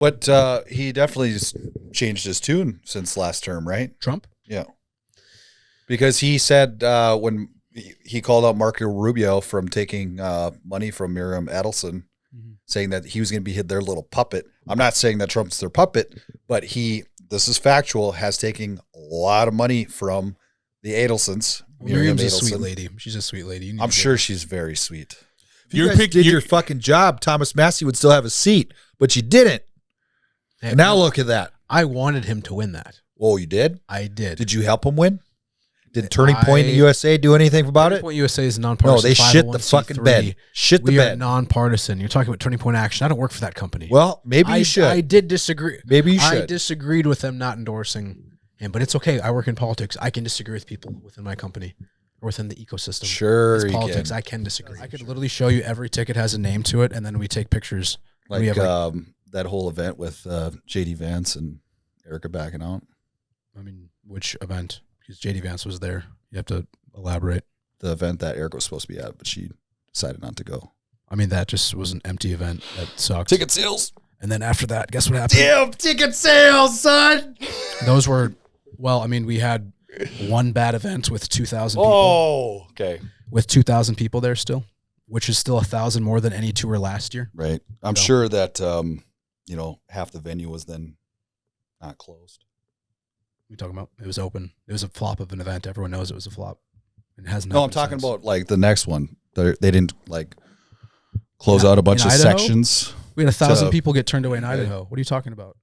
But he definitely just changed his tune since last term, right? Trump? Yeah. Because he said when he called out Marco Rubio from taking money from Miriam Adelson, saying that he was going to be their little puppet. I'm not saying that Trump's their puppet, but this is factual, has taken a lot of money from the Adelsons. Miriam's a sweet lady. She's a sweet lady. I'm sure she's very sweet. If you guys did your fucking job, Thomas Massey would still have a seat, but you didn't. And now look at that. I wanted him to win that. Oh, you did? I did. Did you help him win? Did Turning Point USA do anything about it? Turning Point USA is nonpartisan. No, they shit the fucking bed. Shit the bed. We are nonpartisan. You're talking about Turning Point Action. I don't work for that company. Well, maybe you should. I did disagree. Maybe you should. I disagreed with them not endorsing him, but it's okay. I work in politics. I can disagree with people within my company or within the ecosystem. Sure, it's politics. I can disagree. I could literally show you every ticket has a name to it, and then we take pictures. Like, that whole event with J.D. Vance and Erica backing out. I mean, which event? Because J.D. Vance was there. You have to elaborate. The event that Erica was supposed to be at, but she decided not to go. I mean, that just was an empty event. That sucked. Ticket sales. And then after that, guess what happened? Damn, ticket sales, son. Those were, well, I mean, we had one bad event with 2,000 people. Oh, okay. With 2,000 people there still, which is still 1,000 more than any tour last year. Right. I'm sure that, half the venue was then not closed. What are you talking about? It was open. It was a flop of an event. Everyone knows it was a flop. It hasn't. No, I'm talking about like the next one. They didn't like close out a bunch of sections. We had 1,000 people get turned away in Idaho. What are you talking about?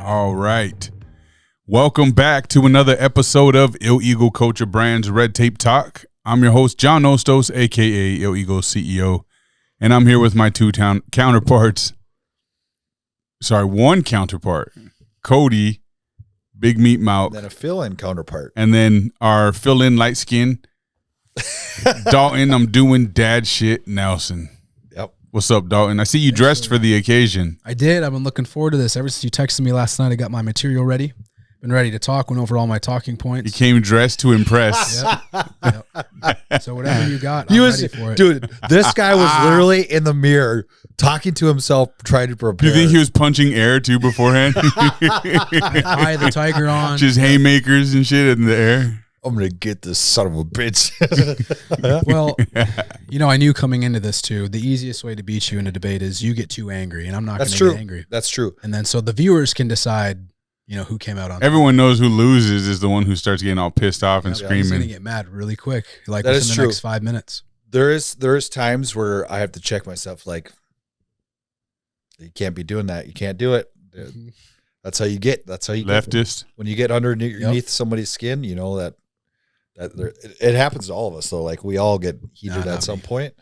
All right. Welcome back to another episode of Ill Eagle Culture Brands Red Tape Talk. I'm your host, John Ostos, a.k.a. Ill Eagle CEO, and I'm here with my counterparts. Sorry, one counterpart, Cody, Big Meat Mouth. Then a fill-in counterpart. And then our fill-in light skin, Dalton, I'm doing dad shit, Nelson. Yep. What's up, Dalton? I see you dressed for the occasion. I did. I've been looking forward to this. Ever since you texted me last night, I got my material ready. Been ready to talk, went over all my talking points. You came dressed to impress. Yep. So whatever you got, I'm ready for it. Dude, this guy was literally in the mirror talking to himself, trying to prepare. Do you think he was punching air too beforehand? Eye of the tiger on. Just haymakers and shit in the air. I'm going to get this son of a bitch. Well, I knew coming into this too, the easiest way to beat you in a debate is you get too angry, and I'm not going to get angry. That's true. And then so the viewers can decide, who came out on Everyone knows who loses is the one who starts getting all pissed off and screaming. He's going to get mad really quick, like that within the next 5 minutes. There is times where I have to check myself, like, you can't be doing that. You can't do it. That's how you get. Leftist. When you get underneath somebody's skin, that it happens to all of us, though. Like, we all get heated at some point.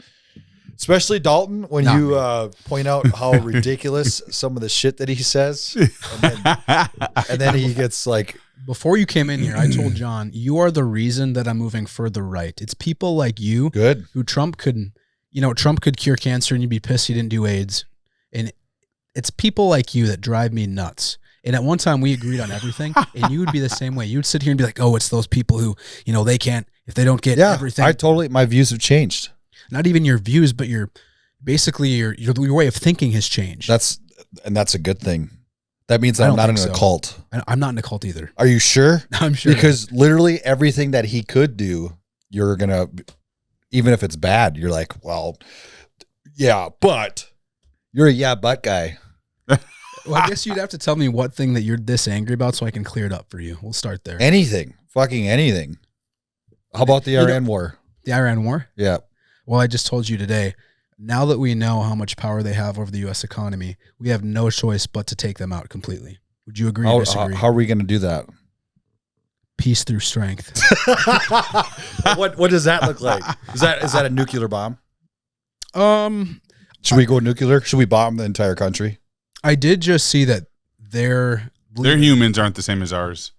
Especially Dalton, when you point out how ridiculous some of the shit that he says. And then he gets like... Before you came in here, I told John, you are the reason that I'm moving further right. It's people like you who Trump could cure cancer and you'd be pissed he didn't do AIDS. And it's people like you that drive me nuts. And at one time we agreed on everything, and you would be the same way. You would sit here and be like, oh, it's those people who, they can't, if they don't get everything. My views have changed. Not even your views, but your way of thinking has changed. That's a good thing. That means I'm not in a cult. I'm not in a cult either. Are you sure? I'm sure. Because literally everything that he could do, you're going to, even if it's bad, you're like, well, yeah, but you're a but guy. Well, I guess you'd have to tell me what thing that you're this angry about so I can clear it up for you. We'll start there. Anything. Fucking anything. How about the Iran war? The Iran war? Yeah. Well, I just told you today, now that we know how much power they have over the U.S. economy, we have no choice but to take them out completely. Would you agree or disagree? How are we going to do that? Peace through strength. What does that look like? Is that a nuclear bomb? Should we go nuclear? Should we bomb the entire country? I did just see that their humans aren't the same as ours.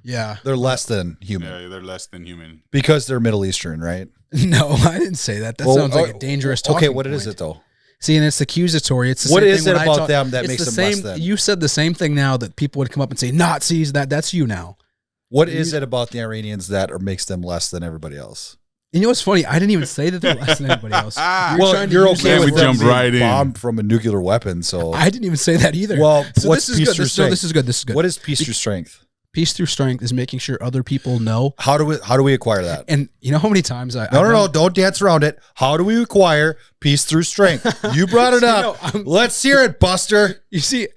Yeah. They're less than human. Yeah, they're less than human. Because they're Middle Eastern, right? No, I didn't say that. That sounds like a dangerous talking what point. is it, though? See, and it's accusatory. It's the what same is thing it about them that makes them same, less than? You said the same thing now that people would come up and say Nazis. That's you now. What is it about the Iranians that makes them less than everybody else? And you know what's funny? I didn't even say that they're less than anybody else. You're okay with them being right bombed from a nuclear weapon. So I didn't even say that either. Well, so what's this is peace good. through strength? This is good. This is good. What is peace through strength? Peace through strength is making sure other people know. How do we acquire that? And you know how many times No, don't dance around it. How do we acquire peace through strength? You brought it up. Let's hear it, Buster. You see,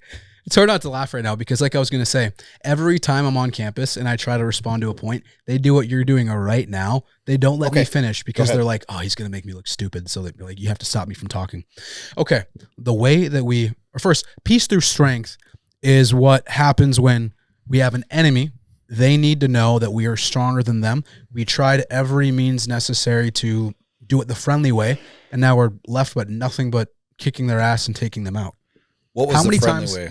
it's hard not to laugh right now because, like I was going to say, every time I'm on campus and I try to respond to a point, they do what you're doing right now. They don't let me finish because they're like, "Oh, he's going to make me look stupid." So they're like, "You have to stop me from talking." Okay, the way that first, peace through strength is what happens when we have an enemy. They need to know that we are stronger than them. We tried every means necessary to do it the friendly way, and now we're left with nothing but kicking their ass and taking them out. What was the friendly way?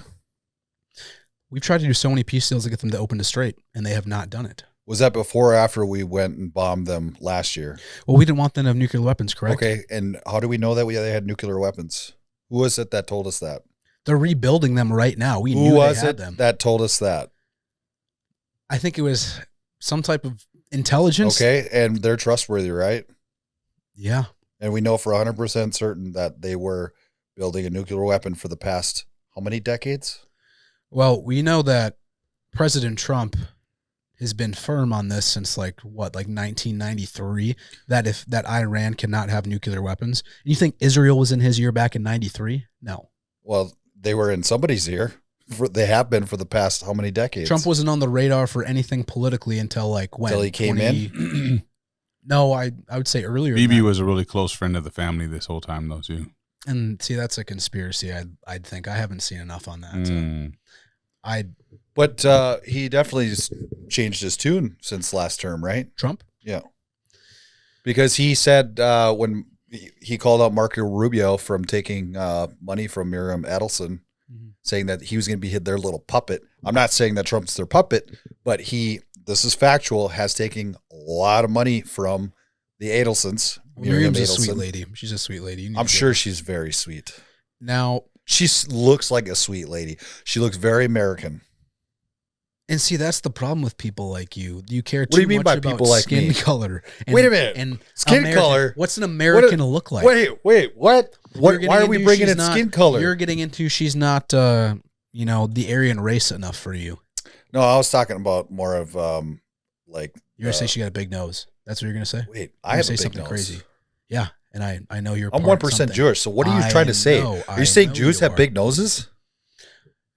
We've tried to do so many peace deals to get them to open to straight, and they have not done it. Was that before or after we went and bombed them last year? Well, we didn't want them to have nuclear weapons, correct? Okay, and how do we know that they had nuclear weapons? Who was it that told us that? They're rebuilding them right now. We knew they had them. That told us that? I think it was some type of intelligence. Okay, and they're trustworthy, right? Yeah. And we know for 100% certain that they were building a nuclear weapon for the past how many decades? Well, we know that President Trump has been firm on this since like 1993, that Iran cannot have nuclear weapons. You think Israel was in his year back in 93? No. Well, they were in somebody's ear. They have been for the past how many decades? Trump wasn't on the radar for anything politically until like when? Until he came in? No, I would say earlier. Bibi was a really close friend of the family this whole time, though, too. And see, that's a conspiracy. I'd think I haven't seen enough on that. But he definitely changed his tune since last term, right? Trump? Yeah. Because he said when he called out Marco Rubio from taking money from Miriam Adelson, saying that he was going to be their little puppet. I'm not saying that Trump's their puppet, but this is factual, has taken a lot of money from the Adelsons. Miriam's a sweet lady. She's a sweet lady. I'm sure she's very sweet. Now, she looks like a sweet lady. She looks very American. And see, that's the problem with people like you. You care too What do you mean much by about people like skin me? color. And, Wait a minute. And skin color? What's an American look like? Wait, what? Why are we bringing in skin color? You're getting into she's not, the Aryan race enough for you. No, I was talking about more of like. You're going to say she got a big nose. That's what you're going to say? Wait, I have a big something nose. Crazy. Yeah, and I know you're I'm 1% Jewish, so what are you trying to say? Are you saying Jews have big noses?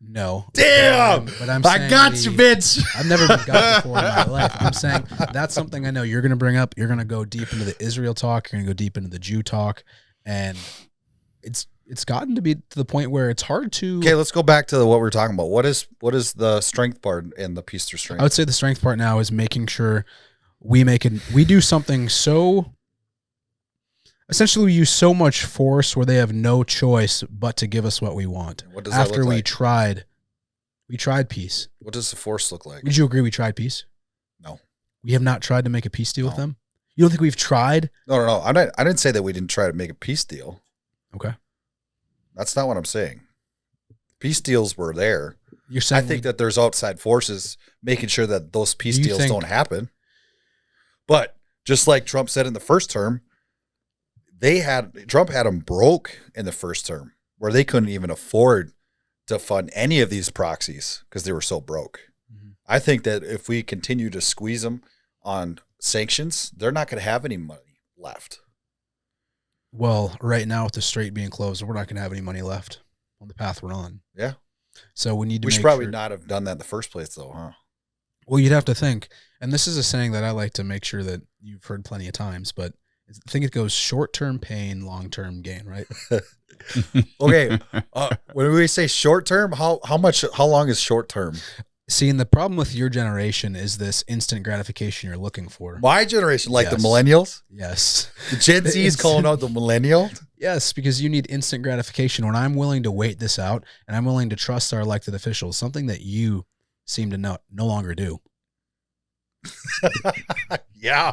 No. Damn! But I'm I got you, bitch. I've never been got before in my life. I'm saying that's something I know you're going to bring up. You're going to go deep into the Israel talk. You're going to go deep into the Jew talk. And it's gotten to be to the point where it's hard to. Okay, let's go back to what we're talking about. What is the strength part in the peace through strength? I would say the strength part now is making sure we do something so. Essentially, we use so much force where they have no choice but to give us what we want. What does that look like? We tried peace. What does the force look like? Would you agree we tried peace? No. We have not tried to make a peace deal with them? You don't think we've tried? No. I didn't say that we didn't try to make a peace deal. Okay. That's not what I'm saying. Peace deals were there. You're saying I think that there's outside forces making sure that those peace deals don't happen. But just like Trump said in the first term, Trump had them broke in the first term where they couldn't even afford to fund any of these proxies because they were so broke. Mm-hmm. I think that if we continue to squeeze them on sanctions, they're not going to have any money left. Well, right now with the strait being closed, we're not going to have any money left on the path we're on. Yeah. So we need to. We should probably not have done that in the first place, though, huh? Well, you'd have to think, and this is a saying that I like to make sure that you've heard plenty of times, but I think it goes short-term pain, long-term gain, right? Okay. When we say short-term, how long is short-term? See, and the problem with your generation is this instant gratification you're looking for. My generation, like the millennials? Yes. The Gen Z is calling out the millennial? Yes, because you need instant gratification. When I'm willing to wait this out and I'm willing to trust our elected officials, something that you seem to no longer do. Yeah.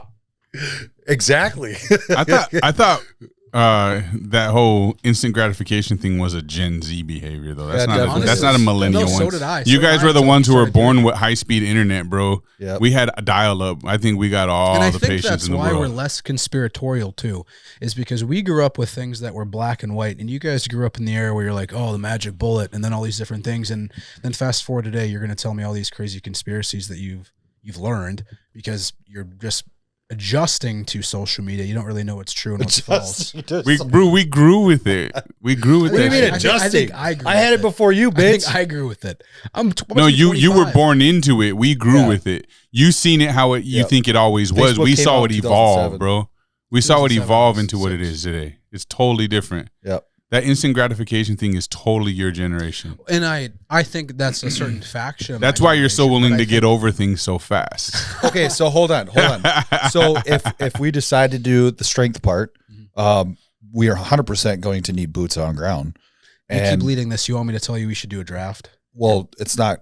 Exactly. I thought that whole instant gratification thing was a Gen Z behavior, though. That's that's not a millennial one. So did I. You guys were the ones who were born with high speed internet, bro. Yep. We had a dial up. I think we got all the patience in the world. And I think that's why we're less conspiratorial too, is because we grew up with things that were black and white, and you guys grew up in the era where you're like, oh, the magic bullet, and then all these different things, and then fast forward today, you're going to tell me all these crazy conspiracies that you've learned because you're just adjusting to social media. You don't really know what's true and what's false. We grew with it. We grew with What do you that mean shit. adjusting? I had it before you, bitch. I think I grew with it. No, you were born into it. We grew with it. You seen it how you think it always was. Facebook we came saw out it evolve, 2007. bro. We saw it evolve into 2006. what it is today. It's totally different. Yep. That instant gratification thing is totally your generation. And I think that's a certain faction. Of That's my why you're so generation, willing but to I get over things so fast. Okay, so hold on. So if we decide to do the strength part, we are 100% going to need boots on ground. You And keep leading this. You want me to tell you we should do a draft? well, it's not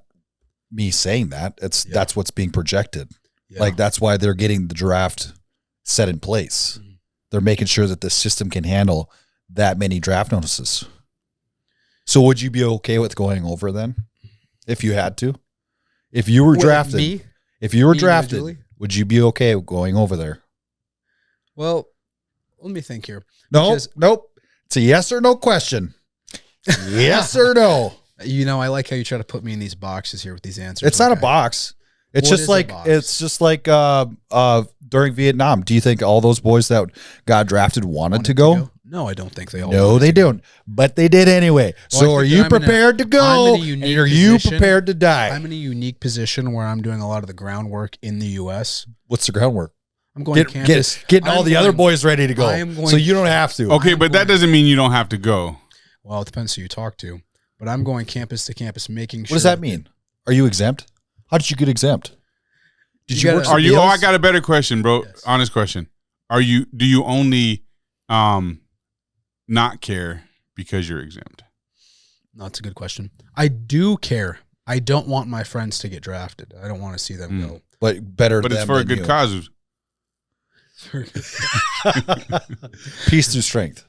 me saying that. That's what's being projected. Yeah. Like that's why they're getting the draft set in place. They're making sure that the system can handle that many draft notices. So would you be okay with going over then? If you had to? If you were drafted, Me? if you were Me drafted, individually? would you be okay with going over there? Well, let me think here. No, Because- nope. It's a yes or no question. Yes or no. You know, I like how you try to put me in these boxes here with these answers. It's not a Okay. box. It's What just is a like box? it's just like during Vietnam. Do you think all those boys that got drafted wanted to go? No, I don't think they all. No, wanted they to go. don't. But they did anyway. Well, So I are think you that I'm in a- prepared to I'm go? in a And unique are you position. prepared to die? I'm in a unique position where I'm doing a lot of the groundwork in the U.S. What's the groundwork? I'm going to campus. Getting all I'm the other going- boys ready to go. I am going- So you don't have to. Okay, I'm but that going- doesn't mean you don't have to go. Well, it depends who you talk to. But I'm going campus to campus, making sure. What does that mean? Are you exempt? How did you get exempt? Did You you, gotta- work? Are you? something Oh, I else? got a better question, bro. Yes. Honest question. Do you only not care because you're exempt? No, that's a good question. I do care. I don't want my friends to get drafted. I don't want to see them go. But better. But it's them for a than good you. cause. Peace through strength.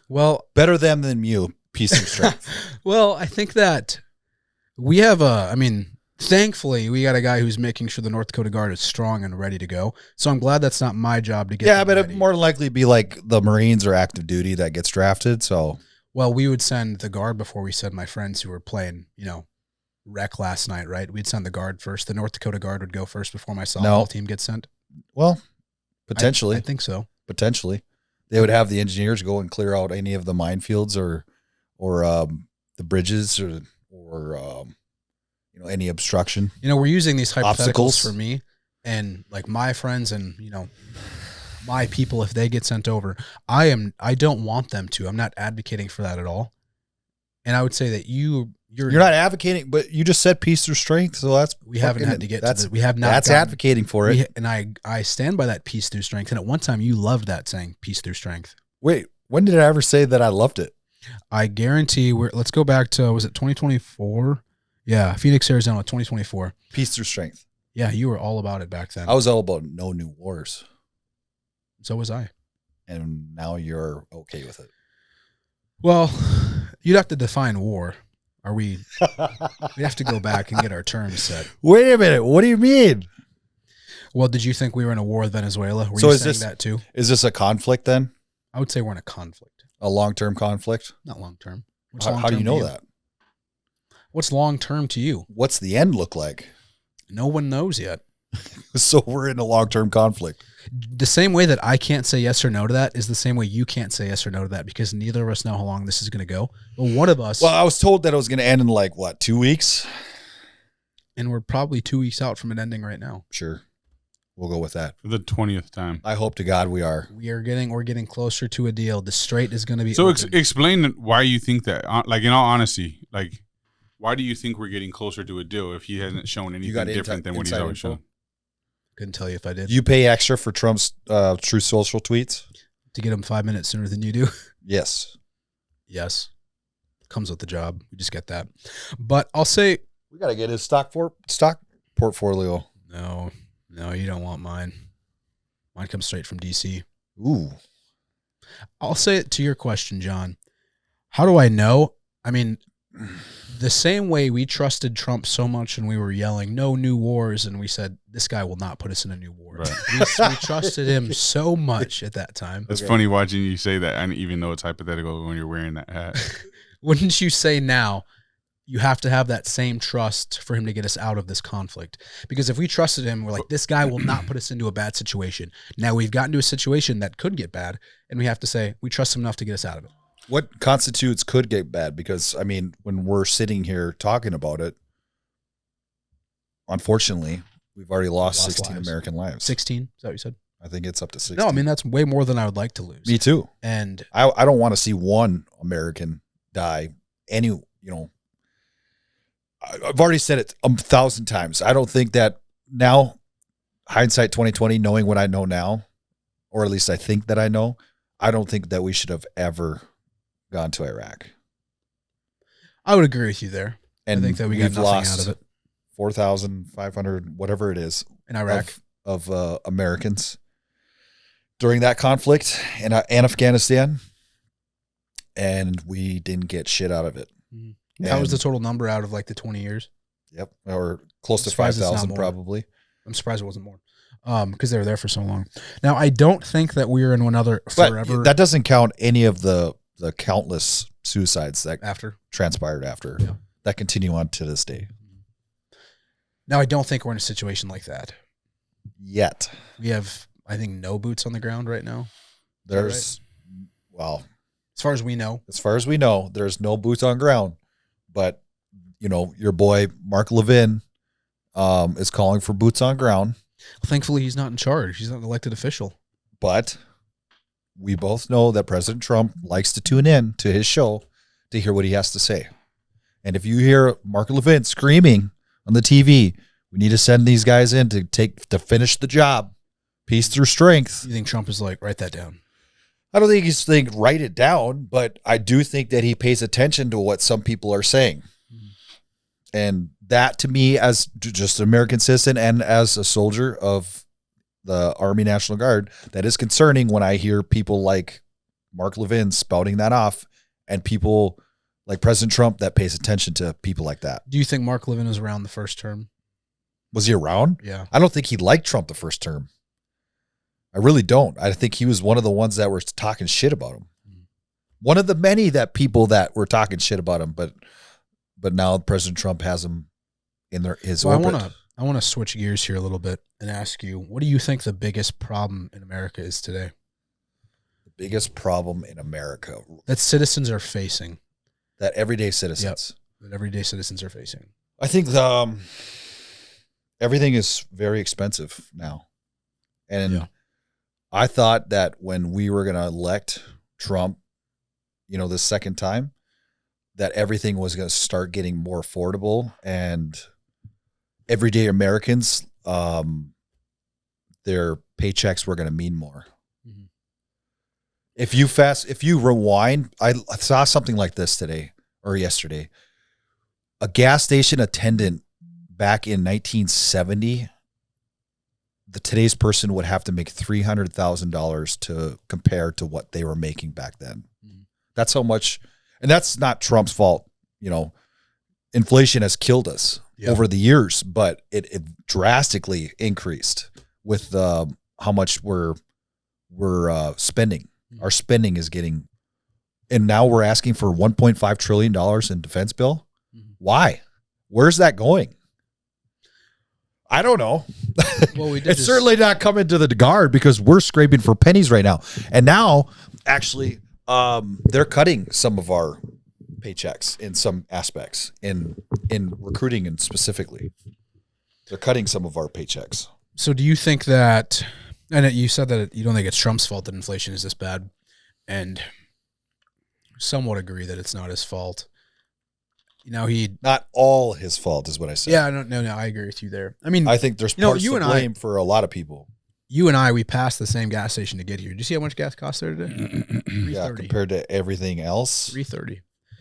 Well, Better them than you. Peace through strength. well, I think that we have thankfully we got a guy who's making sure the North Dakota Guard is strong and ready to go. So I'm glad that's not my job to get Yeah, them but ready. it'd more than likely be like the Marines or active duty that gets drafted. So Well, we would send the Guard before we send my friends who were playing, rec last night, right? We'd send the Guard first. The North Dakota Guard would go first before my softball team gets sent. well, potentially. I think so. Potentially, they would have the engineers go and clear out any of the minefields or the bridges or any obstruction. We're using these hypotheticals Obstacles. for me and like my friends and my people. If they get sent over, I don't want them to. I'm not advocating for that at all. And I would say that you're not advocating, but you just said peace through strength. So we haven't had to get that's to we have not that's gotten- advocating for it. and I stand by that peace through strength. And at one time, you loved that saying, peace through strength. Wait, when did I ever say that I loved it? I guarantee let's go back to, was it 2024? Yeah. Phoenix, Arizona, 2024. Peace through strength. Yeah. You were all about it back then. I was all about no new wars, So was I. and now you're okay with it. Well, you'd have to define war. We have to go back and get our terms set. Wait a minute. What do you mean? Well, did you think we were in a war with Venezuela? Were So you is saying this- that too? Is this a conflict then? I would say we're in a conflict. A long-term conflict? Not long term. How do you know that? What's long term to you? What's the end look like? No one knows yet. So we're in a long-term conflict. The same way that I can't say yes or no to that is the same way you can't say yes or no to that, because neither of us know how long this is going to go. But one of us, Well, I was told that it was going to end in 2 weeks? and we're probably 2 weeks out from it ending right now. Sure. We'll go with that. For the 20th time. I hope to God we are. We're getting closer to a deal. The strait is going to be So open. explain why you think that. In all honesty, why do you think we're getting closer to a deal if he hasn't shown anything got different than what he's inside always info? shown? Couldn't tell you if I did. You pay extra for Trump's True Social tweets? To get them 5 minutes sooner than you do. Yes. Yes. Comes with the job. We just get that. But I'll say We got to get his stock portfolio. no, you don't want mine. Mine comes straight from DC. Ooh. I'll say it to your question, John. How do I know? I mean, the same way we trusted Trump so much and we were yelling, no new wars, and we said, this guy will not put us in a new war. Right. We trusted him so much at that time. It's funny watching you say that, and even though it's hypothetical when you're wearing that hat. Wouldn't you say now you have to have that same trust for him to get us out of this conflict? Because if we trusted him, we're like, this guy will not put us into a bad situation. Now we've gotten to a situation that could get bad, and we have to say, we trust him enough to get us out of it. What constitutes could get bad? Because, I mean, when we're sitting here talking about it, unfortunately, we've already lost 16 American lives. 16? Is that what you said? I think it's up to 16. No, I mean, that's way more than I would like to lose. Me too. And I don't want to see one American die. I've already said it 1,000 times. I don't think that now, hindsight 2020, knowing what I know now, or at least I think that I know, I don't think that we should have ever gone to Iraq. I would agree with you there. And I think that we got nothing out of it. 4,500, whatever it is, in Iraq of Americans during that conflict and Afghanistan, and we didn't get shit out of it. Mm-hmm. That was the total number out of like the 20 years. Yep, or close to 5,000 probably. I'm surprised it wasn't more. Because they were there for so long. Now, I don't think that we're in another forever. But that doesn't count any of the countless suicides that transpired after that continue on to this day. Now, I don't think we're in a situation like that yet. We have, I think, no boots on the ground right now. There's, right? Well, as far as we know, there's no boots on ground. But your boy Mark Levin is calling for boots on ground. Thankfully, he's not in charge. He's not an elected official. But we both know that President Trump likes to tune in to his show to hear what he has to say. And if you hear Mark Levin screaming on the TV, we need to send these guys in to finish the job, peace through strength. You think Trump is like, write that down? I don't think he's saying write it down, but I do think that he pays attention to what some people are saying. And that, to me, as just an American citizen and as a soldier of the Army National Guard, that is concerning when I hear people like Mark Levin spouting that off and people like President Trump that pays attention to people like that. Do you think Mark Levin was around the first term? Was he around? Yeah. I don't think he liked Trump the first term. I really don't. I think he was one of the ones that were talking shit about him. One of the many people that were talking shit about him, but now President Trump has him in his orbit. I want to switch gears here a little bit and ask you, what do you think the biggest problem in America is today? The biggest problem in America that citizens are facing, that everyday citizens, that everyday citizens are facing. I think everything is very expensive now, and I thought that when we were going to elect Trump, the second time, that everything was going to start getting more affordable and everyday Americans, their paychecks were going to mean more. Mm-hmm. If you rewind, I saw something like this today or yesterday. A gas station attendant back in 1970, today's person would have to make $300,000 to compare to what they were making back then. Mm-hmm. That's how much. And that's not Trump's fault. Inflation has killed us over the years, but it drastically increased with how much we're spending. Our spending is getting, and now we're asking for $1.5 trillion in defense bill. Why? Where's that going? I don't know. Well, it's certainly not coming to the Guard because we're scraping for pennies right now. And now, actually, they're cutting some of our paychecks in some aspects in recruiting, and specifically they're cutting some of our paychecks. So do you think that, and you said that you don't think it's Trump's fault that inflation is this bad, and somewhat agree that it's not his fault. Not all his fault is what I said. Yeah, no, I agree with you there. I mean, I think there's parts to blame for a lot of people. You and I, we passed the same gas station to get here. Did you see how much gas costs there today? Yeah, compared to everything else. $3.30. Yeah.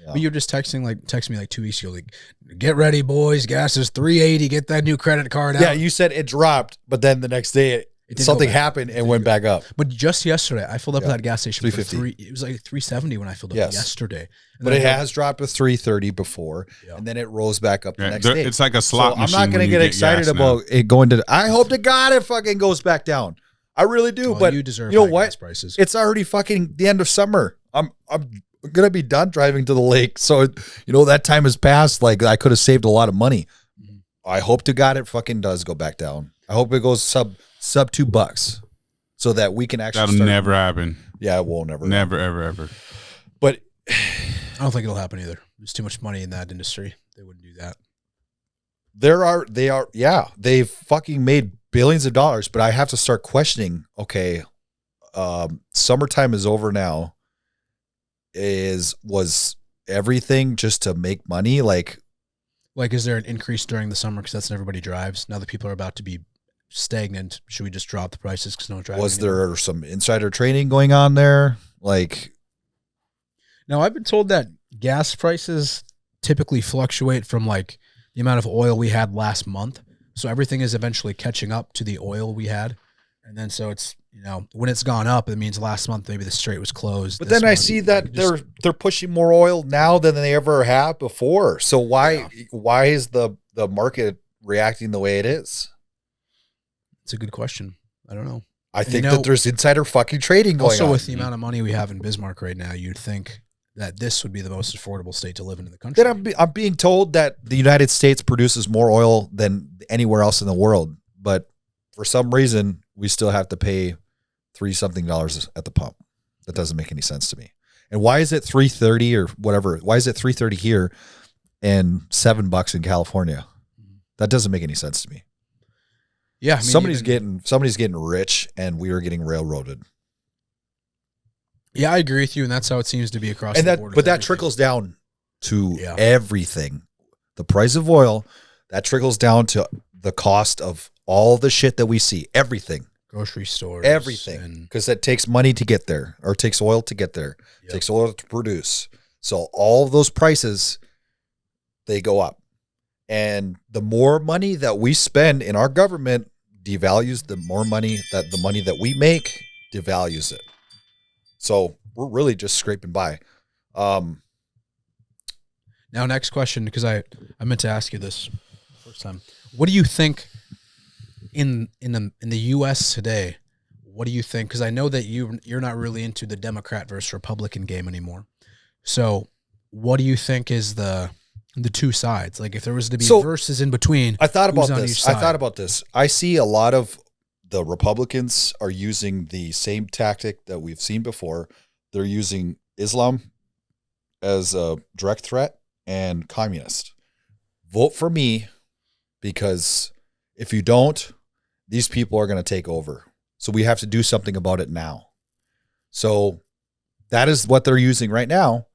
But you were just texting me like 2 weeks ago, like, get ready, boys. Gas is $3.80. Get that new credit card out. Yeah, you said it dropped, but then the next day something happened and went back up. But just yesterday, I filled up at that gas station for $3.50. it was like $3.70 when I filled up yesterday. But it has dropped to $3.30 before, and then it rose back up the next day. It's like a slot machine. I'm not going to get excited about it going to. I hope to God it fucking goes back down. I really do. Well, but you deserve know high what? gas prices. It's already fucking the end of summer. I'm gonna be done driving to the lake. So that time has passed. Like I could have saved a lot of money. I hope to God it fucking does go back down. I hope it goes sub $2 so that we can actually. That'll never happen. Yeah, it won't ever. Never, ever. But I don't think it'll happen either. There's too much money in that industry. They wouldn't do that. They've fucking made billions of dollars, but I have to start questioning, okay, summertime is over now. Was everything just to make money? Like, is there an increase during the summer because that's when everybody drives? Now that people are about to be stagnant, should we just drop the prices because no one's driving? Was there some insider trading going on there? Like, no, I've been told that gas prices typically fluctuate from like the amount of oil we had last month. So everything is eventually catching up to the oil we had. And then so it's, when it's gone up, it means last month maybe the strait was closed. But then I see that they're pushing more oil now than they ever have before. So why is the market reacting the way it is? It's a good question. I don't know. I think that there's insider fucking trading going on. Also, with the amount of money we have in Bismarck right now, you'd think that this would be the most affordable state to live in the country. Then I'm being told that the United States produces more oil than anywhere else in the world, but for some reason we still have to pay $3-something at the pump. That doesn't make any sense to me. And why is it $3.30 or whatever? Why is it $3.30 here and $7 in California? That doesn't make any sense to me. Yeah, I mean, somebody's getting rich, and we are getting railroaded. Yeah, I agree with you, and that's how it seems to be across the board. But that trickles down to everything. The price of oil, that trickles down to the cost of all the shit that we see. Everything. Grocery stores. Everything. Because that takes money to get there, or takes oil to get there. It takes oil to produce. So all of those prices, they go up. And the more money that we spend in our government devalues the money that we make devalues it. So we're really just scraping by. Now, next question, because I meant to ask you this first time. What do you think in the U.S. today? What do you think? Because I know that you're not really into the Democrat versus Republican game anymore. So what do you think is the two sides? Like if there was to be verses in between, I thought about this. I see a lot of the Republicans are using the same tactic that we've seen before. They're using Islam as a direct threat and communist. Vote for me, because if you don't, these people are going to take over. So we have to do something about it now. So that is what they're using right now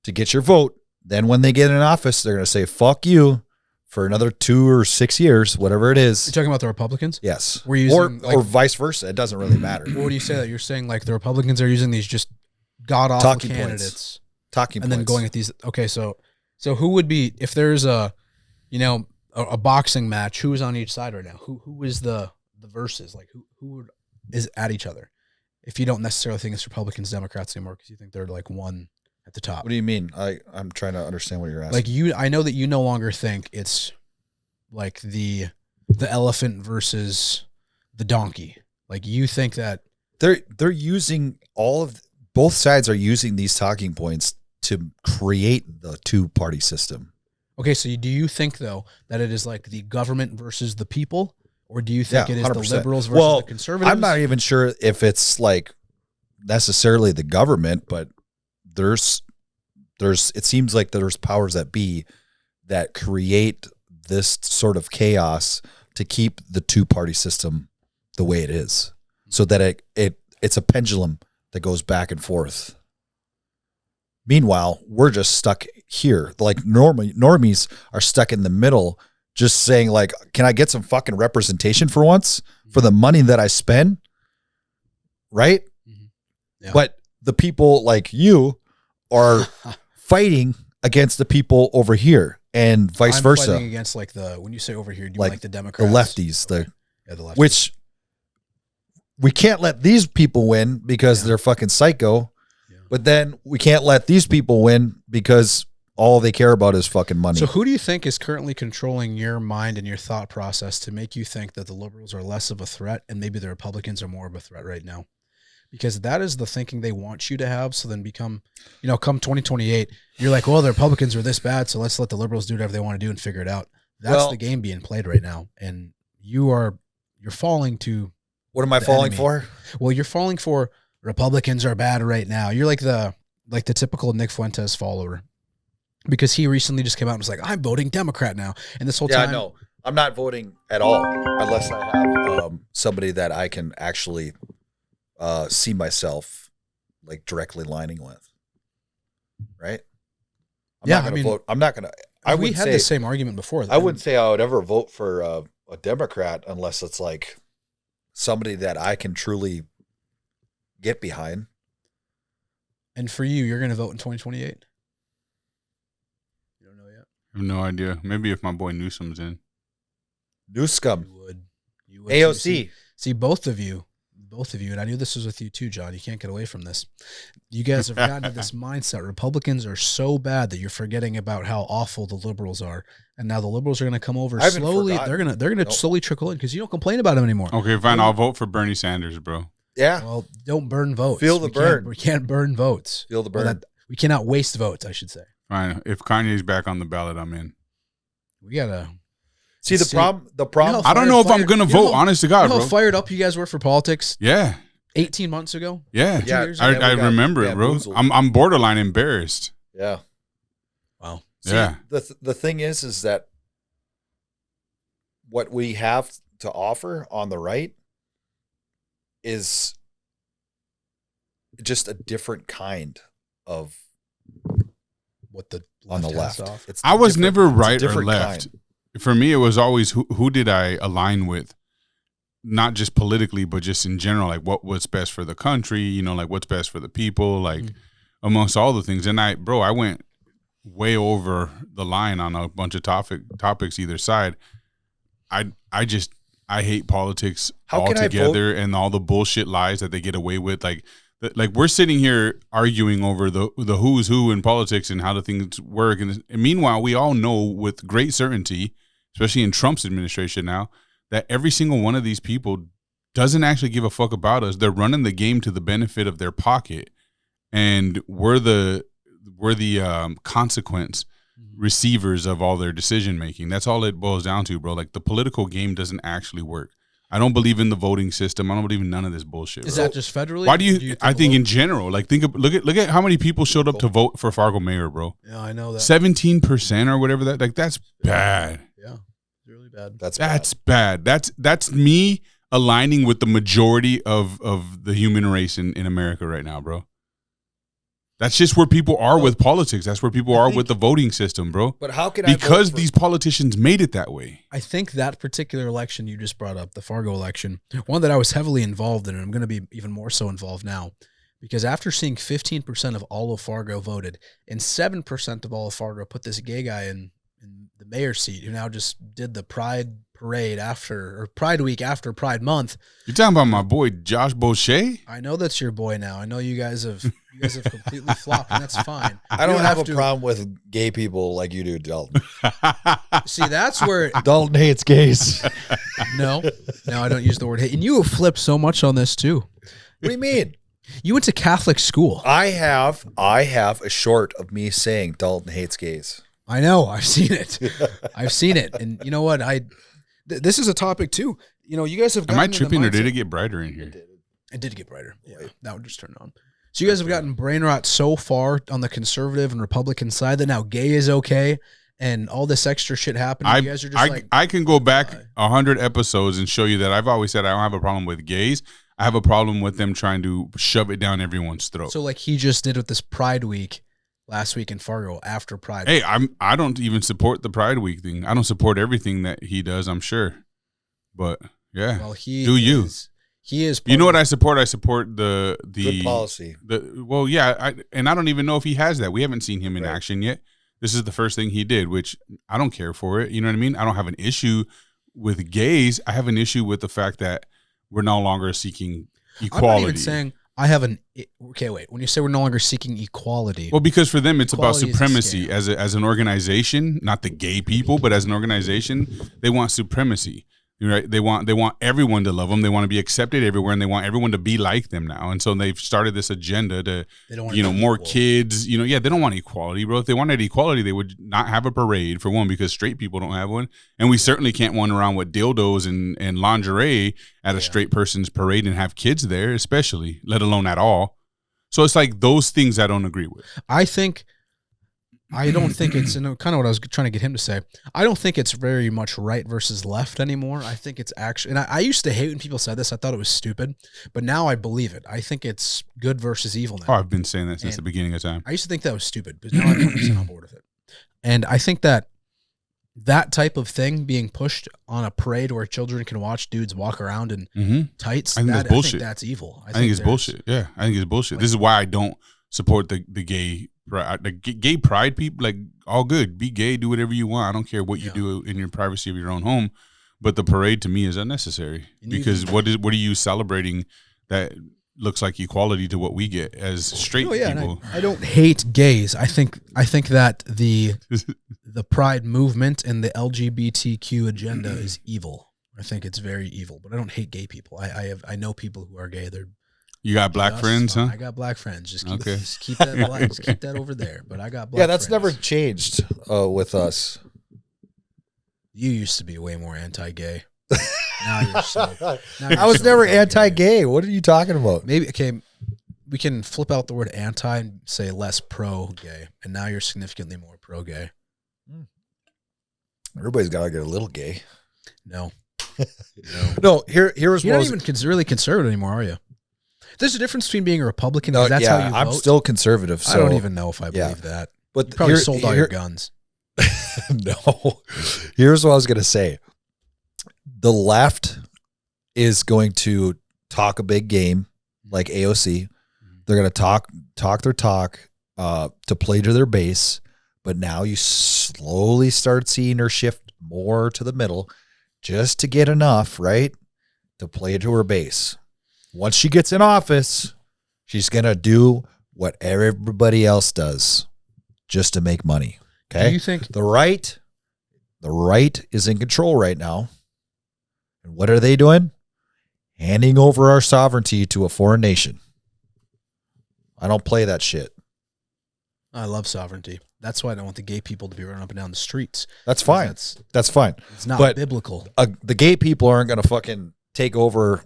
to get your vote. Then when they get in office, they're going to say, fuck you for another 2 or 6 years, whatever it is. You're talking about the Republicans? Yes. We're using, or vice versa. It doesn't really matter. What do you say that? You're saying like the Republicans are using these just god-awful candidates. Talking points. And then going at these. Okay, so who would be, if there's a boxing match, who is on each side right now? Who is the versus? Like who is at each other? If you don't necessarily think it's Republicans, Democrats anymore, because you think they're like one at the top. What do you mean? I'm trying to understand what you're asking. Like I know that you no longer think it's like the elephant versus the donkey. Like you think that they're using both sides are using these talking points to create the two-party system. Okay, so do you think though that it is like the government versus the people, or do you think it is 100%. The liberals versus the conservatives? I'm not even sure if it's like necessarily the government, but there's it seems like there's powers that be that create this sort of chaos to keep the two-party system the way it is, so that it's a pendulum that goes back and forth. Meanwhile, we're just stuck here. Like normies are stuck in the middle, just saying like, can I get some fucking representation for once for the money that I spend? Right? Mm-hmm. Yeah. But the people like you are fighting against the people over here and vice versa. Fighting against when you say over here, do you mean like the Democrats? The lefties, the lefties. Which we can't let these people win because they're fucking psycho. Yeah. But then we can't let these people win because all they care about is fucking money. So who do you think is currently controlling your mind and your thought process to make you think that the liberals are less of a threat and maybe the Republicans are more of a threat right now? Because that is the thinking they want you to have. So then come 2028, you're like, well, the Republicans are this bad, so let's let the liberals do whatever they want to do and figure it out. That's the game being played right now. And you're falling to... What am I falling for? Well, you're falling for Republicans are bad right now. You're like the typical Nick Fuentes follower. Because he recently just came out and was like, I'm voting Democrat now. And this whole time... no, I'm not voting at all unless I have somebody that I can actually see myself like directly lining with. Right? I'm not going to vote. I'm not going to... We had the same argument before. I wouldn't say I would ever vote for a Democrat unless it's like somebody that I can truly get behind. And for you, you're going to vote in 2028? I have no idea. Maybe if my boy Newsom's in. Newsom. You would. AOC. See, both of you, and I knew this was with you too, John. You can't get away from this. You guys have gotten to this mindset. Republicans are so bad that you're forgetting about how awful the liberals are. And now the liberals are going to come over slowly. They're going to slowly trickle in because you don't complain about them anymore. Okay, fine. I'll vote for Bernie Sanders, bro. Yeah. Well, don't burn votes. Feel the burn. We can't burn votes. Feel the burn. We cannot waste votes, I should say. Fine. If Kanye's back on the ballot, I'm in. We gotta see the problem. The problem. I don't know if I'm gonna vote. Honest to God, bro. How fired up you guys were for politics? Yeah. 18 months ago. Yeah. 2 years I ago? remember it, bro. I'm borderline embarrassed. Yeah. Wow. See, the thing is that what we have to offer on the right is just a different kind of what the on the left. I was never right or left. Kind. For me, it was always who did I align with, not just politically, but just in general, like what's best for the country, like what's best for the people, like amongst all the things. And I went way over the line on a bunch of topics either side. I hate politics altogether and all the bullshit lies that they get away with. Like we're sitting here arguing over the who's who in politics and how the things work. And meanwhile, we all know with great certainty, especially in Trump's administration now, that every single one of these people doesn't actually give a fuck about us. They're running the game to the benefit of their pocket. And we're the consequence receivers of all their decision making. That's all it boils down to, bro. Like the political game doesn't actually work. I don't believe in the voting system. I don't believe in none of this bullshit. Is that just federally? Why do you I think in general, like look at how many people showed up to vote for Fargo mayor, bro. Yeah, I know that. 17% or whatever that's bad. Yeah. It's really bad. That's bad. That's me aligning with the majority of the human race in America right now, bro. That's just where people are with politics. That's where people are with the voting system, bro. But how can because these politicians made it that way. I think that particular election you just brought up, the Fargo election, one that I was heavily involved in, and I'm going to be even more so involved now, because after seeing 15% of all of Fargo voted and 7% of all of Fargo put this gay guy in the mayor's seat, who now just did the Pride parade Pride week after Pride month. You're talking about my boy Josh Boucher? I know that's your boy now. I know you guys have completely flopped, and that's fine. I don't have a problem with gay people like you do, Dalton. See, that's where Dalton hates gays. No, I don't use the word hate. And you have flipped so much on this too. What do you mean? You went to Catholic school. I have a short of me saying Dalton hates gays. I know. I've seen it. And you know what? This is a topic too. You guys have. Am I tripping or did it get brighter in here? It did get brighter. Yeah, that would just turn on. So you guys have gotten brain rot so far on the conservative and Republican side that now gay is okay and all this extra shit happening. You guys are just I can go back 100 episodes and show you that I've always said I don't have a problem with gays. I have a problem with them trying to shove it down everyone's throat. So like he just did with this Pride Week last week in Fargo after Pride. Hey, I don't even support the Pride Week thing. I don't support everything that he does, I'm sure. But yeah, well, He is. You know what I support? I support the good policy. I don't even know if he has that. We haven't seen him in action yet. This is the first thing he did, which I don't care for it. You know what I mean? I don't have an issue with gays. I have an issue with the fact that we're no longer seeking equality. I'm not even saying I have an. Okay, wait. When you say we're no longer seeking equality, well, because for them it's about equality is a supremacy scam. as an organization, not the gay people, but as an organization, they want supremacy. Right? They want everyone to love them. They want to be accepted everywhere, and they want everyone to be like them now. And so they've started this agenda to, more kids. They don't want equality, bro. If they wanted equality, they would not have a parade for one, because straight people don't have one, and we certainly can't run around with dildos and lingerie at a straight person's parade and have kids there, especially, let alone at all. So it's like those things I don't agree with. I don't think it's kind of what I was trying to get him to say. I don't think it's very much right versus left anymore. I think it's actually, and I used to hate when people said this. I thought it was stupid, but now I believe it. I think it's good versus evil now. Oh, I've been saying that since the beginning of time. I used to think that was stupid, but now I'm 100% on board with it. And I think that type of thing being pushed on a parade where children can watch dudes walk around in tights, I think that's bullshit. I think that's evil. I think it's bullshit. Yeah, I think it's bullshit. This is why I don't support the gay pride people. Like, all good, be gay, do whatever you want. I don't care what you do in your privacy of your own home, but the parade to me is unnecessary, because what are you celebrating that looks like equality to what we get as straight people? I don't hate gays. I think that the pride movement and the LGBTQ agenda is evil. I think it's very evil, but I don't hate gay people. I know people who are gay. You got black friends, huh? I got black friends. Just keep that black, just keep that over there. But I got black. Yeah, that's friends. never changed with us. You used to be way more anti-gay. Now you're so. I was never anti-gay. What are you talking about? Maybe we can flip out the word anti and say less pro-gay, and now you're significantly more pro-gay. Everybody's got to get a little gay. No. No. Here's you're not even really conservative anymore, are you? There's a difference between being a Republican, because that's how you vote. I'm still conservative. So I don't even know if I believe that. But you probably sold all your guns. No. Here's what I was going to say. The left is going to talk a big game like AOC. They're going to talk their talk to play to their base. But now you slowly start seeing her shift more to the middle just to get enough, right, to play to her base. Once she gets in office, she's going to do what everybody else does just to make money. Okay? Do you think the right is in control right now? And what are they doing? Handing over our sovereignty to a foreign nation. I don't play that shit. I love sovereignty. That's why I don't want the gay people to be running up and down the streets. That's fine. That's fine. It's not biblical. The gay people aren't going to fucking take over.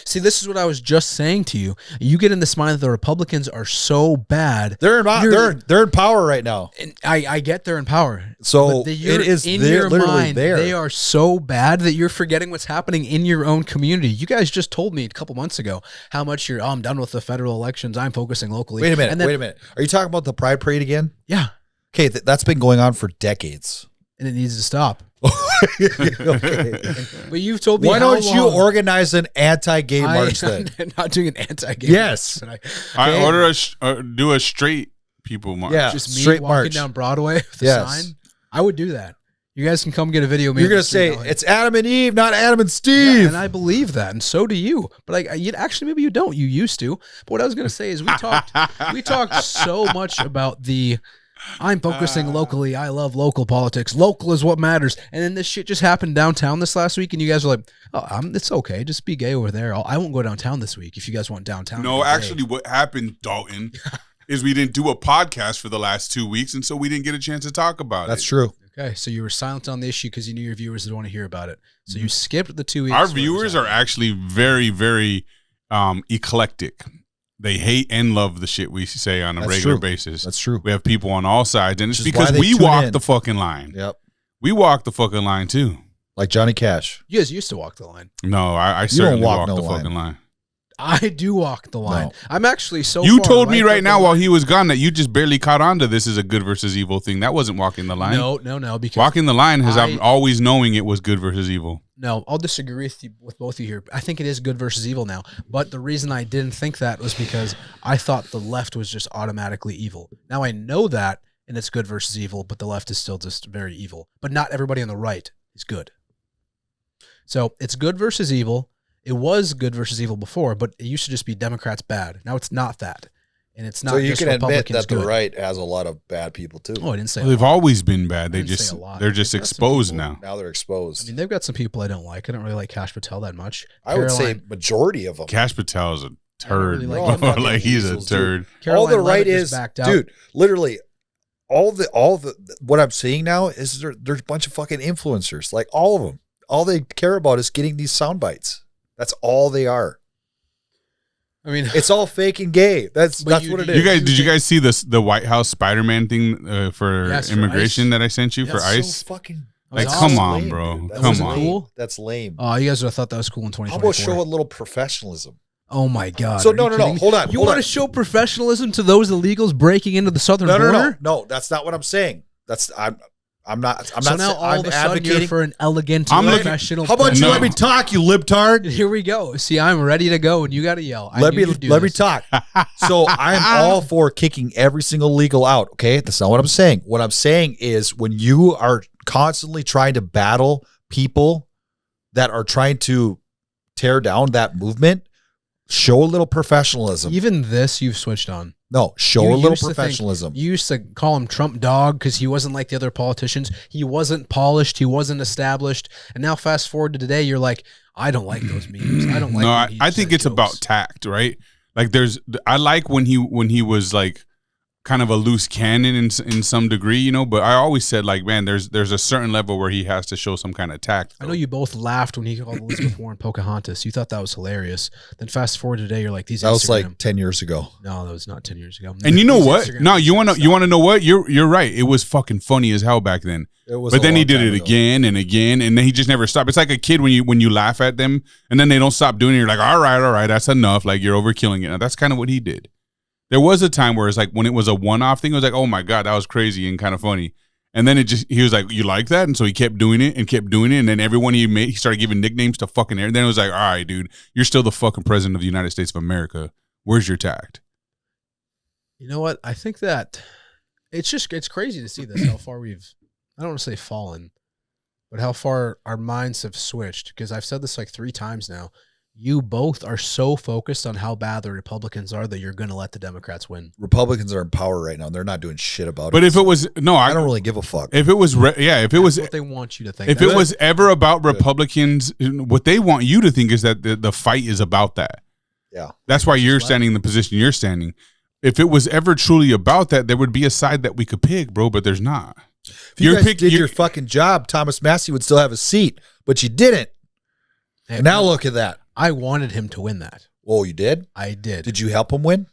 See, this is what I was just saying to you. You get in this mind that the Republicans are so bad. They're in power right now. And I get they're in power. So it is in your mind. They are so bad that you're forgetting what's happening in your own community. You guys just told me a couple months ago how much I'm done with the federal elections. I'm focusing locally. Wait a minute. Are you talking about the Pride Parade again? Yeah. Okay, that's been going on for decades. And it needs to stop. Okay. But you've told me why don't you organize an anti-gay march then? I'm not doing an anti-gay march. I order do a straight people march. Yeah, just me straight walking march down Broadway with a sign. I would do that. You guys can come get a video. You're going to say it's Adam and Eve, not Adam and Steve. Yeah, and I believe that, and so do you. But actually, maybe you don't. You used to. But what I was going to say is we talked so much about I'm focusing locally. I love local politics. Local is what matters. And then this shit just happened downtown this last week, and you guys were like, it's okay. Just be gay over there. I won't go downtown this week if you guys want downtown. No, actually, what happened, Dalton, is we didn't do a podcast for the last 2 weeks, and so we didn't get a chance to talk about it. That's true. Okay, so you were silent on the issue because you knew your viewers would want to hear about it. So you skipped the 2 weeks. Our viewers are actually very, very eclectic. They hate and love the shit we say on a regular basis. That's true. We have people on all sides, and it's because we walk the fucking line. Yep. We walk the fucking line, too. Like Johnny Cash. You guys used to walk the line. No, I certainly walk the fucking line. I do walk the line. No. I'm actually so You told me right now while he was gone that you just barely caught on to this is a good versus evil thing. That wasn't walking the line. No. Because walking the line has I'm always knowing it was good versus evil. No, I'll disagree with both of you here. I think it is good versus evil now. But the reason I didn't think that was because I thought the left was just automatically evil. Now I know that, and it's good versus evil, but the left is still just very evil. But not everybody on the right is good. So it's good versus evil. It was good versus evil before, but it used to just be Democrats bad. Now it's not that. And it's not so you just can admit Republicans that the good. right has a lot of bad people too. Oh, I didn't say They've always been bad. They're just They've exposed people, now. Now they're exposed. I mean, they've got some people I don't like. I don't really like Cash Patel that much. I would say majority of them. Cash Patel is a turd. Really like he's a turd. All the right is, dude, literally all the what I'm seeing now is there's a bunch of fucking influencers, like all of them. All they care about is getting these sound bites. That's all they are. I mean, it's all fake and gay. That's what it is. Did you guys see the White House Spider-Man thing for immigration that I sent you for ICE? So fucking like, come on, bro. Come on. Cool? That's lame. Oh, you guys would have thought that was cool in 2024. How about show a little professionalism? Oh my God. So no. Hold on. You want to show professionalism to those illegals breaking into the southern border? No. That's not what I'm saying. I'm not. So now all of a sudden you're for an elegant, professional. How about you let me talk, you libtard? Here we go. See, I'm ready to go, and you got to yell. Let me talk. So I'm all for kicking every single legal out. Okay, that's not what I'm saying. What I'm saying is when you are constantly trying to battle people that are trying to tear down that movement, show a little professionalism. Even this, you've switched on. No, show a little professionalism. You used to call him Trump dog because he wasn't like the other politicians. He wasn't polished. He wasn't established. And now fast forward to today, you're like, I don't like those memes. I don't like. No, I think it's about tact, right? Like I like when he was like kind of a loose cannon in some degree, you know, but I always said like, man, there's a certain level where he has to show some kind of tact. I know you both laughed when he called Elizabeth Warren Pocahontas. You thought that was hilarious. Then fast forward today, you're like, these. That was like 10 years ago. No, that was not 10 years ago. And you know what? No, you want to know what? You're right. It was fucking funny as hell back then. But then he did it again and again, and then he just never stopped. It's like a kid when you laugh at them and then they don't stop doing it. You're like, all right, that's enough. Like you're overkilling it. Now, that's kind of what he did. There was a time where it's like when it was a one-off thing, it was like, oh my God, that was crazy and kind of funny. And then he was like, you like that? And so he kept doing it. And then everyone he started giving nicknames to fucking air. And then it was like, all right, dude, you're still the fucking president of the United States of America. Where's your tact? You know what? I think that it's crazy to see this, how far I don't want to say fallen, but how far our minds have switched. Because I've said this like 3 times now. You both are so focused on how bad the Republicans are that you're going to let the Democrats win. Republicans are in power right now. They're not doing shit about it. But if it was I don't really give a fuck. If it was, if it was what they want you to think. If it was ever about Republicans, what they want you to think is that the fight is about that. Yeah, that's why you're standing in the position you're standing. If it was ever truly about that, there would be a side that we could pick, bro. But there's not. If you guys did your fucking job, Thomas Massey would still have a seat, but you didn't. And now look at that. I wanted him to win that. Oh, you did? I did. Did you help him win?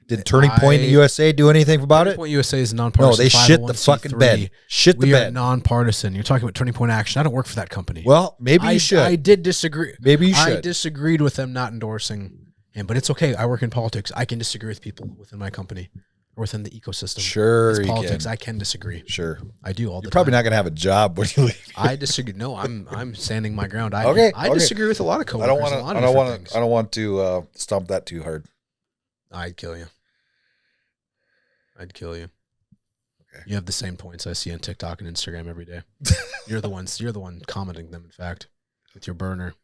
Did Turning Point USA do anything about it? Turning Point USA is nonpartisan. No, they shit the fucking bed. Shit the bed. We are nonpartisan. You're talking about Turning Point Action. I don't work for that company. Well, maybe you should. I did disagree. Maybe you should. I disagreed with them not endorsing him, but it's okay. I work in politics. I can disagree with people within my company or within the ecosystem. Sure, it's politics. I can disagree. Sure, I do all the time. You're probably not going to have a job when you leave. I disagree. No, I'm standing my ground. I disagree with a lot of coworkers. I don't want to stomp that too hard. I'd kill you. Okay. You have the same points I see on TikTok and Instagram every day. You're the one commenting them. In fact, with your burner.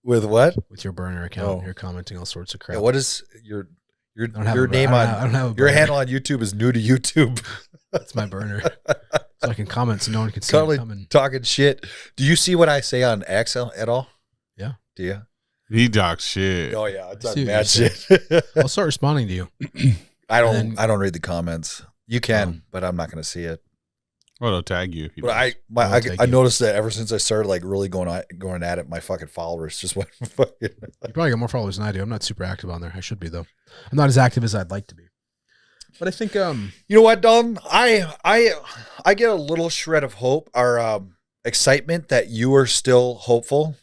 With what? With your burner account, you're commenting all sorts of crap. Yeah, what is your name on your handle on YouTube is new to YouTube. That's my burner. So I can comment so no one can see it coming. Talking shit. Do you see what I say on X at all? Yeah. Do you? He talks shit. Oh yeah, I talk mad shit. I'll start responding to you. I don't read the comments. You can, but I'm not going to see it. Well, they'll tag you. But I noticed that ever since I started like really going at it, my fucking followers just went fucking. You probably got more followers than I do. I'm not super active on there. I should be though. I'm not as active as I'd like to be. But I think you know what, Dalton? I get a little shred of hope or excitement that you are still hopeful,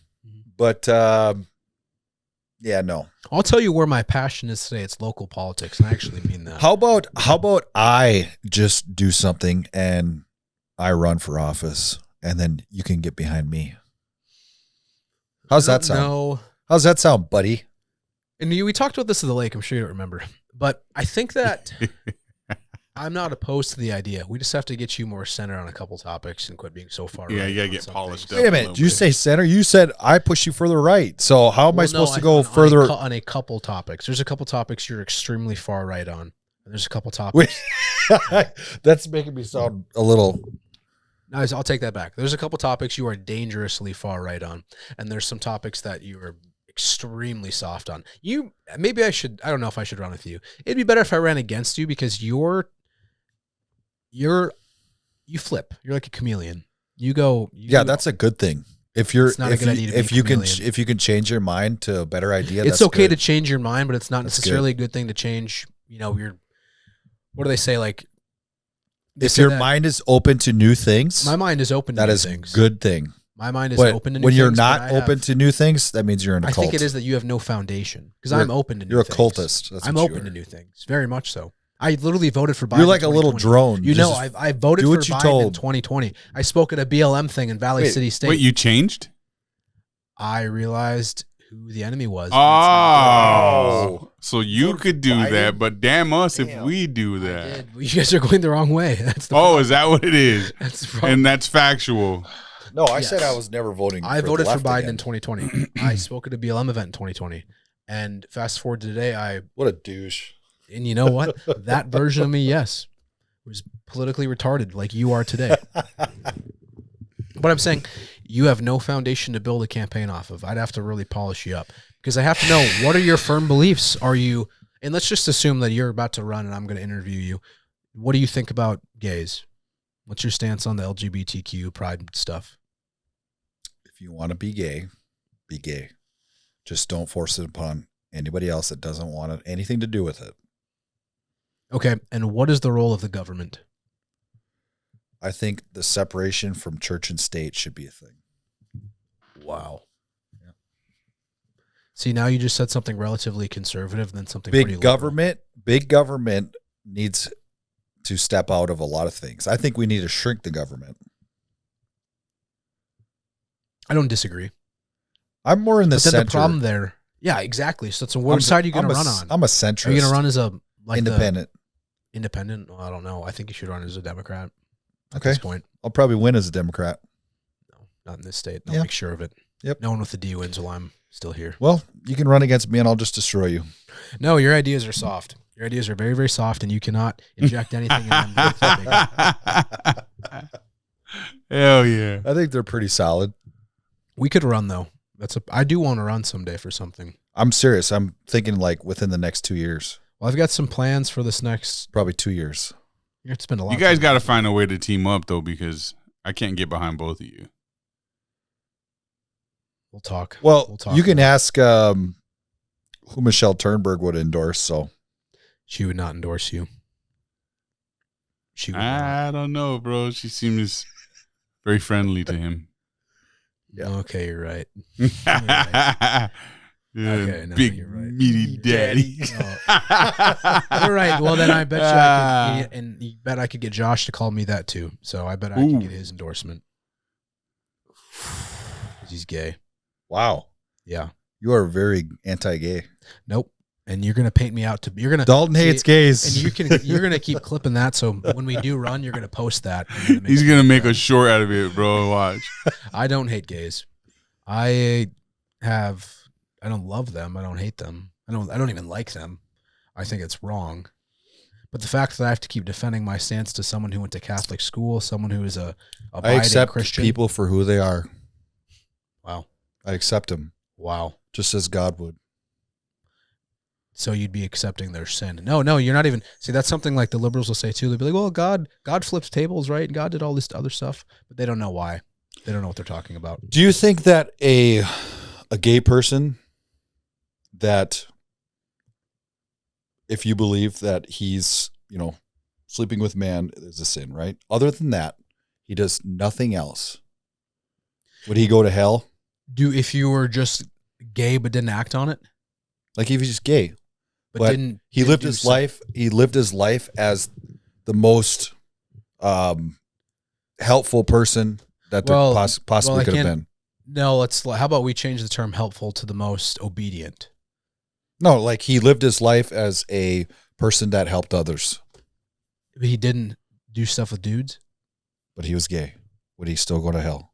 but yeah, no. I'll tell you where my passion is today. It's local politics, and I actually mean that. How about I just do something and I run for office, and then you can get behind me. How's that sound? No. How's that sound, buddy? And we talked about this at the lake. I'm sure you don't remember, but I think that I'm not opposed to the idea. We just have to get you more centered on a couple topics and quit being so far right. Yeah, you gotta get polished up. Wait a minute. Did you say center? You said I push you further right. So how am I supposed to go further? On a couple topics. There's a couple topics you're extremely far right on. And there's a couple topics. That's making me sound a little. No, I'll take that back. There's a couple topics you are dangerously far right on. And there's some topics that you are extremely soft on. I don't know if I should run with you. It'd be better if I ran against you because you flip. You're like a chameleon. That's a good thing. If you can change your mind to a better idea, it's okay to change your mind, but it's not necessarily a good thing to change. What do they say? Like, if your mind is open to new things, my mind is open to new things. That is a good thing. My mind is open to new things. When you're not open to new things, that means you're in a cult. I think it is that you have no foundation because I'm open to new things. You're a cultist. I'm open to new things, very much so. I literally voted for Biden. You're like a little drone. I voted for Biden in 2020. I spoke at a BLM thing in Valley City State. Wait, you changed? I realized who the enemy was. Oh, so you could do that, but damn us if we do that. You guys are going the wrong way. That's the problem. Is that what it is? That's the problem. And that's factual. No, I said I was never voting. I voted for Biden in 2020. I spoke at a BLM event in 2020. And fast forward to today, what a douche. And you know what? That version of me, yes, was politically retarded like you are today. But I'm saying you have no foundation to build a campaign off of. I'd have to really polish you up because I have to know what are your firm beliefs. And let's just assume that you're about to run and I'm going to interview you. What do you think about gays? What's your stance on the LGBTQ pride stuff? If you want to be gay, be gay. Just don't force it upon anybody else that doesn't want anything to do with it. Okay, and what is the role of the government? I think the separation from church and state should be a thing. Wow. Yeah. See, now you just said something relatively conservative, then something big government. Big government needs to step out of a lot of things. I think we need to shrink the government. I don't disagree. I'm more in the center. The problem there, yeah, exactly. So, what side are you going to run on? I'm a centrist. Are you going to run as a independent? Independent? Well, I don't know. I think you should run as a Democrat. At this point, I'll probably win as a Democrat. No, not in this state. I'll make sure of it. Yep. No one with the D wins while I'm still here. Well, you can run against me and I'll just destroy you. No, your ideas are soft. Your ideas are very, very soft, and you cannot inject anything in them. Hell yeah! I think they're pretty solid. We could run though. I do want to run someday for something. I'm serious. I'm thinking like within the next 2 years. Well, I've got some plans for this next probably 2 years. You have to spend a lot. You guys got to find a way to team up though, because I can't get behind both of you. We'll talk. Well, you can ask who Michelle Turnberg would endorse. So she would not endorse you. I don't know, bro. She seems very friendly to him. Yeah. Okay, you're right. Okay, no, big meaty daddy. All right. Well, then I bet you I could get Josh to call me that too. So I bet I can get his endorsement. He's gay. Wow. Yeah. You are very anti-gay. Nope. And you're gonna paint me out to. You're gonna. Dalton hates gays. And you're gonna keep clipping that. So when we do run, you're gonna post that. He's gonna make a short out of it, bro. Watch. I don't hate gays. I don't love them. I don't hate them. I don't even like them. I think it's wrong. But the fact that I have to keep defending my stance to someone who went to Catholic school, someone who is a I accept Christian. People for who they are. Wow. I accept them. Wow. Just as God would. So you'd be accepting their sin. No, you're not even. See, that's something like the liberals will say too. They'll be like, well, God flips tables, right? God did all this other stuff, but they don't know why. They don't know what they're talking about. Do you think that a gay person, that if you believe that he's, sleeping with man is a sin, right? Other than that, he does nothing else. Would he go to hell? If you were just gay but didn't act on it? Like if he's just gay. But he lived his life. He lived his life as the most helpful person that there possibly could have been. No, how about we change the term helpful to the most obedient? No, like he lived his life as a person that helped others. he didn't do stuff with dudes. But he was gay. Would he still go to hell?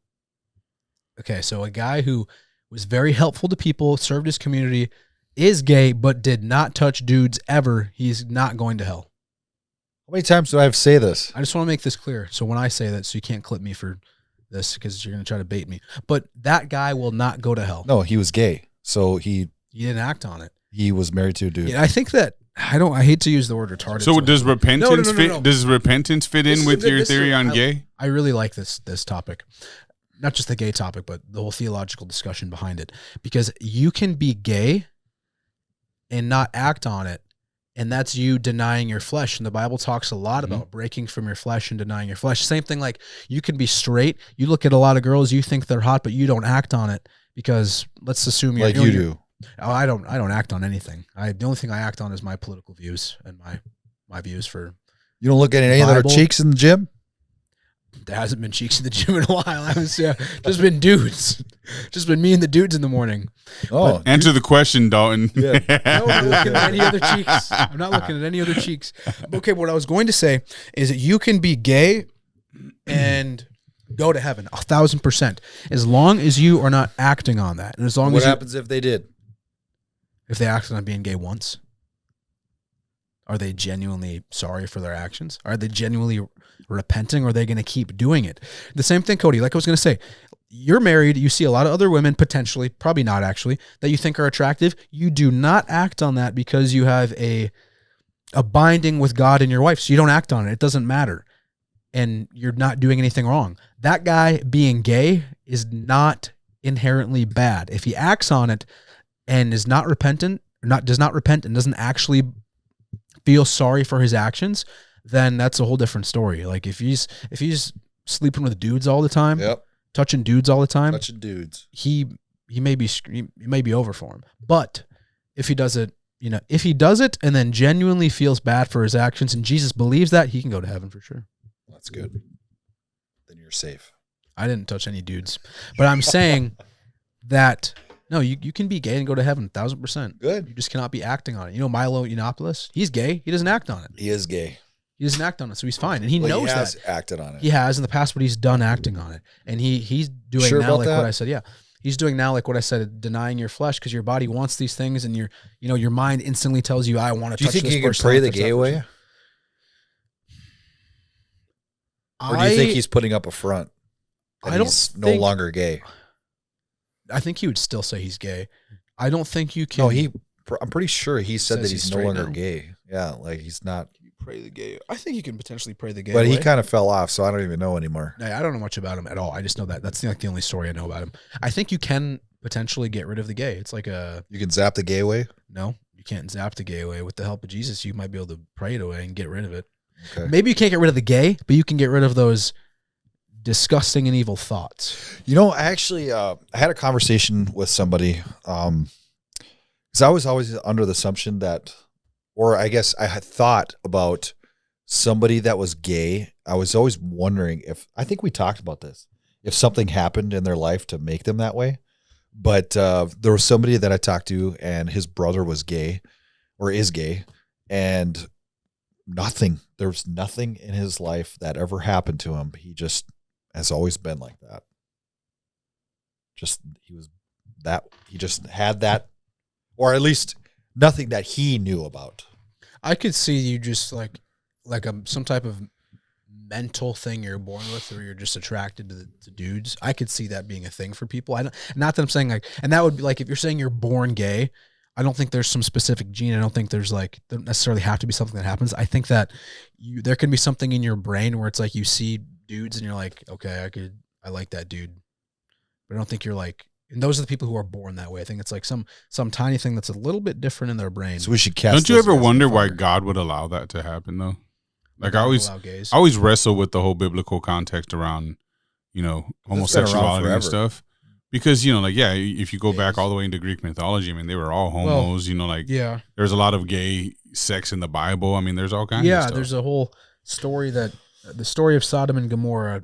Okay, so a guy who was very helpful to people, served his community, is gay, but did not touch dudes ever. He's not going to hell. How many times do I have to say this? I just want to make this clear. So when I say that, so you can't clip me for this because you're going to try to bait me. But that guy will not go to hell. No, he was gay. So he didn't act on it. He was married to a dude. Yeah, I think that I hate to use the word retarded. So does repentance fit? Does repentance fit in with your theory on gay? I really like this topic. Not just the gay topic, but the whole theological discussion behind it. Because you can be gay and not act on it, and that's you denying your flesh. And the Bible talks a lot about breaking from your flesh and denying your flesh. Same thing, like you can be straight. You look at a lot of girls, you think they're hot, but you don't act on it because let's assume you're like you do. Oh, I don't act on anything. The only thing I act on is my political views and my views for. You don't look at any other cheeks in the gym? There hasn't been cheeks in the gym in a while. I was just been dudes. Just been me and the dudes in the morning. Oh, but, answer the question, Dalton. Yeah. No, I'm not looking at any other cheeks. I'm not looking at any other cheeks. Okay, what I was going to say is that you can be gay and go to heaven 1,000%, as long as you are not acting on that. And as long what as happens if they did? If they acted on being gay once? Are they genuinely sorry for their actions? Are they genuinely repenting, or are they going to keep doing it? The same thing, Cody, like I was going to say, you're married, you see a lot of other women, potentially, probably not actually, that you think are attractive. You do not act on that because you have a binding with God and your wife, so you don't act on it. It doesn't matter. And you're not doing anything wrong. That guy being gay is not inherently bad. If he acts on it and is not repentant, does not repent and doesn't actually feel sorry for his actions, then that's a whole different story. Like if he's sleeping with dudes all the time, touching dudes all the time, he may be over for him. But if he does it, if he does it and then genuinely feels bad for his actions, and Jesus believes that, he can go to heaven for sure. That's good. Then you're safe. I didn't touch any dudes, but I'm saying that. No, you can be gay and go to heaven 1,000%. Good. You just cannot be acting on it. Milo Yiannopoulos, he's gay. He doesn't act on it. He is gay. He doesn't act on it, so he's fine. And he knows that. He has acted on it. He has in the past, but he's done acting on it. And he's doing now like what I said. Yeah. He's doing now like what I said, denying your flesh, because your body wants these things, and your mind instantly tells you, I want to touch this person. Do you think he can pray the gay away? Or do you think he's putting up a front? He's no longer gay. I think he would still say he's gay. I don't think you can. No, I'm pretty sure he said that he's no longer gay. Yeah, like he's not. You pray the gay. I think you can potentially pray the gay. But he kind of fell off, so I don't even know anymore. I don't know much about him at all. I just know that that's like the only story I know about him. I think you can potentially get rid of the gay. It's like you can zap the gay away. No, you can't zap the gay away. With the help of Jesus, you might be able to pray it away and get rid of it. Okay. Maybe you can't get rid of the gay, but you can get rid of those disgusting and evil thoughts. I actually I had a conversation with somebody because I was always under the assumption that, or I guess I had thought about somebody that was gay. I was always wondering I think we talked about this, if something happened in their life to make them that way. But there was somebody that I talked to, and his brother was gay, or is gay, and there was nothing in his life that ever happened to him. He just has always been like that. He just had that, or at least nothing that he knew about. I could see you just like some type of mental thing you're born with, or you're just attracted to dudes. I could see that being a thing for people. Not that I'm saying and that would be like, if you're saying you're born gay, I don't think there's some specific gene. I don't think there necessarily have to be something that happens. I think that there can be something in your brain where it's like you see dudes and you're like, okay, I like that dude. But I don't think you're like, and those are the people who are born that way. I think it's like some tiny thing that's a little bit different in their brain. So we should cast. Don't you ever wonder why God would allow that to happen though? Like I always wrestle with the whole biblical context around, homosexuality and stuff. Because, if you go back all the way into Greek mythology, I mean, they were all homos, there's a lot of gay sex in the Bible. I mean, there's all kinds of stuff. Yeah, there's a whole story the story of Sodom and Gomorrah,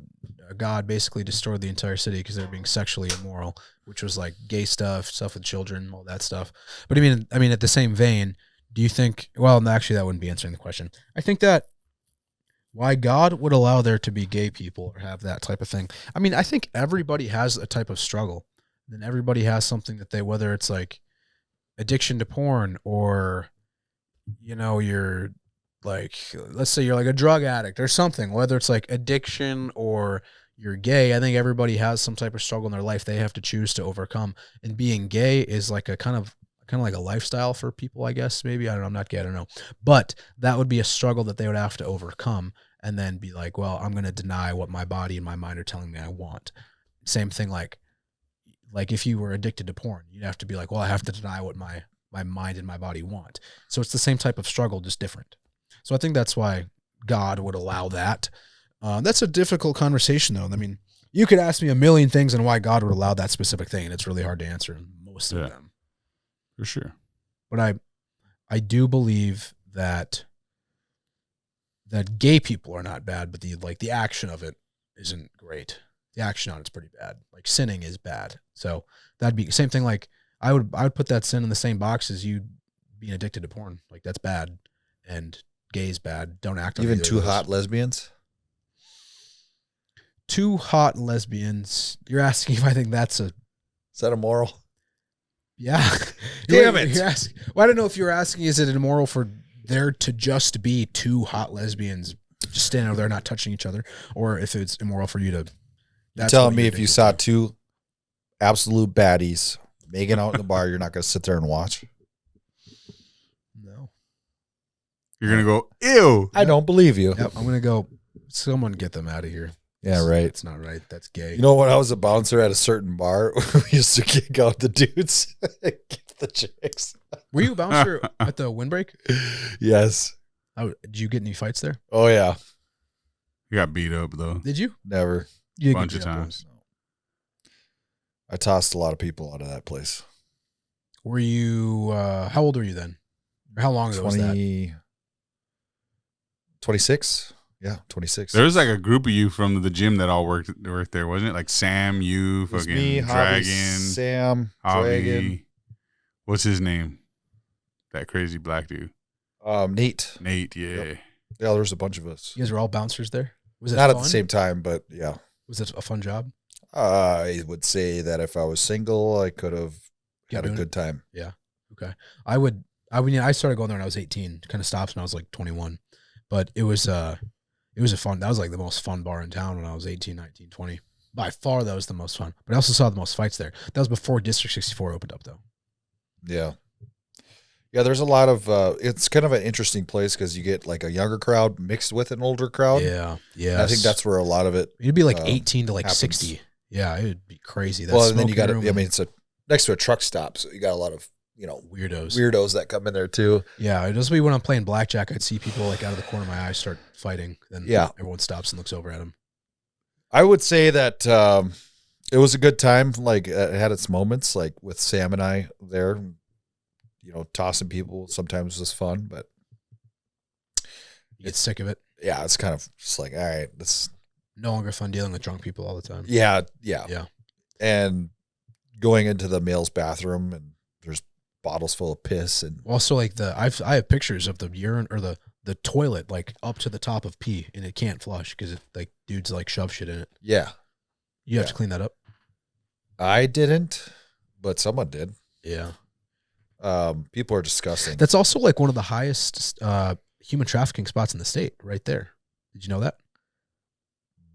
God basically destroyed the entire city because they were being sexually immoral, which was like gay stuff with children, all that stuff. But I mean, at the same vein, do you think, well, actually that wouldn't be answering the question. I think that Why God would allow there to be gay people or have that type of thing. I mean, I think everybody has a type of struggle. And everybody has something that they, whether it's like addiction to porn or, you know, you're like, let's say you're like a drug addict or something, whether it's like addiction or you're gay. I think everybody has some type of struggle in their life they have to choose to overcome. And being gay is like a kind of like a lifestyle for people, I guess, maybe. I don't know. I'm not gay. I don't know. But that would be a struggle that they would have to overcome and then be like, well, I'm going to deny what my body and my mind are telling me I want. Same thing like if you were addicted to porn, you'd have to be like, well, I have to deny what my mind and my body want. So it's the same type of struggle, just different. So I think that's why God would allow that. That's a difficult conversation, though. I mean, you could ask me a million things on why God would allow that specific thing, and it's really hard to answer most of them. For sure. But I do believe that gay people are not bad, but the action of it isn't great. The action on it's pretty bad. Like sinning is bad. So that'd be the same thing. Like I would put that sin in the same box as you being addicted to porn. Like that's bad, and gay is bad. Don't act on even two hot lesbians. Two hot lesbians. You're asking if I think is that immoral? Yeah. Damn it. Well, I don't know if you're asking, is it immoral for there to just be two hot lesbians just standing over there not touching each other, or if it's immoral for you to. You're telling me if you saw two absolute baddies making out in the bar, you're not going to sit there and watch? No. You're going to go, ew. I don't believe you. Yep, I'm going to go, someone get them out of here. Yeah, right. It's not right. That's gay. You know, when I was a bouncer at a certain bar, we used to kick out the dudes, get the chicks. Were you a bouncer at the windbreak? Yes. Did you get any fights there? Oh, yeah. You got beat up, though. Did you? Never. You bunch of times. I tossed a lot of people out of that place. Were you, how old were you then? Or how long ago was that? 26? Yeah, 26. There was like a group of you from the gym that all worked there, wasn't it? Like Sam, you, fucking me, Dragon, Javi, Sam, Javi. Dragon. What's his name? That crazy black dude. Nate. Nate, yeah. Yep. Yeah, there was a bunch of us. You guys were all bouncers there? Was it not fun? at the same time, but yeah. Was it a fun job? I would say that if I was single, I could have had a good time. Yeah. Okay. I started going there when I was 18. Kind of stopped when I was like 21. But it was a fun, that was like the most fun bar in town when I was 18, 19, 20. By far, that was the most fun. But I also saw the most fights there. That was before District 64 opened up, though. Yeah. Yeah, there's a lot of, it's kind of an interesting place because you get like a younger crowd mixed with an older crowd. Yeah. Yeah. And I think that's where a lot of it. It'd be like 18 to like happens. 60. Yeah, it would be crazy. Well, and then you got to, I mean, it's next to a truck stop. So you got a lot of, weirdos that come in there too. Yeah. It just be when I'm playing blackjack, I'd see people like out of the corner of my eye start fighting. Then everyone stops and looks over at them. I would say that it was a good time. Like it had its moments, like with Sam and I there, tossing people sometimes was fun, but you get sick of it. Yeah. It's kind of just like, all right, this no longer fun dealing with drunk people all the time. Yeah. Yeah. And going into the male's bathroom and there's bottles full of piss and also like I have pictures of the urine or the toilet like up to the top of pee and it can't flush because like dudes like shove shit in it. Yeah. You have to clean that up. I didn't, but someone did. Yeah. People are disgusting. That's also like one of the highest human trafficking spots in the state right there. Did you know that?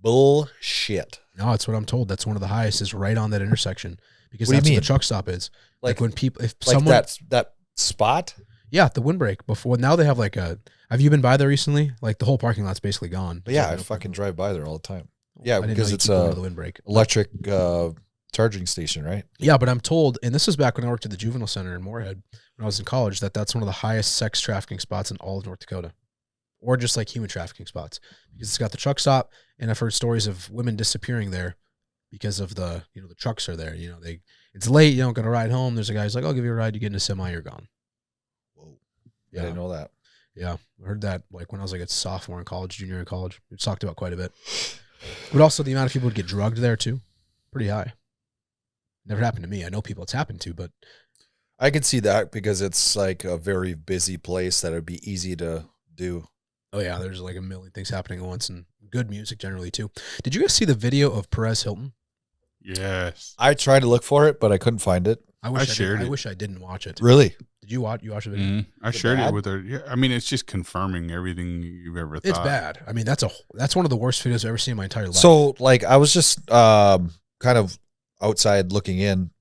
Bullshit. No, that's what I'm told. That's one of the highest is right on that intersection because what that's do you where mean? the truck stop is. Like when people, if like someone, that spot. Yeah, the windbreak before. Now they have like have you been by there recently? Like the whole parking lot's basically gone. But yeah, I fucking drive by there all the time. Yeah, because it's the windbreak electric charging station, right? Yeah, but I'm told, and this was back when I worked at the juvenile center in Moorhead when I was in college, that's one of the highest sex trafficking spots in all of North Dakota, or just like human trafficking spots because it's got the truck stop, and I've heard stories of women disappearing there because of the the trucks are there. It's late, you don't get a ride home. There's a guy who's like, I'll give you a ride. You get in a semi, you're gone. Whoa, yeah, I didn't know that. Yeah, I heard that like when I was like a sophomore in college, junior in college. It's talked about quite a bit, but also the amount of people would get drugged there too, pretty high. Never happened to me. I know people it's happened to, but I could see that because it's like a very busy place that would be easy to do. Oh yeah, there's like a million things happening at once, and good music generally too. Did you guys see the video of Perez Hilton? Yes. I tried to look for it, but I couldn't find it. I wish I didn't watch it. Really? Did you watch? You watched the video? I shared it with her. Yeah, I mean, it's just confirming everything you've ever thought. It's bad. I mean, that's one of the worst videos I've ever seen in my entire life. So, like, I was just kind of outside looking in.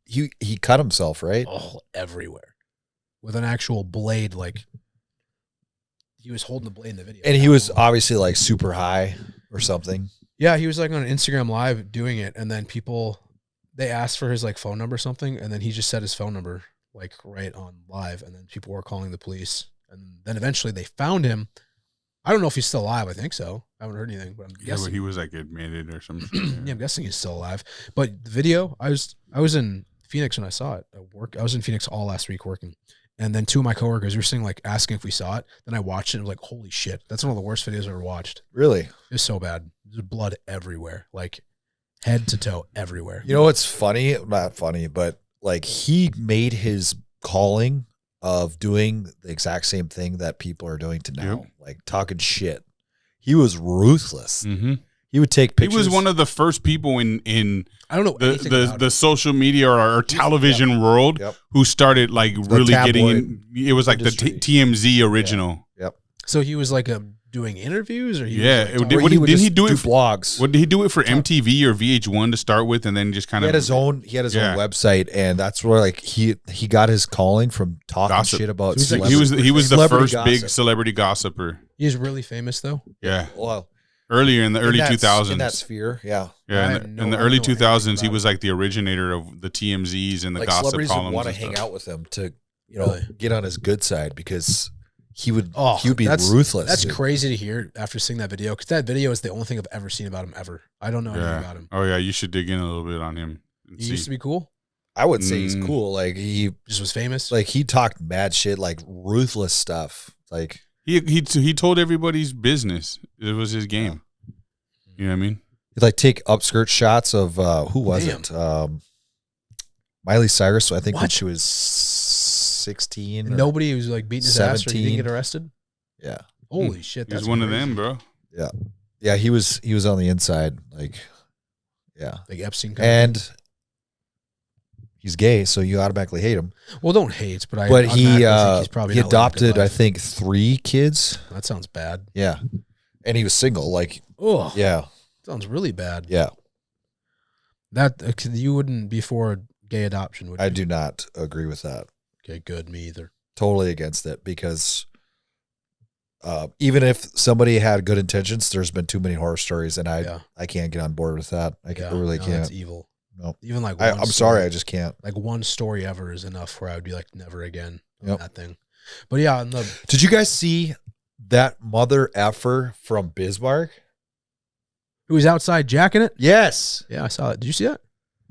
He cut himself, right? Oh, everywhere with an actual blade. Like he was holding the blade in the video, and he was obviously like super high or something. Yeah, he was like on Instagram Live doing it, and then they asked for his like phone number or something, and then he just said his phone number like right on live, and then people were calling the police, and then eventually they found him. I don't know if he's still alive. I think so. I haven't heard anything, but I'm guessing. But he was like admitted or something. Yeah, I'm guessing he's still alive. But the video, I was in Phoenix when I saw it at work. I was in Phoenix all last week working, and then two of my coworkers were saying like asking if we saw it. Then I watched it and was like, holy shit, that's one of the worst videos I've ever watched. Really? It was so bad. There's blood everywhere, like head to toe everywhere. You know what's funny? Not funny, but like he made his calling of doing the exact same thing that people are doing to now, like talking shit. He was ruthless. Mm-hmm. He would take pictures. He was one of the first people in I don't know the social media or television world who started like really getting in. It was like industry. The TMZ original. Yep. So he was like doing interviews, or he didn't he do it for blogs? What did he do it for MTV or VH1 to start with, and then just kind of he had his own website, and that's where like he got his calling from talking shit about. So he was the first big celebrity gossiper. He's really famous though. Yeah. Well, earlier in the early 2000s, in that sphere, yeah. In the early 2000s, he was like the originator of the TMZs and the like gossip celebrities columns. Would want to hang out with him to get on his good side because. He would be ruthless. That's crazy to hear after seeing that video, because that video is the only thing I've ever seen about him ever. I don't know anything about him. Oh yeah, you should dig in a little bit on him. He used to be cool. I would say he's cool. Like he just was famous. Like he talked mad shit, like ruthless stuff. Like he told everybody's business. It was his game. You know what I mean? He'd like take upskirt shots of who was it? Miley Cyrus. I think when she was 16. Nobody was like beating his 17. ass, or he didn't get arrested. Yeah. Holy shit! He's one of them, bro. Yeah. Yeah. He was on the inside, like Epstein. And he's gay, so you automatically hate him. Well, don't hate, but he adopted, I think, 3 kids. That sounds bad. Yeah. And he was single. Like, oh yeah, sounds really bad. Yeah. That you wouldn't be for gay adoption, would you? I do not agree with that. Okay, good. Me either. Totally against it, because even if somebody had good intentions, there's been too many horror stories, and I can't get on board with that. I really can't. That's evil. No, even like I'm sorry, I just can't. Like one story ever is enough where I would be like, never again on that thing. But yeah, did you guys see that mother effer from Bismarck? Who was outside jacking it? Yes. Yeah, I saw it. Did you see that?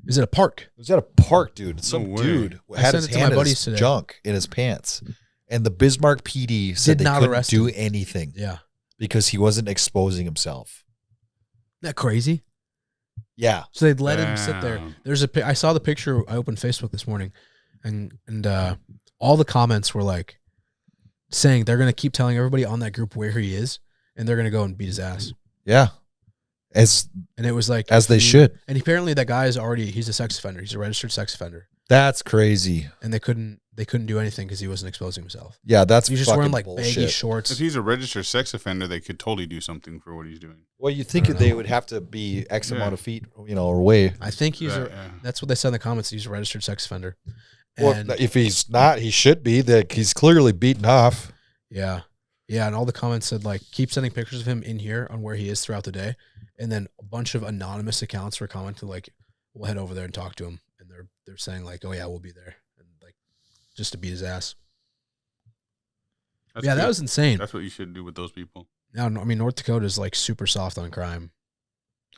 Is it a park? It was at a park, dude. Some dude had his hand in his junk in his pants. And the Bismarck PD said they couldn't do anything. Yeah. Because he wasn't exposing himself. Isn't that crazy? Yeah. So they'd let him sit there. I saw the picture. I opened Facebook this morning, and all the comments were like saying they're going to keep telling everybody on that group where he is, and they're going to go and beat his ass. Yeah. And it was like, as they should. And apparently that guy he's a sex offender. He's a registered sex offender. That's crazy. And they couldn't do anything because he wasn't exposing himself. Yeah, that's he's just wearing like baggy shorts. If he's a registered sex offender, they could totally do something for what he's doing. Well, you think they would have to be X amount of feet, or away. I think that's what they said in the comments. He's a registered sex offender. And well, if he's not, he should be. That he's clearly beaten off. Yeah. Yeah, and all the comments said like, keep sending pictures of him in here on where he is throughout the day. And then a bunch of anonymous accounts were commenting like, we'll head over there and talk to him. And they're saying like, oh yeah, we'll be there. And like, just to beat his ass. That's that was insane. That's what you should do with those people. Now, I mean, North Dakota is like super soft on crime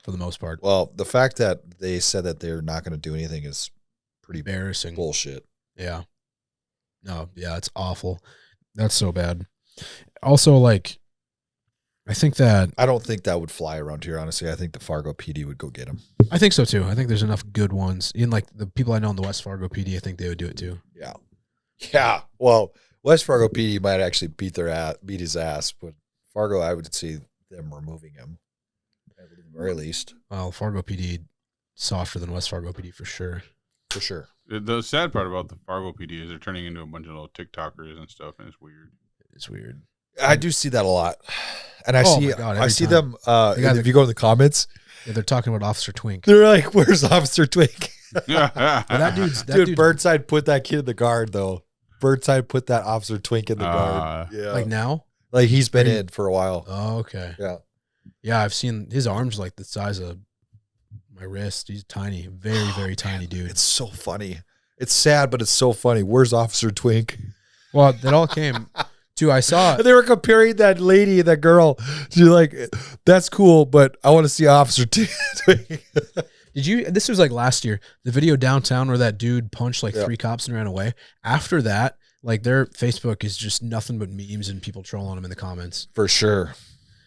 for the most part. Well, the fact that they said that they're not going to do anything is pretty embarrassing. Bullshit. Yeah. No, yeah, it's awful. That's so bad. Also, like, I don't think that would fly around here, honestly. I think the Fargo PD would go get him. I think so, too. I think there's enough good ones. Even, like, the people I know in the West Fargo PD, I think they would do it, too. Yeah. Yeah. Well, West Fargo PD might actually beat his ass, but Fargo, I would see them removing him at the very least. Well, Fargo PD softer than West Fargo PD for sure. For sure. The sad part about the Fargo PD is they're turning into a bunch of little TikTokers and stuff, and it's weird. It's weird. I do see that a lot, and I see time. them. If you go in the comments, they're talking about Officer Twink. They're like, "Where's Officer Twink?" that dude, Burnside put that kid in the guard though. Burnside put that Officer Twink in the guard. Yeah, like now, like he's been in for a while. Oh, okay. Yeah. I've seen his arms like the size of my wrist. He's tiny, very tiny dude. It's so funny. It's sad, but it's so funny. Where's Officer Twink? Well, that all came. Too, I saw it. They were comparing that lady and that girl. She's like, that's cool, but I want to see Officer Twink. Did you? This was like last year. The video downtown where that dude punched like 3 cops and ran away. After that, like their Facebook is just nothing but memes and people trolling them in the comments. For sure.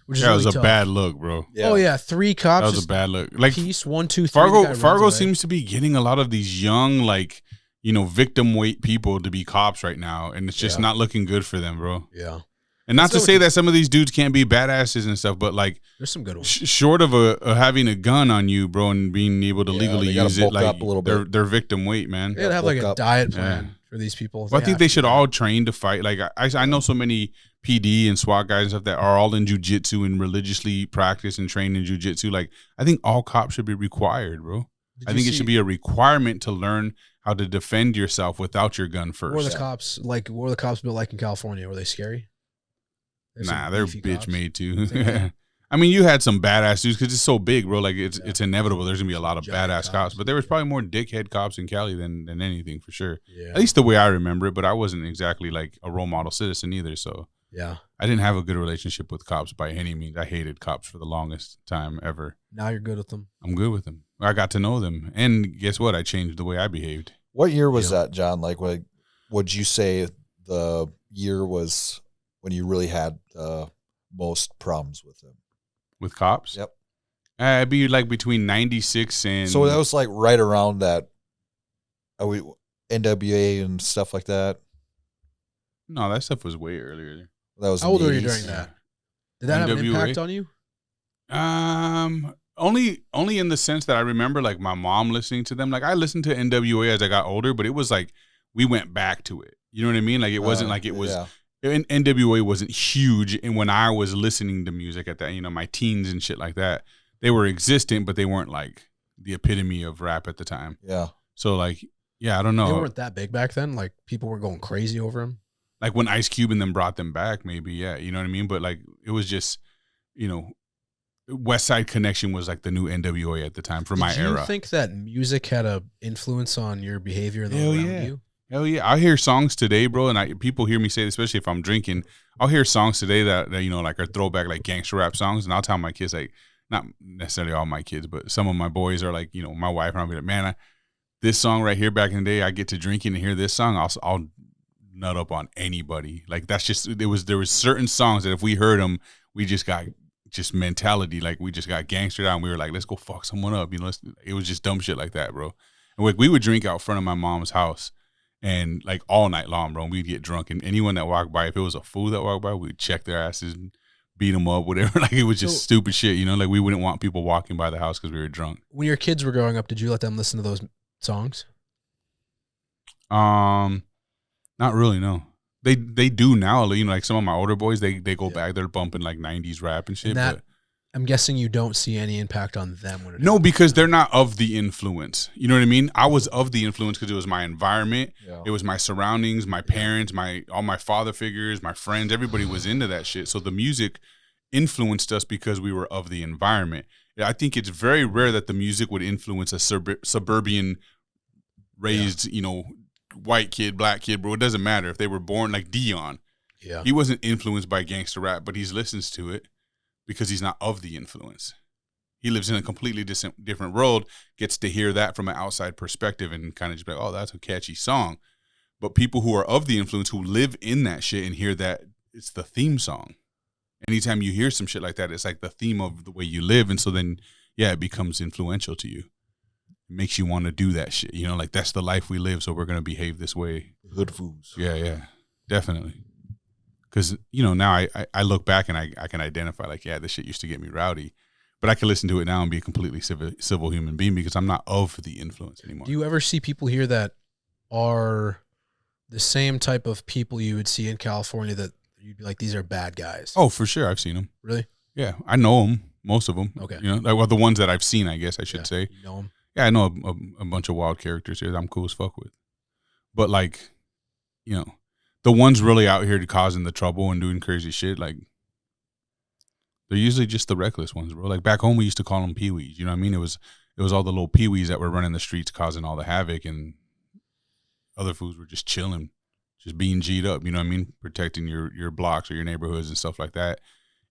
Which is that really was a tough. bad look, bro. Yeah. Oh yeah, 3 cops. That was a bad look. Like piece 1, 2, 3. Fargo seems to be getting a lot of these young, like, victim weight people to be cops right now, and it's just not looking good for them, bro. Yeah. And not to say that some of these dudes can't be badasses and stuff, but like there's some good ones. Short of having a gun on you, bro, and being able to legally use it, like up a little bit. They're victim weight, man. They gotta have like a diet plan for these people. Well, I think they should all train to fight. Like I know so many PD and SWAT guys and stuff that are all in jiu-jitsu and religiously practice and train in jiu-jitsu. Like I think all cops should be required, bro. I think it should be a requirement to learn how to defend yourself without your gun first. What were the cops built like in California? Were they scary? They're bitch made too. I mean, you had some badass dudes because it's so big, bro. Like it's inevitable. There's gonna be a lot of badass cops, but there was probably more dickhead cops in Cali than anything for sure. Yeah. At least the way I remember it. But I wasn't exactly like a role model citizen either. So yeah, I didn't have a good relationship with cops by any means. I hated cops for the longest time ever. Now you're good with them. I'm good with them. I got to know them, and guess what? I changed the way I behaved. What year was that, John? Like, would you say the year was when you really had most problems with them? With cops? Yep. It'd be like between 96 and... So that was like right around that NWA and stuff like that? No, that stuff was way earlier. That was How old were you during that? Did that have an impact on you? Only in the sense that I remember like my mom listening to them. Like I listened to NWA as I got older, but it was like we went back to it. You know what I mean? Like it wasn't like it was... Yeah. NWA wasn't huge, and when I was listening to music at that, my teens and shit like that, they were existent, but they weren't like the epitome of rap at the time. Yeah. So like, I don't know. They weren't that big back then. Like people were going crazy over them. Like when Ice Cube and them brought them back, maybe, yeah, you know what I mean. But like, it was just, West Side Connection was like the new NWA at the time for my era. Do you think that music had a influence on your behavior and around you? Hell yeah. I hear songs today, bro, and people hear me say, especially if I'm drinking, I'll hear songs today that like are throwback, like gangster rap songs, and I'll tell my kids, like, not necessarily all my kids, but some of my boys are like, my wife, and I'll be like, man, this song right here back in the day, I get to drinking and hear this song, I'll nut up on anybody. Like that's just, there was certain songs that if we heard them, we just got just mentality, like we just got gangstered out, and we were like, let's go fuck someone up, it was just dumb shit like that, bro. And we would drink out front of my mom's house. And like all night long, bro, we'd get drunk. And anyone that walked by, if it was a fool that walked by, we'd check their asses and beat them up, whatever. Like it was just stupid shit, Like we wouldn't want people walking by the house because we were drunk. When your kids were growing up, did you let them listen to those songs? Not really, no. They do now. Like some of my older boys, they go back. They're bumping like 90s rap and shit. And I'm guessing you don't see any impact on them. No, because they're not of the influence. You know what I mean? I was of the influence because it was my environment. Yeah. It was my surroundings, my parents, all my father figures, my friends. Everybody was into that shit. So the music influenced us because we were of the environment. I think it's very rare that the music would influence a suburban raised, white kid, black kid, bro. It doesn't matter if they were born like Dion. Yeah. He wasn't influenced by gangster rap, but he listens to it. Because he's not of the influence. He lives in a completely different world, gets to hear that from an outside perspective and kind of just be like, oh, that's a catchy song. But people who are of the influence, who live in that shit and hear that, it's the theme song. Anytime you hear some shit like that, it's like the theme of the way you live. And so then, it becomes influential to you. It makes you want to do that shit. Like that's the life we live, so we're going to behave this way. Good foods. Yeah, definitely. Because, now I look back and I can identify like, yeah, this shit used to get me rowdy. But I can listen to it now and be a completely civil human being because I'm not of the influence anymore. Do you ever see people here that are the same type of people you would see in California that you'd be like, these are bad guys? Oh, for sure. I've seen them. Really? Yeah. I know them, most of them. Okay. Like the ones that I've seen, I guess I should say. You know them? Yeah, I know a bunch of wild characters here that I'm cool as fuck with. But like, the ones really out here causing the trouble and doing crazy shit, like, they're usually just the reckless ones, bro. Like back home, we used to call them peewees. You know what I mean? It was all the little peewees that were running the streets, causing all the havoc, and other fools were just chilling, just being G'd up. You know what I mean? Protecting your blocks or your neighborhoods and stuff like that,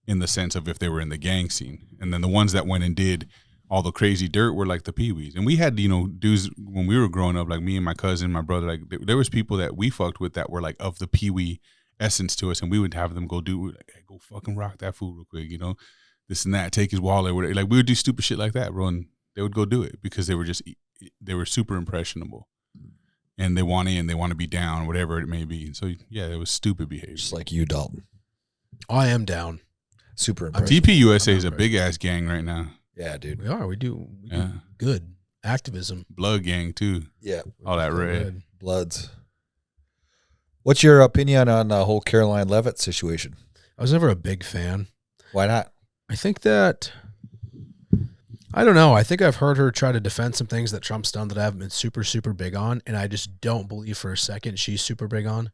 in the sense of if they were in the gang scene. And then the ones that went and did all the crazy dirt were like the peewees. And we had dudes when we were growing up, like me and my cousin, my brother. Like there was people that we fucked with that were like of the peewee essence to us, and we would have them go do like, hey, go fucking rock that fool real quick, this and that, take his wallet, whatever. Like we would do stupid shit like that, bro, and they would go do it because they were super impressionable, and they want in, they want to be down, whatever it may be. And so yeah, it was stupid behavior. Just like you, Dalton. I am down. Super impressive. TPUSA is a big ass gang right now. Yeah, dude. We are. We do good activism. Blood gang too. Yeah, all that red Bloods. What's your opinion on the whole Caroline Leavitt situation? I was never a big fan. Why not? I think that, I don't know. I think I've heard her try to defend some things that Trump's done that I haven't been super, super big on. And I just don't believe for a second she's super big on.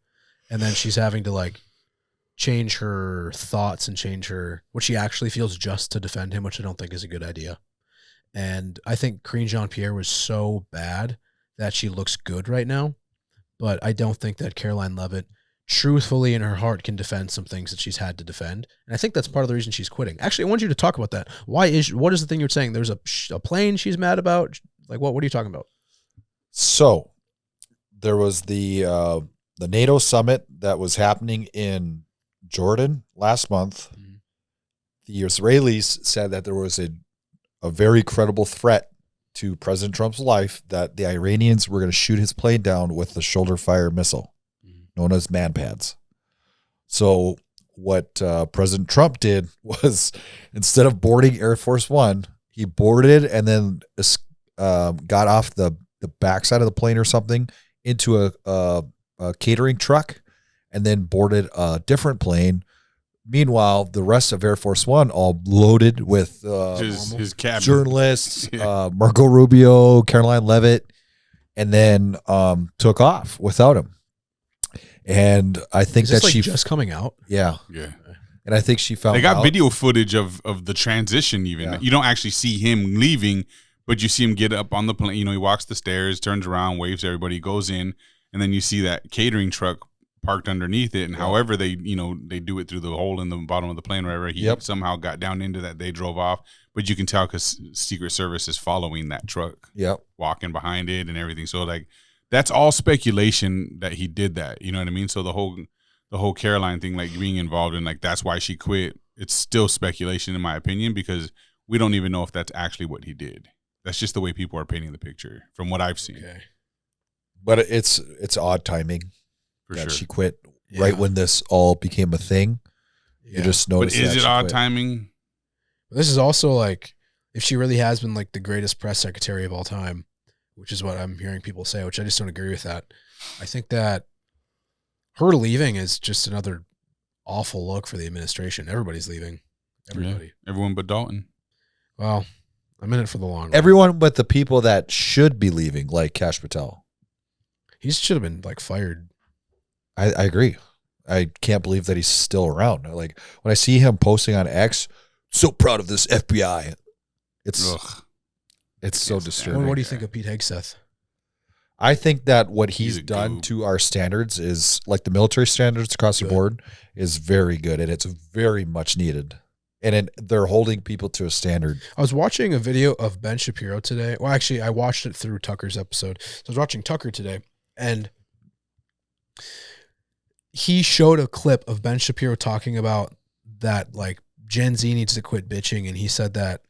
And then she's having to like change her thoughts and change what she actually feels just to defend him, which I don't think is a good idea. And I think Karine Jean-Pierre was so bad that she looks good right now. But I don't think that Caroline Leavitt truthfully in her heart can defend some things that she's had to defend. And I think that's part of the reason she's quitting. Actually, I want you to talk about that. What is the thing you're saying? There's a plane she's mad about? Like what are you talking about? So there was the NATO summit that was happening in Jordan last month. Mm-hmm. The Israelis said that there was a very credible threat to President Trump's life that the Iranians were going to shoot his plane down with the shoulder fire missile known as man pads. So what President Trump did was, instead of boarding Air Force One, he boarded and then got off the backside of the plane or something into a catering truck and then boarded a different plane. Meanwhile, the rest of Air Force One all loaded with his cabinet journalists, Marco Rubio, Caroline Leavitt, and then took off without him. And I think that she just coming out. Yeah. And I think she found they got video footage of the transition. Even you don't actually see him leaving, but you see him get up on the plane. He walks the stairs, turns around, waves to everybody, goes in, and then you see that catering truck parked underneath it, and however they do it through the hole in the bottom of the plane, wherever he somehow got down into that, they drove off. But you can tell because Secret Service is following that truck, walking behind it and everything. So like that's all speculation that he did that. You know what I mean? So the whole Caroline thing, like being involved in, like that's why she quit. It's still speculation in my opinion because we don't even know if that's actually what he did. That's just the way people are painting the picture from what I've seen. Okay. But it's odd timing. For that sure. She quit right when this all became a thing. You just noticed. But is it odd timing? This is also like, if she really has been like the greatest press secretary of all time, which is what I'm hearing people say, which I just don't agree with that. I think that her leaving is just another awful look for the administration. Everybody's leaving. Everybody. Yeah, everyone but Dalton. Well, I'm in it for the long run. Everyone but the people that should be leaving, like Kash Patel. He should have been like fired. I agree. I can't believe that he's still around. Like when I see him posting on X, so proud of this FBI. It's so disturbing. What do you think of Pete Hegseth? I think that what he's done to our standards is like the military standards across the board is very good, and it's very much needed. And they're holding people to a standard. I was watching a video of Ben Shapiro today. Well, actually, I watched it through Tucker's episode. So I was watching Tucker today, and he showed a clip of Ben Shapiro talking about that, like, Gen Z needs to quit bitching. And he said that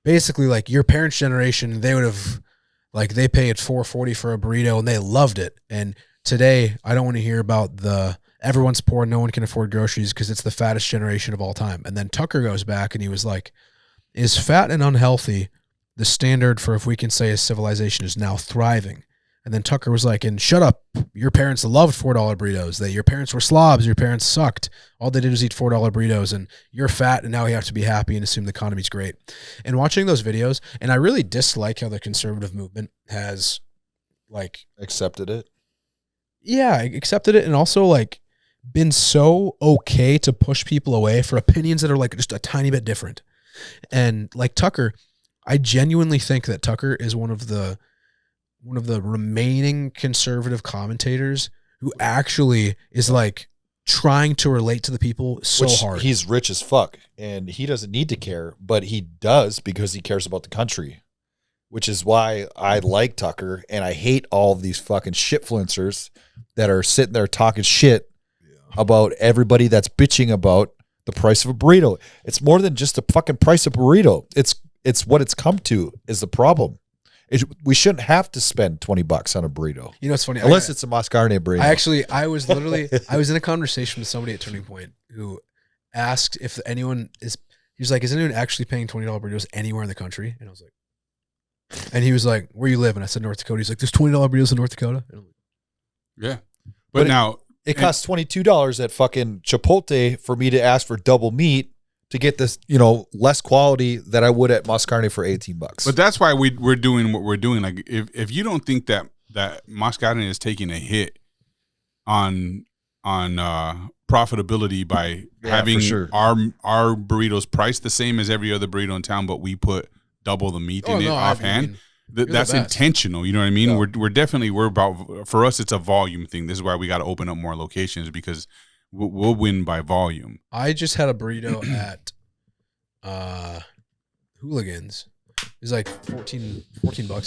basically, like, your parents' generation, they would have, like, they paid $4.40 for a burrito and they loved it. And today, I don't want to hear about the everyone's poor, no one can afford groceries because it's the fattest generation of all time. And then Tucker goes back and he was like, is fat and unhealthy the standard for if we can say a civilization is now thriving? And then Tucker was like, and shut up, your parents loved $4 burritos. That your parents were slobs, your parents sucked. All they did was eat $4 burritos, and you're fat, and now you have to be happy and assume the economy's great. And watching those videos, and I really dislike how the conservative movement has, like... accepted it? Yeah, accepted it, and also, like, been so okay to push people away for opinions that are, like, just a tiny bit different. And, like, Tucker, I genuinely think that Tucker is one of the remaining conservative commentators who actually is like trying to relate to the people so hard. He's rich as fuck and he doesn't need to care, but he does because he cares about the country, which is why I like Tucker and I hate all of these fucking shitfluencers that are sitting there talking shit about everybody that's bitching about the price of a burrito. It's more than just the fucking price of a burrito. It's what it's come to is the problem. We shouldn't have to spend $20 on a burrito. You know, it's funny. Unless it's a mascarne burrito. I was in a conversation with somebody at Turning Point who asked if anyone is, he was like, is anyone actually paying $20 burritos anywhere in the country? And I was like, and he was like, where you live? And I said, North Dakota. He's like, there's $20 burritos in North Dakota. And I'm like, yeah. But now it costs $22 at fucking Chipotle for me to ask for double meat to get this, less quality that I would at Mascarne for $18. But that's why we're doing what we're doing. Like, if you don't think that Mascarne is taking a hit on profitability by having our burritos priced the same as every other burrito in town, but we put double the meat in it offhand. That's intentional. You know what I mean? Yeah. We're about, for us, it's a volume thing. This is why we got to open up more locations because we'll win by volume. I just had a burrito at Hooligans. It was like $14,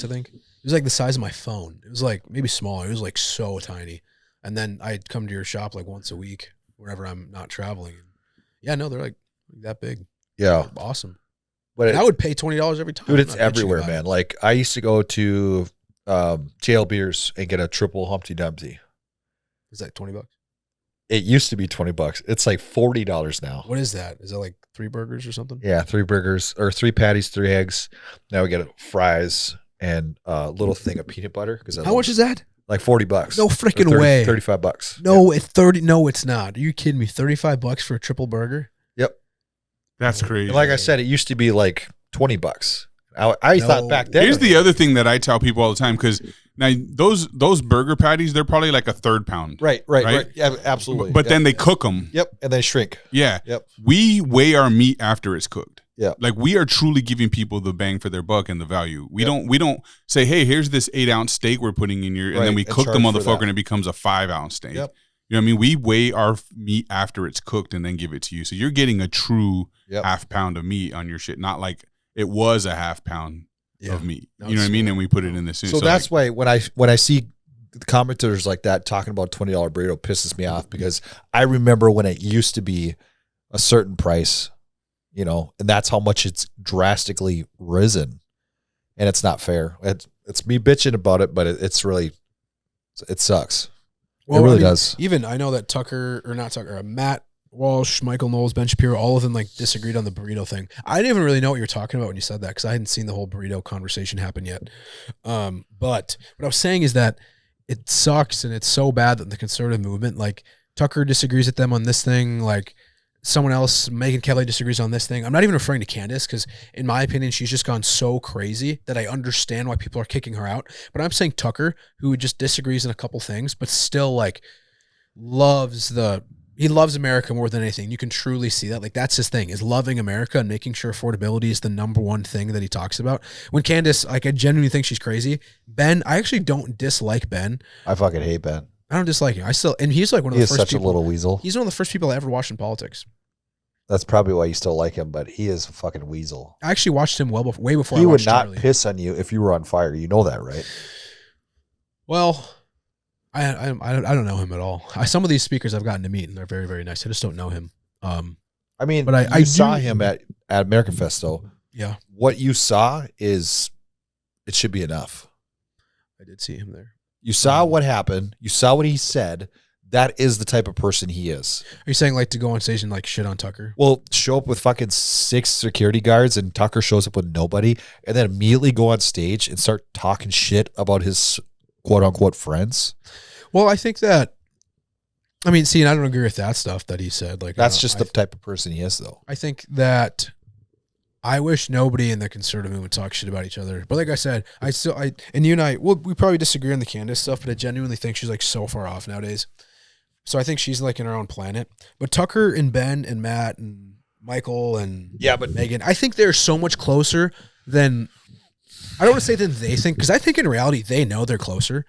I think. It was like the size of my phone. It was like maybe smaller. It was like so tiny. And then I'd come to your shop like once a week whenever I'm not traveling. Yeah, no, they're like that big. Yeah. They're awesome. But I would pay $20 every time. Dude, it's everywhere, man. Like I used to go to JL Beers and get a triple Humpty Dumpty. Is that $20? It used to be $20. It's like $40 now. What is that? Is that like 3 burgers or something? Yeah, 3 burgers or 3 patties, 3 eggs. Now we get fries and a little thing of peanut butter. How much is that? Like $40. No freaking way. $35. No, it's 30. No, it's not. Are you kidding me? $35 for a triple burger? Yep. That's crazy. And like I said, it used to be like $20. I thought back then. Here's the other thing that I tell people all the time, because now those burger patties, they're probably like a 1/3 pound. Right. Yeah, absolutely. But then they cook them. Yep, and they shrink. Yeah. Yep. We weigh our meat after it's cooked. Yeah. Like we are truly giving people the bang for their buck and the value. We don't say, hey, here's this 8-ounce steak we're putting in your, and then we cook the motherfucker and it becomes a 5-ounce steak. Yep. You know what I mean? We weigh our meat after it's cooked and then give it to you. So you're getting a true half pound of meat on your shit, not like it was a half pound of meat. You know what I mean? And we put it in this. So that's why when I see commenters like that talking about $20 burrito pisses me off, because I remember when it used to be a certain price, and that's how much it's drastically risen, and it's not fair. It's me bitching about it, but it's really, it sucks. Well, it really does. Even I know that Matt Walsh, Michael Knowles, Ben Shapiro, all of them like disagreed on the burrito thing. I didn't even really know what you were talking about when you said that, because I hadn't seen the whole burrito conversation happen yet. But what I was saying is that it sucks, and it's so bad that the conservative movement, like Tucker disagrees with them on this thing, like someone else, Megyn Kelly, disagrees on this thing. I'm not even referring to Candace, because in my opinion, she's just gone so crazy that I understand why people are kicking her out. But I'm saying Tucker, who just disagrees in a couple things, but still like he loves America more than anything. You can truly see that. Like that's his thing, is loving America and making sure affordability is the number one thing that he talks about. When Candace, like I genuinely think she's crazy. Ben, I actually don't dislike Ben. I fucking hate Ben. I don't dislike him. And he's like one of the first people. He is such a little weasel. He's one of the first people I ever watched in politics. That's probably why you still like him, but he is a fucking weasel. I actually watched him way before I watched He would not Charlie. piss on you if you were on fire. You know that, right? Well, I don't know him at all. Some of these speakers I've gotten to meet, and they're very, very nice. I just don't know him. I mean, but I saw him at American Fest, though. Yeah. What you saw it should be enough. I did see him there. You saw what happened. You saw what he said. that is the type of person he is. Are you saying like to go on stage and like shit on Tucker? Well, show up with fucking 6 security guards and Tucker shows up with nobody, and then immediately go on stage and start talking shit about his quote unquote friends. Well, I think that, I mean, see, and I don't agree with that stuff that he said. Like, that's just the type of person he is, though. I think that I wish nobody in the conservative movement talk shit about each other. But like I said, and you and I, we probably disagree on the Candace stuff, but I genuinely think she's like so far off nowadays. So I think she's like in her own planet. But Tucker and Ben and Matt and Michael and Megan, I think they're so much closer than, I don't want to say than they think, because I think in reality they know they're closer,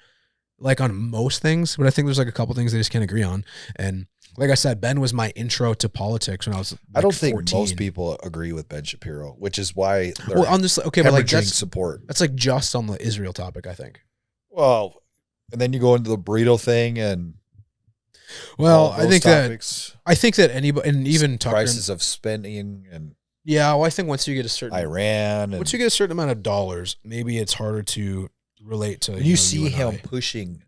like on most things. But I think there's like a couple things they just can't agree on. And like I said, Ben was my intro to politics when I was like I don't think 14. most people agree with Ben Shapiro, which is why they're on this, okay, but like that's support. That's like just on the Israel topic, I think. Well, and then you go into the burrito thing and I think that anybody, and even Tucker, prices of spending and well, I think once you get a certain Iran, once you get a certain amount of dollars, maybe it's harder to relate to. You see him pushing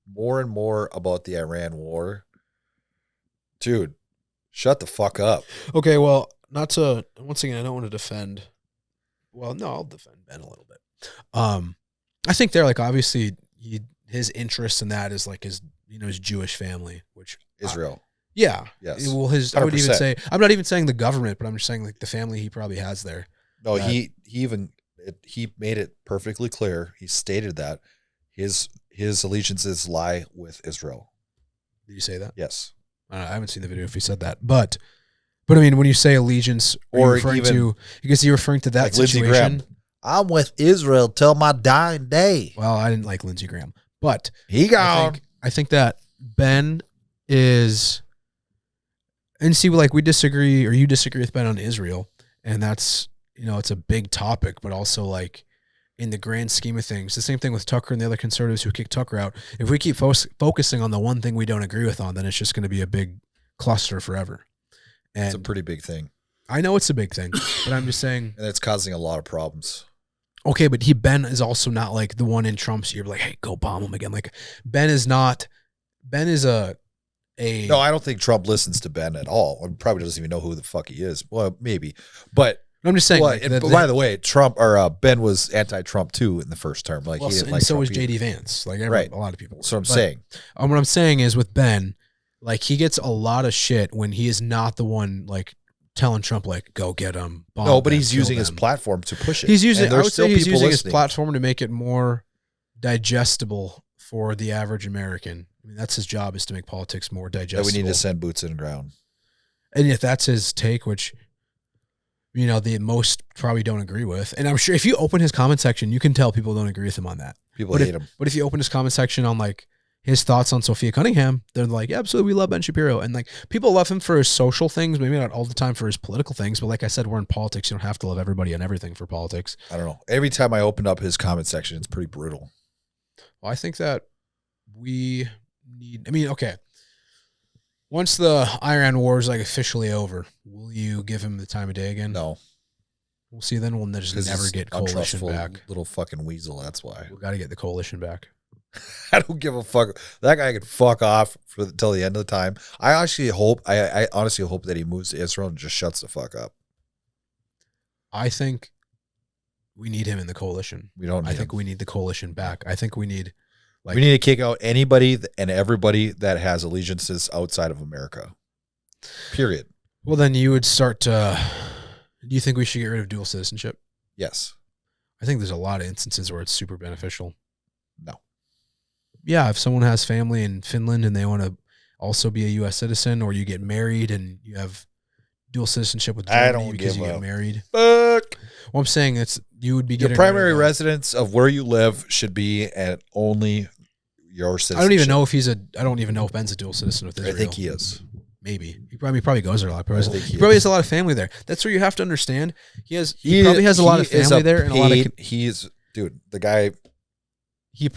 more and more about the Iran war. Dude, shut the fuck up. Okay, well, once again, I don't want to defend. Well, no, I'll defend Ben a little bit. I think they're like, obviously his interest in that is like his Jewish family, which Israel. Yes. Well, I would even say, I'm not even saying the government, but I'm just saying like the family he probably has there. No, he made it perfectly clear. He stated that his allegiances lie with Israel. Did you say that? Yes. I haven't seen the video if he said that, but I mean, when you say allegiance, you're referring to that like situation. I'm with Israel till my dying day. Well, I didn't like Lindsey Graham, but he gone. I think that Ben is, and see, like we disagree, or you disagree with Ben on Israel, and that's, it's a big topic, but also like in the grand scheme of things, the same thing with Tucker and the other conservatives who kicked Tucker out. If we keep focusing on the one thing we don't agree with on, then it's just going to be a big cluster forever. And it's a pretty big thing. I know it's a big thing, but I'm just saying. And it's causing a lot of problems. Okay, but Ben is also not like the one in Trump's ear, like, hey, go bomb him again. Like Ben is a no, I don't think Trump listens to Ben at all. Probably doesn't even know who the fuck he is. Well, maybe, but I'm just saying. By the way, Trump or Ben was anti-Trump too in the first term. Like, he didn't like so Trump was JD Vance. Like, a lot of people. That's what I'm saying. What I'm saying is with Ben, like he gets a lot of shit when he is not the one like telling Trump like go get him. No, but he's using his platform to push it. I would say he's using his platform to make it more digestible for the average American. I mean, that's his job, is to make politics more digestible. That we need to send boots in the ground. And if that's his take, which the most probably don't agree with, and I'm sure if you open his comment section, you can tell people don't agree with him on that. People hate him. But if you open his comment section on like his thoughts on Sophia Cunningham, they're like, yeah, absolutely, we love Ben Shapiro. And like people love him for his social things, maybe not all the time for his political things, but like I said, we're in politics. You don't have to love everybody and everything for politics. I don't know. Every time I opened up his comment section, it's pretty brutal. Well, I think that we need, okay. Once the Iran war is like officially over, will you give him the time of day again? No. We'll see then. We'll just never get coalition back. Little fucking weasel. That's why. We got to get the coalition back. I don't give a fuck. That guy can fuck off till the end of the time. I honestly hope that he moves to Israel and just shuts the fuck up. I think we need him in the coalition. We don't. I think we need the coalition back. I think we need. We need to kick out anybody and everybody that has allegiances outside of America. Period. Well, then you would start to. Do you think we should get rid of dual citizenship? Yes. I think there's a lot of instances where it's super beneficial. No. Yeah, if someone has family in Finland and they want to also be a U.S. citizen, or you get married and you have dual citizenship with Germany because you get married. Fuck. Well, I'm saying you would be getting your primary residence of where you live should be at only your citizenship. I don't even know if Ben's a dual citizen with Israel. I think he is. Maybe he probably goes there a lot. He probably has a lot of family there. That's where you have to understand. He probably has a lot of family there, and a lot of. The guy.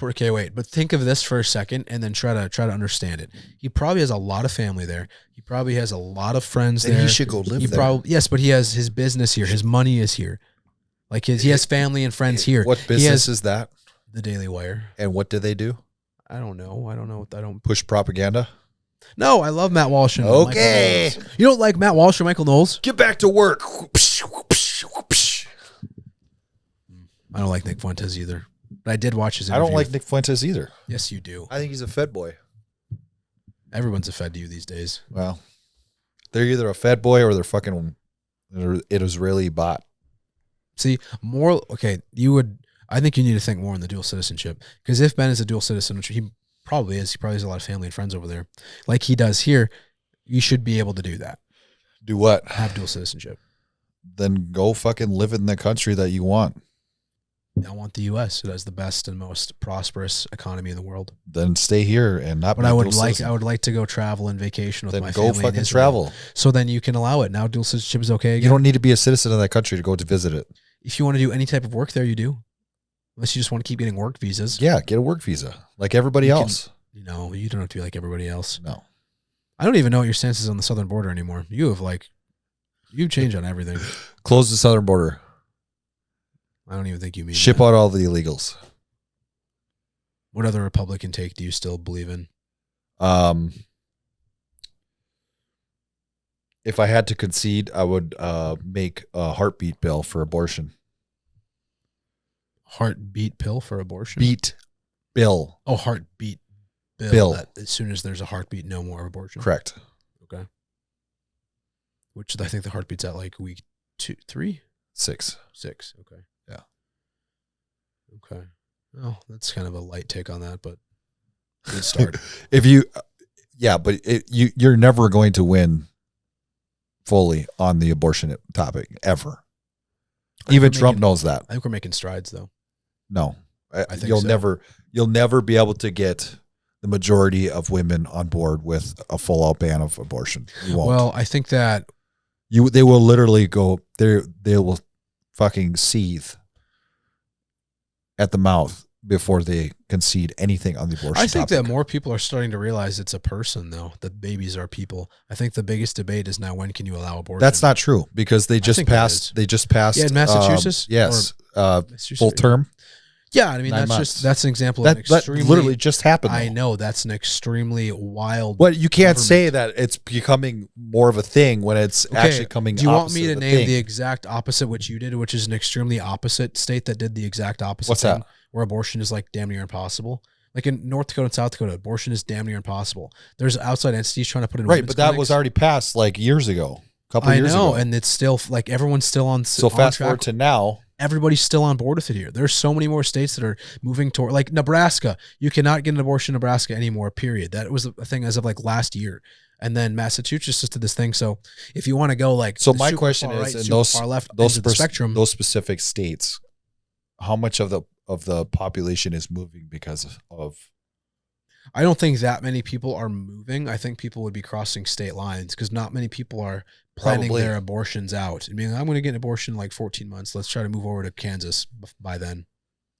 Okay, wait, but think of this for a second, and then try to understand it. He probably has a lot of family there. He probably has a lot of friends there. He should go live there. Yes, but he has his business here. His money is here. Like he has family and friends here. What business is that? The Daily Wire. And what do they do? I don't know. I don't push propaganda. No, I love Matt Walsh. And okay. You don't like Matt Walsh or Michael Knowles? Get back to work. I don't like Nick Fuentes either. But I did watch his interview. I don't like Nick Fuentes either. Yes, you do. I think he's a Fed boy. Everyone's a Fed to you these days. Well, they're either a Fed boy or they're fucking an Israeli bot. See, I think you need to think more on the dual citizenship. Because if Ben is a dual citizen, which he probably is, he probably has a lot of family and friends over there, like he does here, you should be able to do that. Do what? Have dual citizenship. Then go fucking live in the country that you want. I want the U.S. It has the best and most prosperous economy in the world. Then stay here and not. But I would like to go travel and vacation with then my go family. Fucking travel. So then you can allow it. Now dual citizenship is okay again. You don't need to be a citizen of that country to go to visit it. If you want to do any type of work there, you do. Unless you just want to keep getting work visas. Yeah, get a work visa like everybody else. You don't have to be like everybody else. No. I don't even know what your stance is on the southern border anymore. You've changed on everything. Close the southern border. I don't even think you mean ship that. out all the illegals. What other Republican take do you still believe in? If I had to concede, I would make a heartbeat bill for abortion. Heartbeat pill for abortion? Beat bill. Oh, heartbeat bill. That as soon as there's a heartbeat, no more abortion. Correct. Okay. Which I think the heartbeat's at like week 2, 3? 6. 6. Okay. Yeah. Okay. Well, that's kind of a light take on that, but good start. You're never going to win fully on the abortion topic ever. Even Trump knows that. I think we're making strides, though. No, I think you'll never be able to get the majority of women on board with a full out ban of abortion. You won't. Well, I think that they will literally go there. They will fucking seethe at the mouth before they concede anything on the abortion. I think that more people are starting to realize it's a person, though, that babies are people. I think the biggest debate is now, when can you allow abortion? That's not true, because they just passed. Yeah, in Massachusetts. Yes, full term. Yeah, I mean, that's an example of an extremely. That literally just happened. I know that's an extremely wild. But you can't say that it's becoming more of a thing when it's actually coming. Do you want me to name the exact opposite what you did, which is an extremely opposite state that did the exact opposite? What's that? Where abortion is like damn near impossible. Like in North Dakota and South Dakota, abortion is damn near impossible. There's outside entities trying to put in right, but that was already passed like years ago, a couple years ago. I know, and it's still like everyone's still on. So fast forward to now. Everybody's still on board with it here. There's so many more states that are moving toward, like Nebraska. You cannot get an abortion in Nebraska anymore, period. That was a thing as of like last year. And then Massachusetts just did this thing. So if you want to go like, so my question is, in those far left spectrum, those specific states, how much of the population is moving because of? I don't think that many people are moving. I think people would be crossing state lines because not many people are planning their abortions out. I mean, I'm going to get an abortion in like 14 months. Let's try to move over to Kansas by then.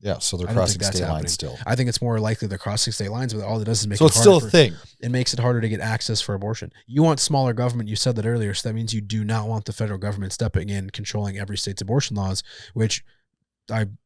Yeah, so they're crossing state lines still. I think it's more likely they're crossing state lines, but all it does is make it harder. So it's still a thing. It makes it harder to get access for abortion. You want smaller government. You said that earlier, so that means you do not want the federal government stepping in, controlling every state's abortion laws, which I'm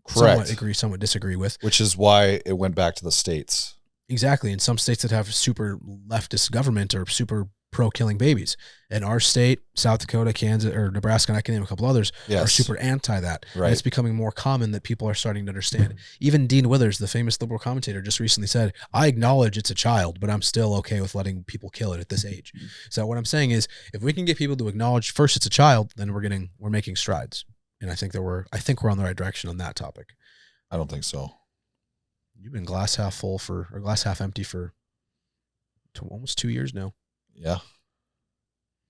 somewhat agree, somewhat disagree with. Which is why it went back to the states. Exactly. In some states that have super leftist government or super pro-killing babies. In our state, South Dakota, Kansas, or Nebraska, and I can name a couple others, are super anti that. Right. And it's becoming more common that people are starting to understand. Even Dean Withers, the famous liberal commentator, just recently said, I acknowledge it's a child, but I'm still okay with letting people kill it at this age. So what I'm saying is, if we can get people to acknowledge first it's a child, then we're making strides. And I think we're on the right direction on that topic. I don't think so. You've been glass half full or glass half empty for almost 2 years now. Yeah.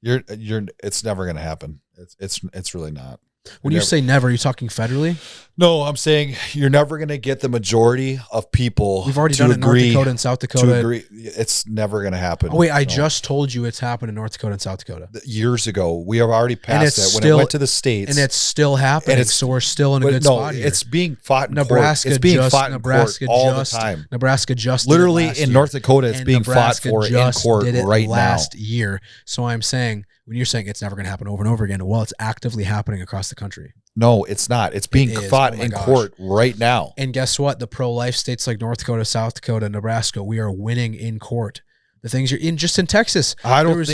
It's never going to happen. It's really not. When you say never, are you talking federally? No, I'm saying you're never going to get the majority of people. We've already done it in North Dakota and South Dakota. To agree. It's never going to happen. Oh, wait, I just told you it's happened in North Dakota and South Dakota. Years ago. We have already passed that when it went to the states. And it's still happening, so we're still in a good spot here. It's being fought in court. It's being fought in court all the time. Nebraska just literally in North Dakota, it's being fought for in court right now. Last year. So I'm saying when you're saying it's never going to happen over and over again, well, it's actively happening across the country. No, it's not. It's being fought in court right now. And guess what? The pro-life states like North Dakota, South Dakota, Nebraska, we are winning in court. The things you're in, just in Texas. I don't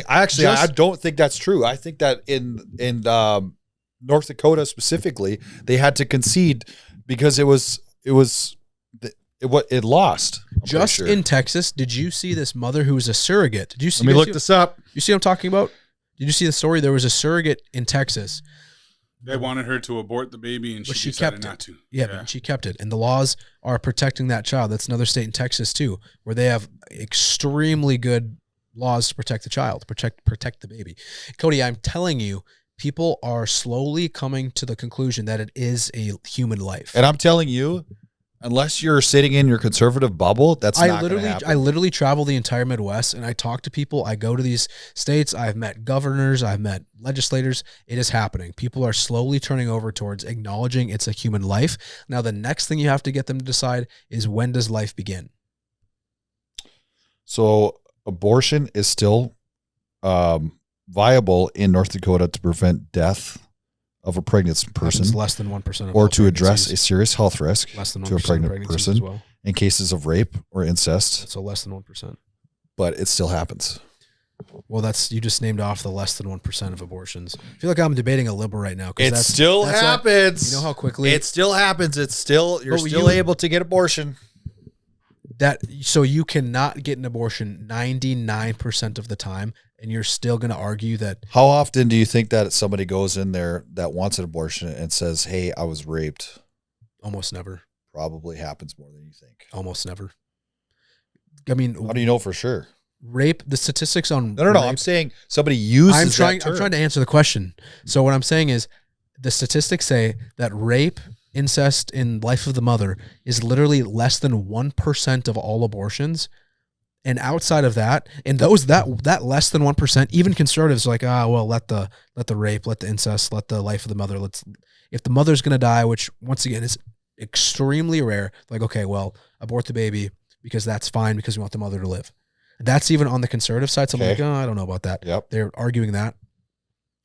think that's true. I think that in North Dakota specifically, they had to concede because it lost. Just in Texas, did you see this mother who was a surrogate? Did you see? Let me look this up. You see what I'm talking about? Did you see the story? There was a surrogate in Texas. They wanted her to abort the baby, and she decided not to. Yeah, but she kept it. And the laws are protecting that child. That's another state in Texas, too, where they have extremely good laws to protect the child, protect the baby. Cody, I'm telling you, people are slowly coming to the conclusion that it is a human life. And I'm telling you, unless you're sitting in your conservative bubble, that's not going to happen. I literally travel the entire Midwest, and I talk to people. I go to these states. I've met governors. I've met legislators. It is happening. People are slowly turning over towards acknowledging it's a human life. Now, the next thing you have to get them to decide is, when does life begin? So abortion is still viable in North Dakota to prevent death of a pregnant person, less than 1%, or to address a serious health risk to a pregnant person as well. In cases of rape or incest. So less than 1%. But it still happens. Well, you just named off the less than 1% of abortions. I feel like I'm debating a liberal right now. It still happens. You know how quickly it still happens. You're still able to get abortion. So you cannot get an abortion 99% of the time, and you're still going to argue that. How often do you think that somebody goes in there that wants an abortion and says, "Hey, I was raped"? Almost never. Probably happens more than you think. Almost never. I mean, how do you know for sure? Rape, the statistics on No. I'm saying somebody uses that term. I'm trying to answer the question. So what I'm saying is, the statistics say that rape, incest in life of the mother is literally less than 1% of all abortions. And outside of that, and that less than 1%, even conservatives are like, let the rape, let the incest, let the life of the mother. If the mother's going to die, which once again is extremely rare, like, okay, well, abort the baby because that's fine because we want the mother to live. That's even on the conservative side. So I'm like, I don't know about that. Yep. They're arguing that.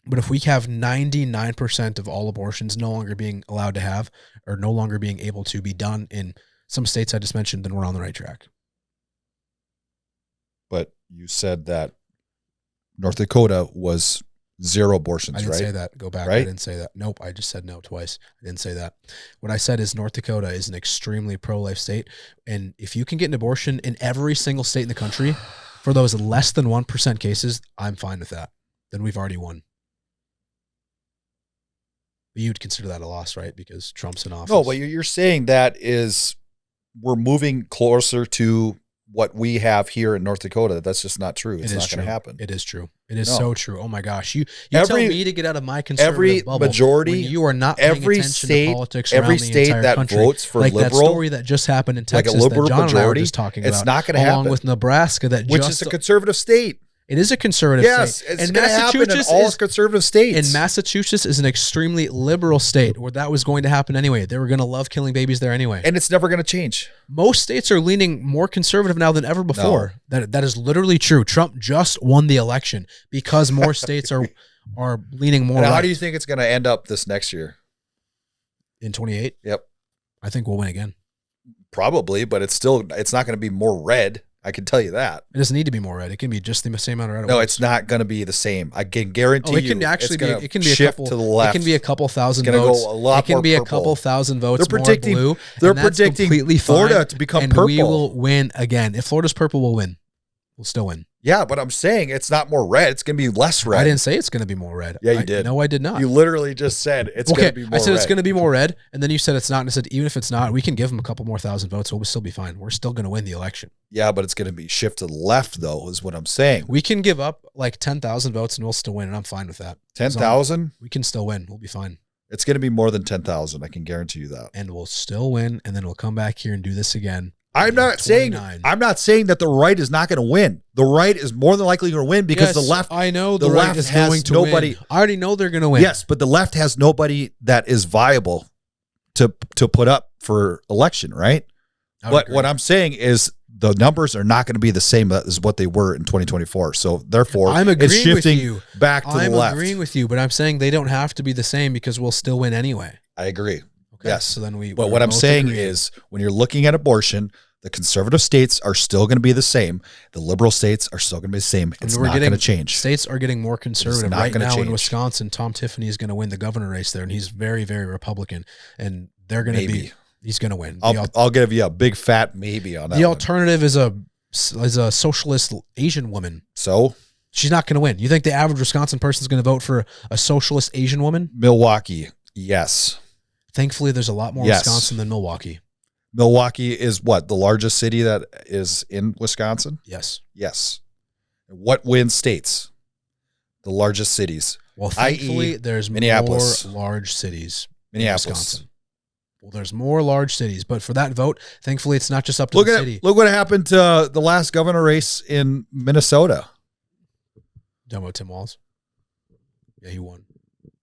But if we have 99% of all abortions no longer being allowed to have, or no longer being able to be done in some states I just mentioned, then we're on the right track. But you said that North Dakota was 0 abortions, right? I didn't say that. Go back. Right? I didn't say that. Nope. I just said no twice. I didn't say that. What I said is North Dakota is an extremely pro-life state. And if you can get an abortion in every single state in the country for those less than 1% cases, I'm fine with that. Then we've already won. But you'd consider that a loss, right? Because Trump's in office. No, but you're saying that is we're moving closer to what we have here in North Dakota. That's just not true. It's not going to happen. It is true. It is so true. Oh my gosh. You tell me to get out of my conservative bubble. Majority, you are not paying attention to politics around the entire country. Votes for like liberal, that story that just happened in Texas, like a liberal that John majority, and I were just talking about. It's not going to happen. Along with Nebraska, which is a conservative state. It is a conservative state. Yes, it's going to happen in all conservative states. And Massachusetts is an extremely liberal state where that was going to happen anyway. They were going to love killing babies there anyway. And it's never going to change. Most states are leaning more conservative now than ever before. No. That is literally true. Trump just won the election because more states are leaning more. How do you think it's going to end up this next year? In 28? Yep. I think we'll win again. Probably, but it's not going to be more red. I can tell you that. It doesn't need to be more red. It can be just the same amount of red. No, it's not going to be the same. I can guarantee it can actually be. It can be shift a couple, to the left. It can be a couple thousand it's votes. Go a lot it can more be purple. A couple thousand votes. They're predicting. More blue, they're predicting Florida to become purple. We will win again. If Florida's purple, we'll win. We'll still win. Yeah, but I'm saying it's not more red. It's going to be less red. I didn't say it's going to be more red. Yeah, you did. No, I did not. You literally just said it's going to be more red. I said it's going to be more red, and then you said it's not, and I said even if it's not, we can give them a couple more thousand votes. We'll still be fine. We're still going to win the election. Yeah, but it's going to be shift to the left, though, is what I'm saying. We can give up like 10,000 votes, and we'll still win, and I'm fine with that. 10,000? We can still win. We'll be fine. It's going to be more than 10,000. I can guarantee you that. And we'll still win, and then we'll come back here and do this again. I'm not saying that the right is not going to win. The right is more than likely going to win because the left. I know the right is going to win. I already know they're going to win. Yes, but the left has nobody that is viable to put up for election, right? But what I'm saying is the numbers are not going to be the same as what they were in 2024. So therefore, I'm agreeing it's shifting with you. back to the left. I'm agreeing with you, but I'm saying they don't have to be the same because we'll still win anyway. I agree. Okay, yes. So then But what I'm saying is, when you're looking at abortion, the conservative states are still going to be the same. The liberal states are still going to be the same. It's not going to change. States are getting more conservative right now. In Wisconsin, Tom Tiffany is going to win the governor race there, and he's very, very Republican, and they're going to be. He's going to win. I'll give you a big fat maybe on that. The alternative is a socialist Asian woman. So she's not going to win. You think the average Wisconsin person is going to vote for a socialist Asian woman? Milwaukee, yes. Thankfully, there's a lot more Wisconsin than Milwaukee. Milwaukee is what? The largest city that is in Wisconsin? Yes. Yes. What wins states? The largest cities. Well, thankfully, there's Minneapolis. more large cities Minneapolis. in Wisconsin. Well, there's more large cities, but for that vote, thankfully, it's not just up to the city. Look what happened to the last governor race in Minnesota. Talking about Tim Walz? Yeah, he won.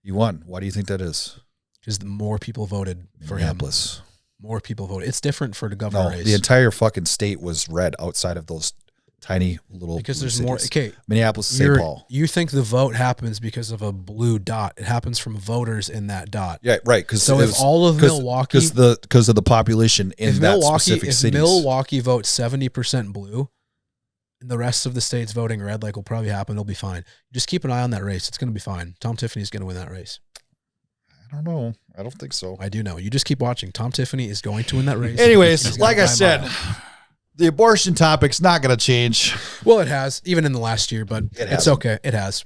He won. Why do you think that is? Because more people voted for Minneapolis. him. More people voted. It's different for the governor race. The entire fucking state was red outside of those tiny little because there's cities. more. Okay, Minneapolis, St. Paul. You think the vote happens because of a blue dot? It happens from voters in that dot. Yeah, right. So if all of Milwaukee, because of the population in that specific city, if Milwaukee votes 70% blue, and the rest of the state's voting red, like will probably happen, it'll be fine. Just keep an eye on that race. It's going to be fine. Tom Tiffany's going to win that race. I don't know. I don't think so. I do know. You just keep watching. Tom Tiffany is going to win that race. Anyways, like I said, the abortion topic's not going to change. Well, it has, even in the last year, but it's okay. It has.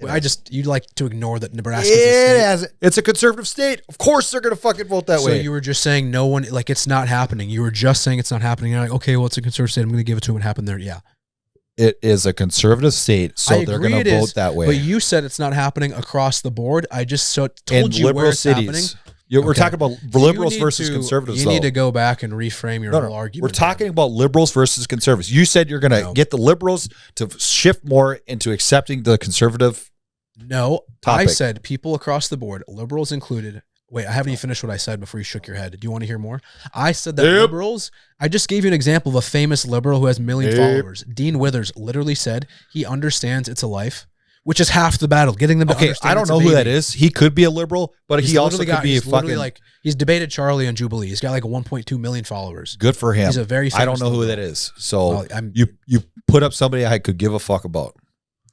You'd like to ignore that Nebraska. It has. It's a conservative state. Of course they're going to fucking vote that way. So you were just saying no one, like it's not happening. You were just saying it's not happening. You're like, okay, well, it's a conservative state. I'm going to give it to them. What happened there? Yeah. It is a conservative state, so they're going to vote that way. But you said it's not happening across the board. I just told you where it's happening. We're talking about liberals versus conservatives. You need to go back and reframe your whole argument. We're talking about liberals versus conservatives. You said you're going to get the liberals to shift more into accepting the conservative. No, topic. I said people across the board, liberals included. Wait, I haven't even finished what I said before you shook your head. Do you want to hear more? I said that liberals, I just gave you an example of a famous liberal who has 1 million followers. Dean Withers literally said he understands it's a life, which is half the battle. Getting them to understand. I don't know who that is. He could be a liberal, but he also could be a fucking he's debated Charlie on Jubilee. He's got like 1.2 million followers. Good for him. He's a very famous I don't know who that is. So you put up somebody I could give a fuck about.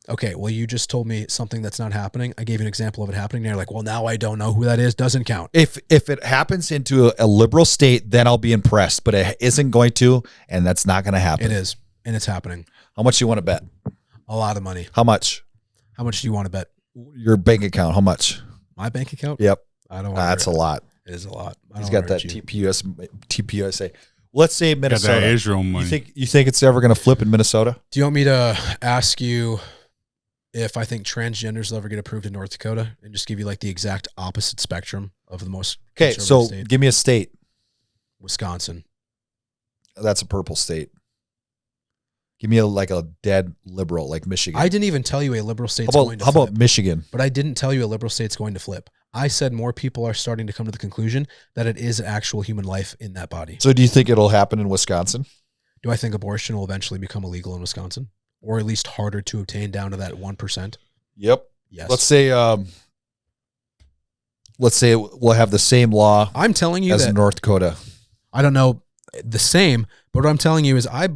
Okay, well, you just told me something that's not happening. I gave you an example of it happening. And you're like, well, now I don't know who that is. Doesn't count. If it happens into a liberal state, then I'll be impressed. But it isn't going to, and that's not going to happen. It is, and it's happening. How much do you want to bet? A lot of money. How much? How much do you want to bet? Your bank account. How much? My bank account? Yep. I don't. That's a lot. It is a lot. He's got that TPUSA. Let's say Minnesota. Got that Israel money. You think it's ever going to flip in Minnesota? Do you want me to ask you if I think transgenders will ever get approved in North Dakota and just give you like the exact opposite spectrum of the most conservative state? Give me a state. Wisconsin. That's a purple state. Give me a dead liberal like Michigan. I didn't even tell you a liberal state's going to flip. How about Michigan? But I didn't tell you a liberal state's going to flip. I said more people are starting to come to the conclusion that it is an actual human life in that body. So do you think it'll happen in Wisconsin? Do I think abortion will eventually become illegal in Wisconsin? Or at least harder to obtain down to that 1%? Yep. Yes. Let's say we'll have the same law. I'm telling you as that North Dakota. I don't know the same, but what I'm telling you is I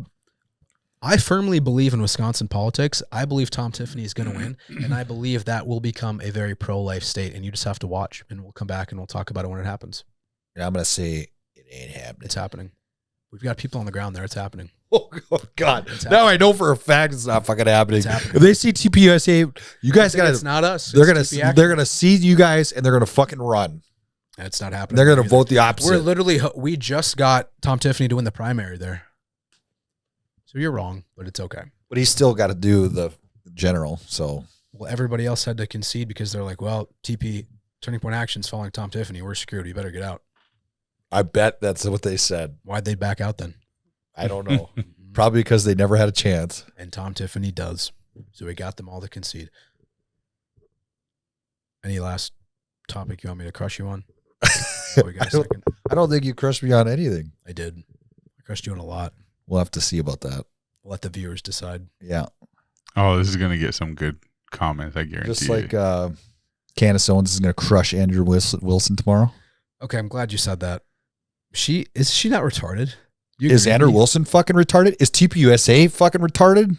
firmly believe in Wisconsin politics. I believe Tom Tiffany is going to win, and I believe that will become a very pro-life state, and you just have to watch, and we'll come back and we'll talk about it when it happens. Yeah, I'm going to say it ain't happening. It's happening. We've got people on the ground there. It's happening. Oh, God. Now I know for a fact it's not fucking happening. It's happening. If they see TPUSA, you guys got to... It's not us. They're going to see you guys, and they're going to fucking run. That's not happening. They're going to vote the opposite. We just got Tom Tiffany to win the primary there. So you're wrong, but it's okay. But he's still got to do the general, so... Well, everybody else had to concede because they're like, well, TP, Turning Point Action's following Tom Tiffany. We're screwed. You better get out. I bet that's what they said. Why'd they back out then? I don't know. Probably because they never had a chance. And Tom Tiffany does. So we got them all to concede. Any last topic you want me to crush you on? We got a second. I don't think you crushed me on anything. I did. I crushed you on a lot. We'll have to see about that. We'll let the viewers decide. Yeah. Oh, this is gonna get some good comments. I guarantee. Just like Candace Owens is going to crush Andrew Wilson tomorrow. Okay, I'm glad you said that. Is she not retarded? Is Andrew Wilson fucking retarded? Is TPUSA fucking retarded?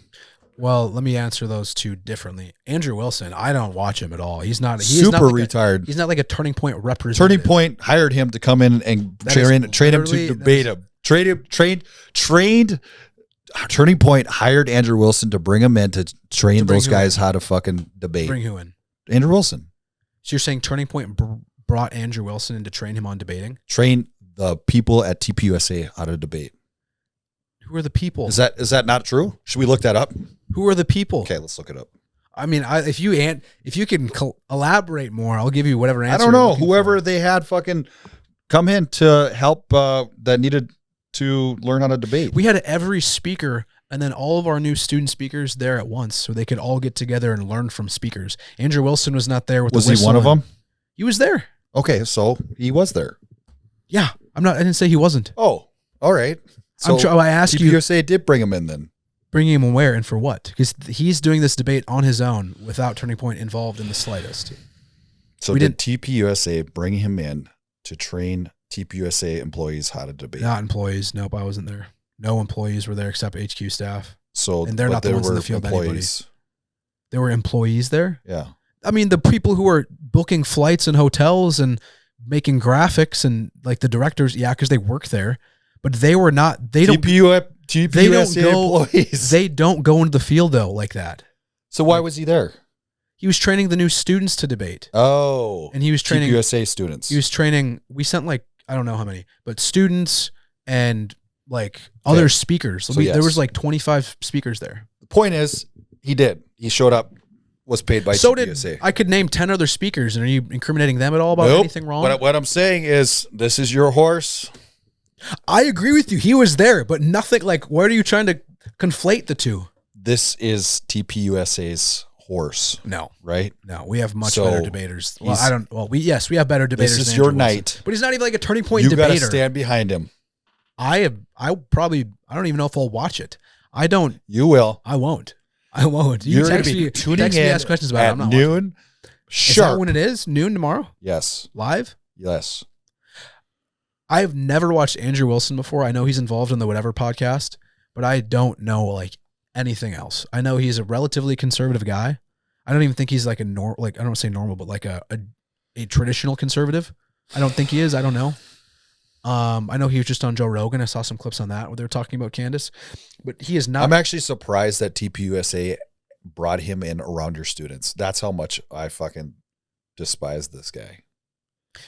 Well, let me answer those two differently. Andrew Wilson, I don't watch him at all. He's not super retarded. He's not like a Turning Point representative. Turning Point hired him to come in and train him to debate him. Trained. Turning Point hired Andrew Wilson to bring him in to train those guys how to fucking debate. Bring who in? Andrew Wilson. So you're saying Turning Point brought Andrew Wilson in to train him on debating? Train the people at TPUSA how to debate. Who are the people? Is that not true? Should we look that up? Who are the people? Okay, let's look it up. I mean, if you can elaborate more, I'll give you whatever answer. I don't know. Whoever they had fucking come in to help that needed to learn how to debate. We had every speaker and then all of our new student speakers there at once so they could all get together and learn from speakers. Andrew Wilson was not there with the whistle. Was he one of them? He was there. Okay, so he was there. Yeah. I didn't say he wasn't. Oh, all right. So I asked you. TPUSA did bring him in then. Bringing him where and for what? Because he's doing this debate on his own without Turning Point involved in the slightest. So did TPUSA bring him in to train TPUSA employees how to debate? Not employees. Nope, I wasn't there. No employees were there except HQ staff. And they're not the ones in the field. Employees. There were employees there? Yeah. I mean, the people who are booking flights and hotels and making graphics and like the directors, yeah, because they work there. But they were not, TPUSA employees. They don't go into the field though like that. So why was he there? He was training the new students to debate. Oh. And he was training TPUSA students. He was training, we sent like, I don't know how many, but students and like other speakers. So There was like 25 speakers there. The point is, he showed up, was paid by TPUSA. I could name 10 other speakers, and are you incriminating them at all about anything wrong? What I'm saying is, this is your horse. I agree with you. He was there, but nothing like, where are you trying to conflate the two? This is TPUSA's horse. No. Right? No, we have much better debaters. Well, we have better debaters. This is your night. But he's not even like a Turning Point debater. You got to stand behind him. I don't even know if I'll watch it. I don't. You will. I won't. You're going to be tuning in ask questions about at noon. Sharp. Is that when it is? Noon tomorrow? Yes. Live? Yes. I've never watched Andrew Wilson before. I know he's involved in the Whatever podcast, but I don't know like anything else. I know he's a relatively conservative guy. I don't even think he's like I don't want to say normal, but like a traditional conservative. I don't think he is. I don't know. I know he was just on Joe Rogan. I saw some clips on that where they were talking about Candace, but he is not. I'm actually surprised that TPUSA brought him in around your students. That's how much I fucking despise this guy.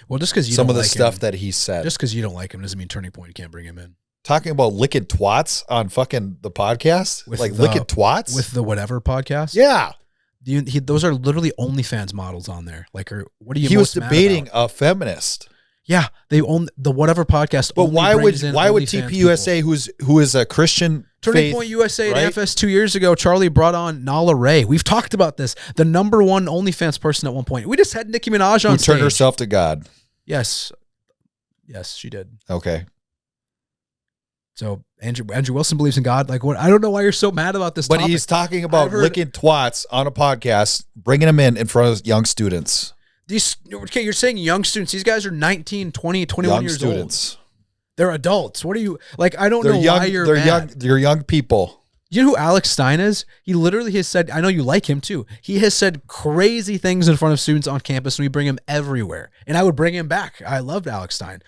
Well, just because you some don't of the like stuff him, that he said, just because you don't like him doesn't mean Turning Point can't bring him in. Talking about licking twats on fucking the podcast, licking twats with the Whatever podcast. Yeah, those are literally OnlyFans models on there. Like, what are you? He was debating a feminist. Yeah, they own the Whatever podcast. But why would TPUSA, who is a Christian Turning Point USA at FS 2 years ago, Charlie brought on Nala Ray. We've talked about this. The number one OnlyFans person at one point. We just had Nicki Minaj on stage. Who turned herself to God. Yes, she did. Okay. So Andrew Wilson believes in God. Like, what? I don't know why you're so mad about this. But he's talking about licking twats on a podcast, bringing them in front of young students. You're saying young students. These guys are 19, 20, 21 young years students. old. They're adults. What are you like? I don't know why you're mad. They're young people. You know who Alex Stein is? He literally has said, I know you like him too. He has said crazy things in front of students on campus, and we bring him everywhere. And I would bring him back. I loved Alex Stein.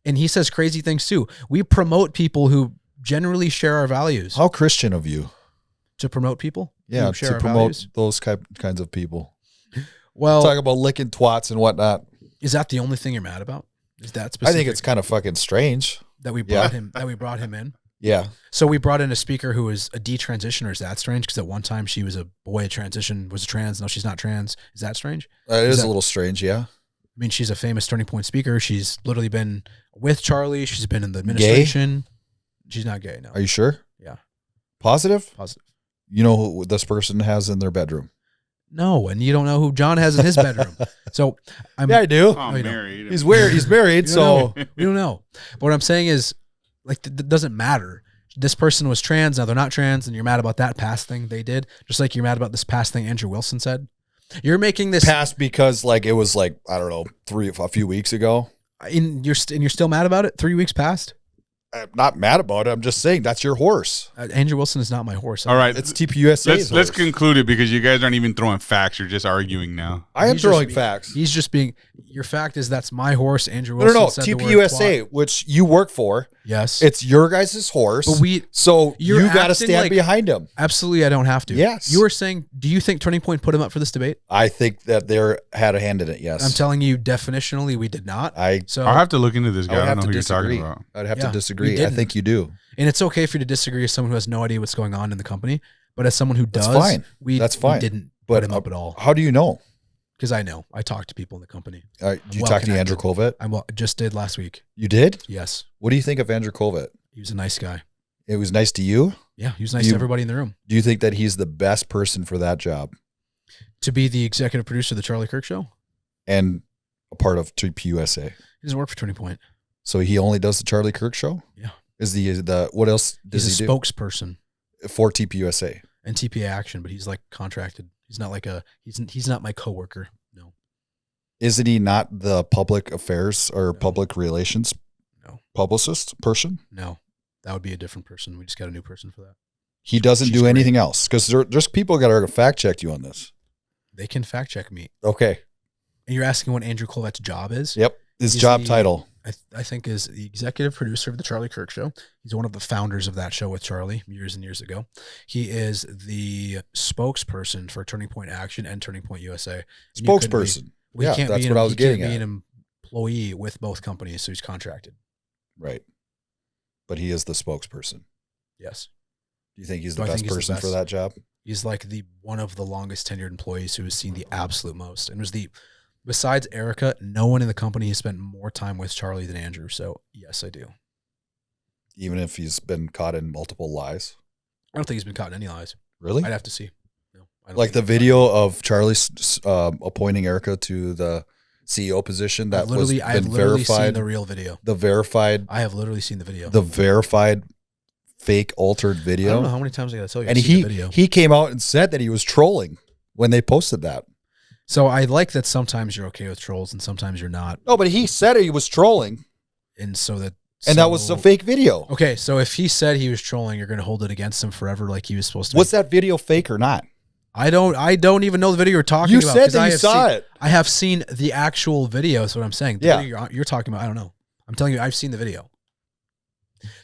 And he says crazy things too. We promote people who generally share our values. How Christian of you. To promote people? Yeah, to promote those kinds of people. Well, talk about licking twats and whatnot. Is that the only thing you're mad about? Is that specific? I think it's kind of fucking strange that we brought him. That we brought him in. Yeah. So we brought in a speaker who was a detransitioner. Is that strange? Because at one time she was a boy, was a trans. No, she's not trans. Is that strange? It is a little strange. Yeah. I mean, she's a famous Turning Point speaker. She's literally been with Charlie. She's been in the administration. Gay? She's not gay. No. Are you sure? Yeah. Positive? Positive. You know who this person has in their bedroom? No, and you don't know who John has in his bedroom. So I do. I'm married. He's weird. He's married, so we don't know. But what I'm saying is, like, that doesn't matter. this person was trans, now they're not trans, and you're mad about that past thing they did, just like you're mad about this past thing Andrew Wilson said. You're making this past because like it was like, I don't know, a few weeks ago. And you're still mad about it? 3 weeks past? I'm not mad about it. I'm just saying that's your horse. Andrew Wilson is not my horse. All right. It's TPUSA. Let's conclude it because you guys aren't even throwing facts. You're just arguing now. I am throwing facts. He's just being, your fact is that's my horse. Andrew Wilson No, said TPUSA, which you work for. Yes. It's your guys' horse. But so you got to stand behind him. Absolutely. I don't have to. Yes. You were saying, do you think Turning Point put him up for this debate? I think that they had a hand in it. Yes. I'm telling you, definitionally, we did not. I'll have to look into this guy. I don't know who you're talking about. I'd have to disagree. I think you do. And it's okay for you to disagree as someone who has no idea what's going on in the company. But as someone who does, that's fine. We didn't put him up at all. How do you know? Because I know. I talk to people in the company. Do you talk to Andrew Colvett? I just did last week. You did? Yes. What do you think of Andrew Colvett? He was a nice guy. It was nice to you? Yeah, he was nice to everybody in the room. Do you think that he's the best person for that job? To be the executive producer of the Charlie Kirk Show? And a part of TPUSA? He doesn't work for Turning Point. So he only does the Charlie Kirk Show? Yeah. Is the what else does he do? He's a spokesperson for TPUSA and TPA Action, but he's like contracted. He's not like he's not my coworker. No. Isn't he not the public affairs or public relations publicist person? No, that would be a different person. We just got a new person for that. He doesn't do anything else because there's people got to fact check you on this. They can fact check me. Okay. And you're asking what Andrew Colvett's job is? Yep. His job title. I think is the executive producer of the Charlie Kirk Show. He's one of the founders of that show with Charlie years and years ago. He is the spokesperson for Turning Point Action and Turning Point USA. Spokesperson. Yeah, that's what I was getting at. He can't be an employee with both companies, so he's contracted. Right. But he is the spokesperson. Yes. Do you think he's the best person for that job? He's like one of the longest tenured employees who has seen the absolute most. And besides Erica, no one in the company has spent more time with Charlie than Andrew. So yes, I do. Even if he's been caught in multiple lies? I don't think he's been caught in any lies. Really? I'd have to see. No, I don't like the video of Charlie appointing Erica to the CEO position that I've literally seen the real video. I have literally seen the video. The verified fake altered video. I don't know how many times I got to tell you. And he came out and said that he was trolling when they posted that. So I like that sometimes you're okay with trolls and sometimes you're not. No, but he said he was trolling. And that was a fake video. Okay, so if he said he was trolling, you're going to hold it against him forever like he was supposed to. Was that video fake or not? I don't even know the video you're talking about. You said that you saw it. I have seen the actual video. That's what I'm saying. The video you're talking about, I don't know. I'm telling you, I've seen the video.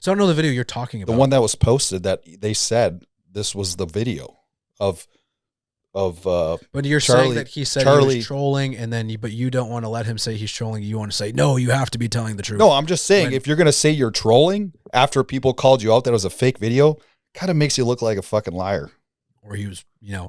So I don't know the video you're talking about. The one that was posted that they said this was the video of but you're saying that he said he was trolling, and then but you don't want to let him say he's trolling. You want to say, no, you have to be telling the truth. No, I'm just saying, if you're going to say you're trolling after people called you out that it was a fake video, kind of makes you look like a fucking liar. Or he was,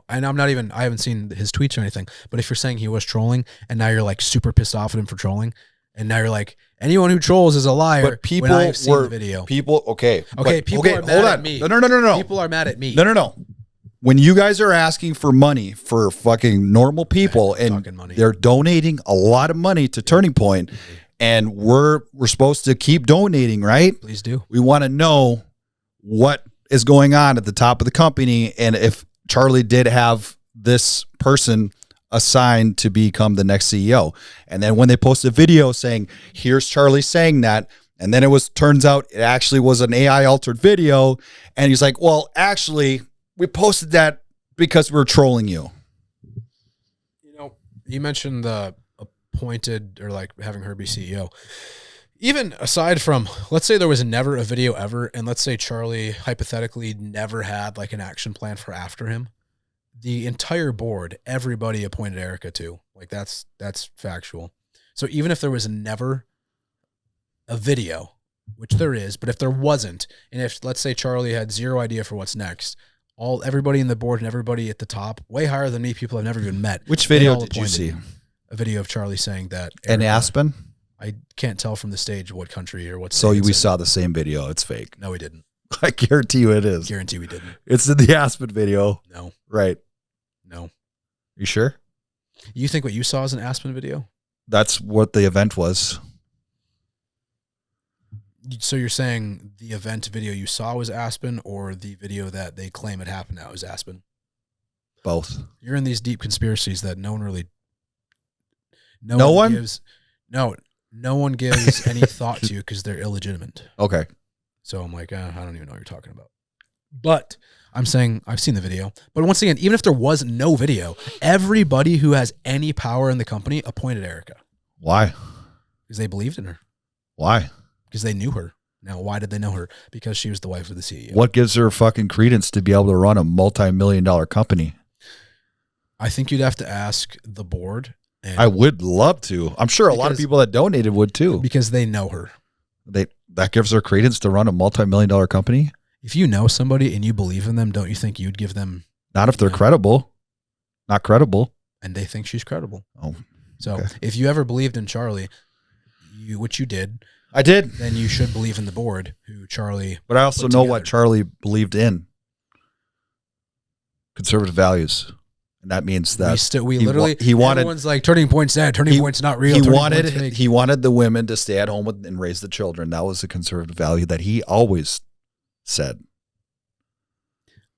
and I haven't seen his tweets or anything, but if you're saying he was trolling and now you're like super pissed off at him for trolling, and now you're like, anyone who trolls is a liar. But people the video. People are mad at me. No. People are mad at me. No. When you guys are asking for money for fucking normal people and they're donating a lot of money to Turning Point, and we're supposed to keep donating, right? Please do. We want to know what is going on at the top of the company, and if Charlie did have this person assigned to become the next CEO. And then when they post a video saying, here's Charlie saying that, and then turns out it actually was an AI altered video, and he's like, well, actually, we posted that because we're trolling you. You mentioned the appointed or like having her be CEO. Even aside from, let's say there was never a video ever, and let's say Charlie hypothetically never had like an action plan for after him, the entire board, everybody appointed Erica to. Like that's factual. So even if there was never a video, which there is, but if there wasn't, and if let's say Charlie had zero idea for what's next, everybody in the board and everybody at the top, way higher than me, people I've never even met. Which video did you see? A video of Charlie saying that. In Aspen? I can't tell from the stage what country or what. So we saw the same video. It's fake. No, we didn't. I guarantee you it is. Guarantee we didn't. It's in the Aspen video. No. Right. No. You sure? You think what you saw is an Aspen video? That's what the event was. So you're saying the event video you saw was Aspen, or the video that they claim it happened now is Aspen? Both. You're in these deep conspiracies that no one really. No one gives any thought to because they're illegitimate. Okay. So I'm like, I don't even know what you're talking about. But I'm saying I've seen the video. But once again, even if there was no video, everybody who has any power in the company appointed Erica. Why? Because they believed in her. Why? Because they knew her. Now, why did they know her? Because she was the wife of the CEO. What gives her fucking credence to be able to run a multi-million-dollar company? I think you'd have to ask the board. And I would love to. I'm sure a lot of people that donated would too. Because they know her. That gives her credence to run a multi-million-dollar company? If you know somebody and you believe in them, don't you think you'd give them... Not if they're credible. Not credible. And they think she's credible. Oh. So okay. If you ever believed in Charlie, which you did... I did. Then you should believe in the board, who Charlie... But I also know what Charlie believed in. Conservative values. And that means that he wanted. Everyone's like, Turning Point's dead. Turning Point's not real. He wanted the women to stay at home and raise the children. That was a conservative value that he always said.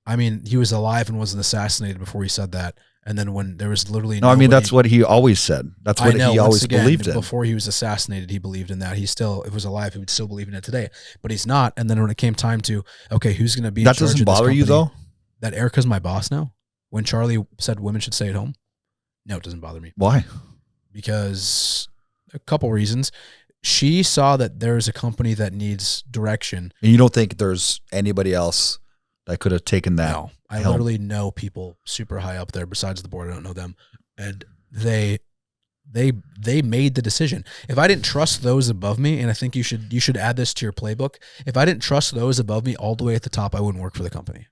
I mean, he was alive and wasn't assassinated before he said that. And then when there was literally no, I mean that's what he always said. That's what he always believed in. Before he was assassinated, he believed in that. If he was alive, he would still believe in it today. But he's not. And then when it came time to who's going to be in charge of this company? That doesn't bother you though? That Erica's my boss now. When Charlie said women should stay at home, no, it doesn't bother me. Why? Because a couple reasons. She saw that there's a company that needs direction. And you don't think there's anybody else that could have taken that? No, I literally know people super high up there besides the board. I don't know them. And they made the decision. If I didn't trust those above me, and I think you should add this to your playbook, if I didn't trust those above me all the way at the top, I wouldn't work for the company.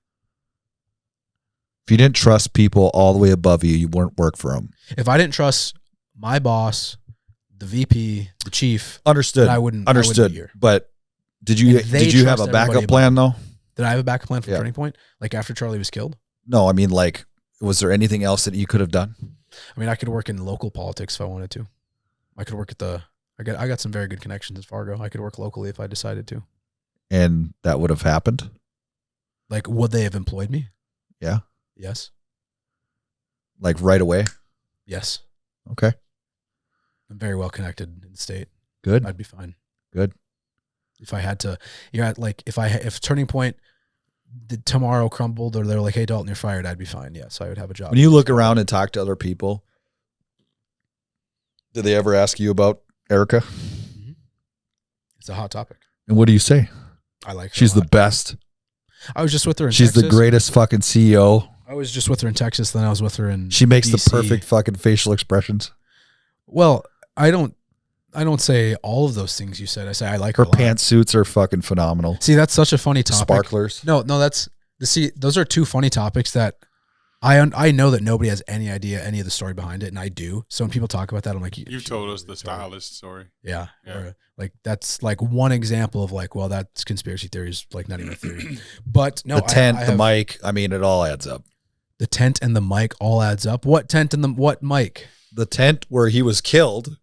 If you didn't trust people all the way above you, you wouldn't work for them. If I didn't trust my boss, the VP, the chief, understood. I wouldn't. Understood. I wouldn't be here. But did you have a backup plan though? Did I have a backup plan for Turning Point? Like after Charlie was killed? No, I mean like, was there anything else that you could have done? I mean, I could work in local politics if I wanted to. I could work at I got some very good connections at Fargo. I could work locally if I decided to. And that would have happened? Like, would they have employed me? Yeah. Yes. Like right away? Yes. Okay. I'm very well connected in the state. Good. I'd be fine. Good. If I had to, if Turning Point tomorrow crumbled or they're like, hey, Dalton, you're fired, I'd be fine. Yes, I would have a job. When you look around and talk to other people, did they ever ask you about Erica? Mm-hmm. It's a hot topic. And what do you say? I like her. She's the best. I was just with her in Texas. She's the greatest fucking CEO. I was just with her in Texas, then I was with her in She makes DC. the perfect fucking facial expressions. Well, I don't say all of those things you said. I say I like her. Her pantsuits are fucking phenomenal. See, that's such a funny topic. Sparklers. No, those are two funny topics that I know that nobody has any idea any of the story behind it, and I do. So when people talk about that, I'm like, you've told us the stylist story. Yeah. Like that's like one example of like, well, that's conspiracy theories, like not even a theory. But no, the tent, the mic, I mean, it all adds up. The tent and the mic all adds up. What tent and what mic? The tent where he was killed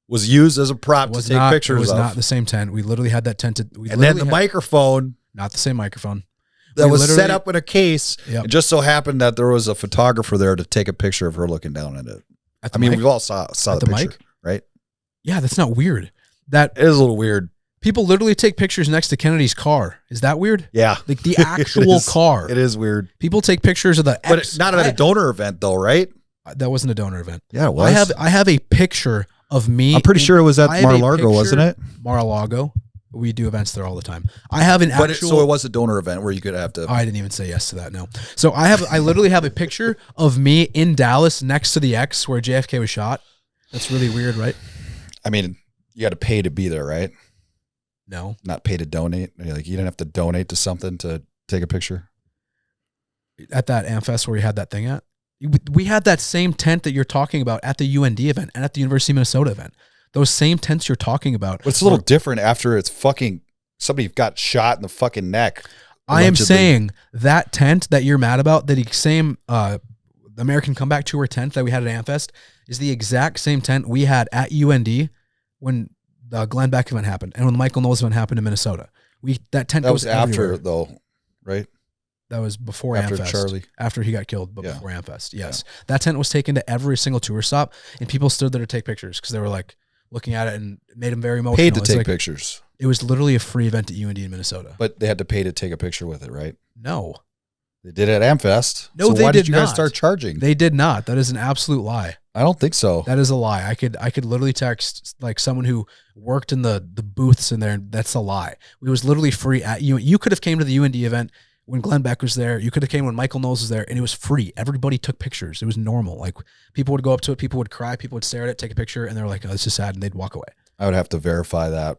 was used as a prop to take pictures of. It was not the same tent. We literally had that tent. And then the microphone. Not the same microphone. That was set up in a case. Yep. It just so happened that there was a photographer there to take a picture of her looking down at it. I mean, we all saw the picture, mic? Right? Yeah, that's not weird. That is a little weird. People literally take pictures next to Kennedy's car. Is that weird? Yeah. Like the actual car. It is weird. People take pictures of the But it's not at a donor event though, right? That wasn't a donor event. Yeah, it was. I have a picture of me. I'm pretty sure it was at Mar-a-Lago, wasn't it? Mar-a-Lago. We do events there all the time. I have an actual. So it was a donor event where you could have to. I didn't even say yes to that. No. So I literally have a picture of me in Dallas next to the X where JFK was shot. That's really weird, right? I mean, you got to pay to be there, right? No. Not pay to donate. Like you didn't have to donate to something to take a picture. At that Amfest where we had that thing at, we had that same tent that you're talking about at the UND event and at the University of Minnesota event. Those same tents you're talking about. But it's a little different after it's fucking somebody got shot in the fucking neck. I am saying that tent that you're mad about, the same American Comeback Tour tent that we had at Amfest is the exact same tent we had at UND when the Glenn Beck event happened, and when the Michael Knowles event happened in Minnesota, that tent that was everywhere. after though, right? That was before after Amfest. Charlie. After he got killed, but before Amfest. Yes. Yeah. That tent was taken to every single tour stop, and people stood there to take pictures because they were like looking at it, and it made them very emotional. Paid to take pictures. It was literally a free event at UND in Minnesota. But they had to pay to take a picture with it, right? No. They did it at Amfest. No, so they why did did you guys not. start charging? They did not. That is an absolute lie. I don't think so. That is a lie. I could literally text like someone who worked in the booths in there, and that's a lie. It was literally free at UND. You could have came to the UND event when Glenn Beck was there. You could have came when Michael Knowles was there, and it was free. Everybody took pictures. It was normal. Like people would go up to it, people would cry, people would stare at it, take a picture, and they're like, "Oh, this is sad," and they'd walk away. I would have to verify that.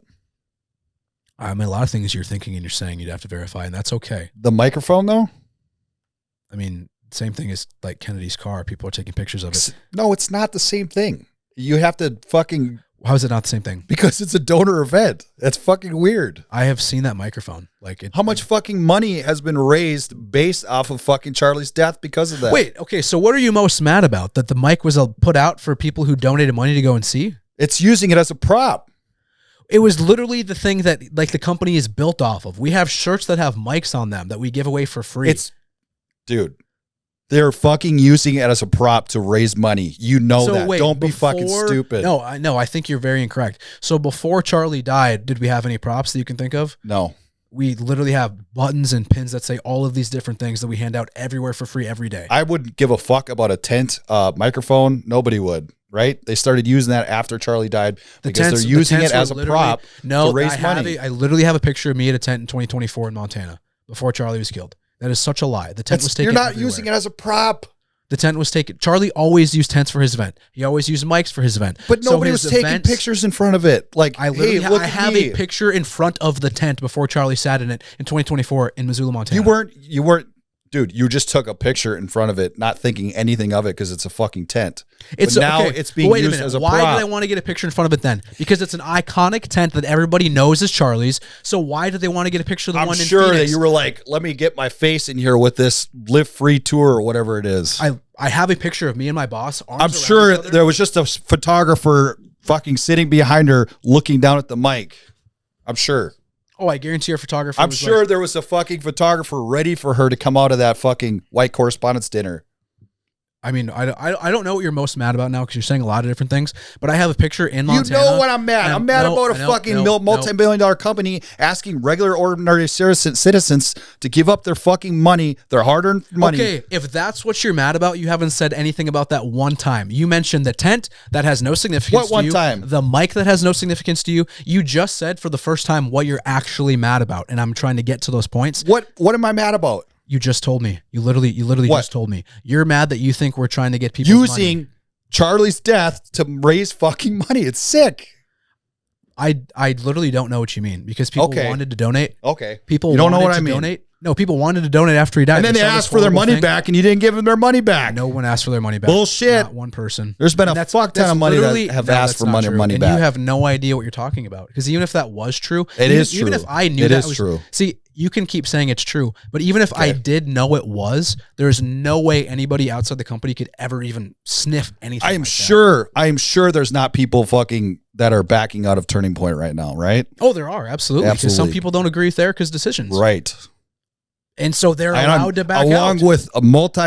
I mean, a lot of things you're thinking and you're saying you'd have to verify, and that's okay. The microphone, though? I mean, same thing as like Kennedy's car. People are taking pictures of it. No, it's not the same thing. You have to fucking... How is it not the same thing? Because it's a donor event. That's fucking weird. I have seen that microphone. Like, how much fucking money has been raised based off of fucking Charlie's death because of that? Wait, okay, so what are you most mad about? That the mic was put out for people who donated money to go and see? It's using it as a prop. It was literally the thing that like the company is built off of. We have shirts that have mics on them that we give away for free. Dude, they're fucking using it as a prop to raise money. You know that. Wait, don't be fucking stupid. No, I think you're very incorrect. So before Charlie died, did we have any props that you can think of? No. We literally have buttons and pins that say all of these different things that we hand out everywhere for free every day. I wouldn't give a fuck about a tent microphone. Nobody would. Right? They started using that after Charlie died because they're using it as a prop to raise money. I literally have a picture of me at a tent in 2024 in Montana before Charlie was killed. That is such a lie. The tent was taken. You're not everywhere. using it as a prop. The tent was taken. Charlie always used tents for his event. He always used mics for his event. But nobody was taking pictures in front of it. Like, I have a picture in front of the tent before Charlie sat in it in 2024 in Missoula, Montana. You weren't. Dude, you just took a picture in front of it, not thinking anything of it because it's a fucking tent. It's being used as a prop. Why did I want to get a picture in front of it then? Because it's an iconic tent that everybody knows is Charlie's. So why did they want to get a picture of the one in Phoenix? I'm sure that you were like, let me get my face in here with this Live Free tour or whatever it is. I have a picture of me and my boss. I'm sure there was just a photographer fucking sitting behind her looking down at the mic. I'm sure. Oh, I guarantee your photographer. I'm sure there was a fucking photographer ready for her to come out of that fucking white correspondence dinner. I mean, I don't know what you're most mad about now because you're saying a lot of different things, but I have a picture in Montana. You know what I'm mad? I'm mad about a fucking multi-billion-dollar company asking regular, ordinary citizens to give up their fucking money, their hard-earned money. Okay, if that's what you're mad about, you haven't said anything about that one time. You mentioned the tent that has no significance to you. What one time? The mic that has no significance to you. You just said for the first time what you're actually mad about, and I'm trying to get to those points. What am I mad about? You just told me. You literally just told me. You're mad that you think we're trying to get people using Charlie's death to raise fucking money. It's sick. I literally don't know what you mean because people wanted to donate. Okay. People you don't know what I mean. Donate. No, people wanted to donate after he died. And then they asked for their money back and you didn't give them their money back. No one asked for their money back. Bullshit. Not one person. There's been a fuck ton of money that have asked for money back. And you have no idea what you're talking about. Because even if that was true. It is true. Even if I knew that was true. See, you can keep saying it's true. But even if I did know it was, there's no way anybody outside the company could ever even sniff anything. I am sure there's not people fucking that are backing out of Turning Point right now, right? Oh, there are. Absolutely. Because some people don't agree with Erica's decisions. Right. And so they're allowed to back out.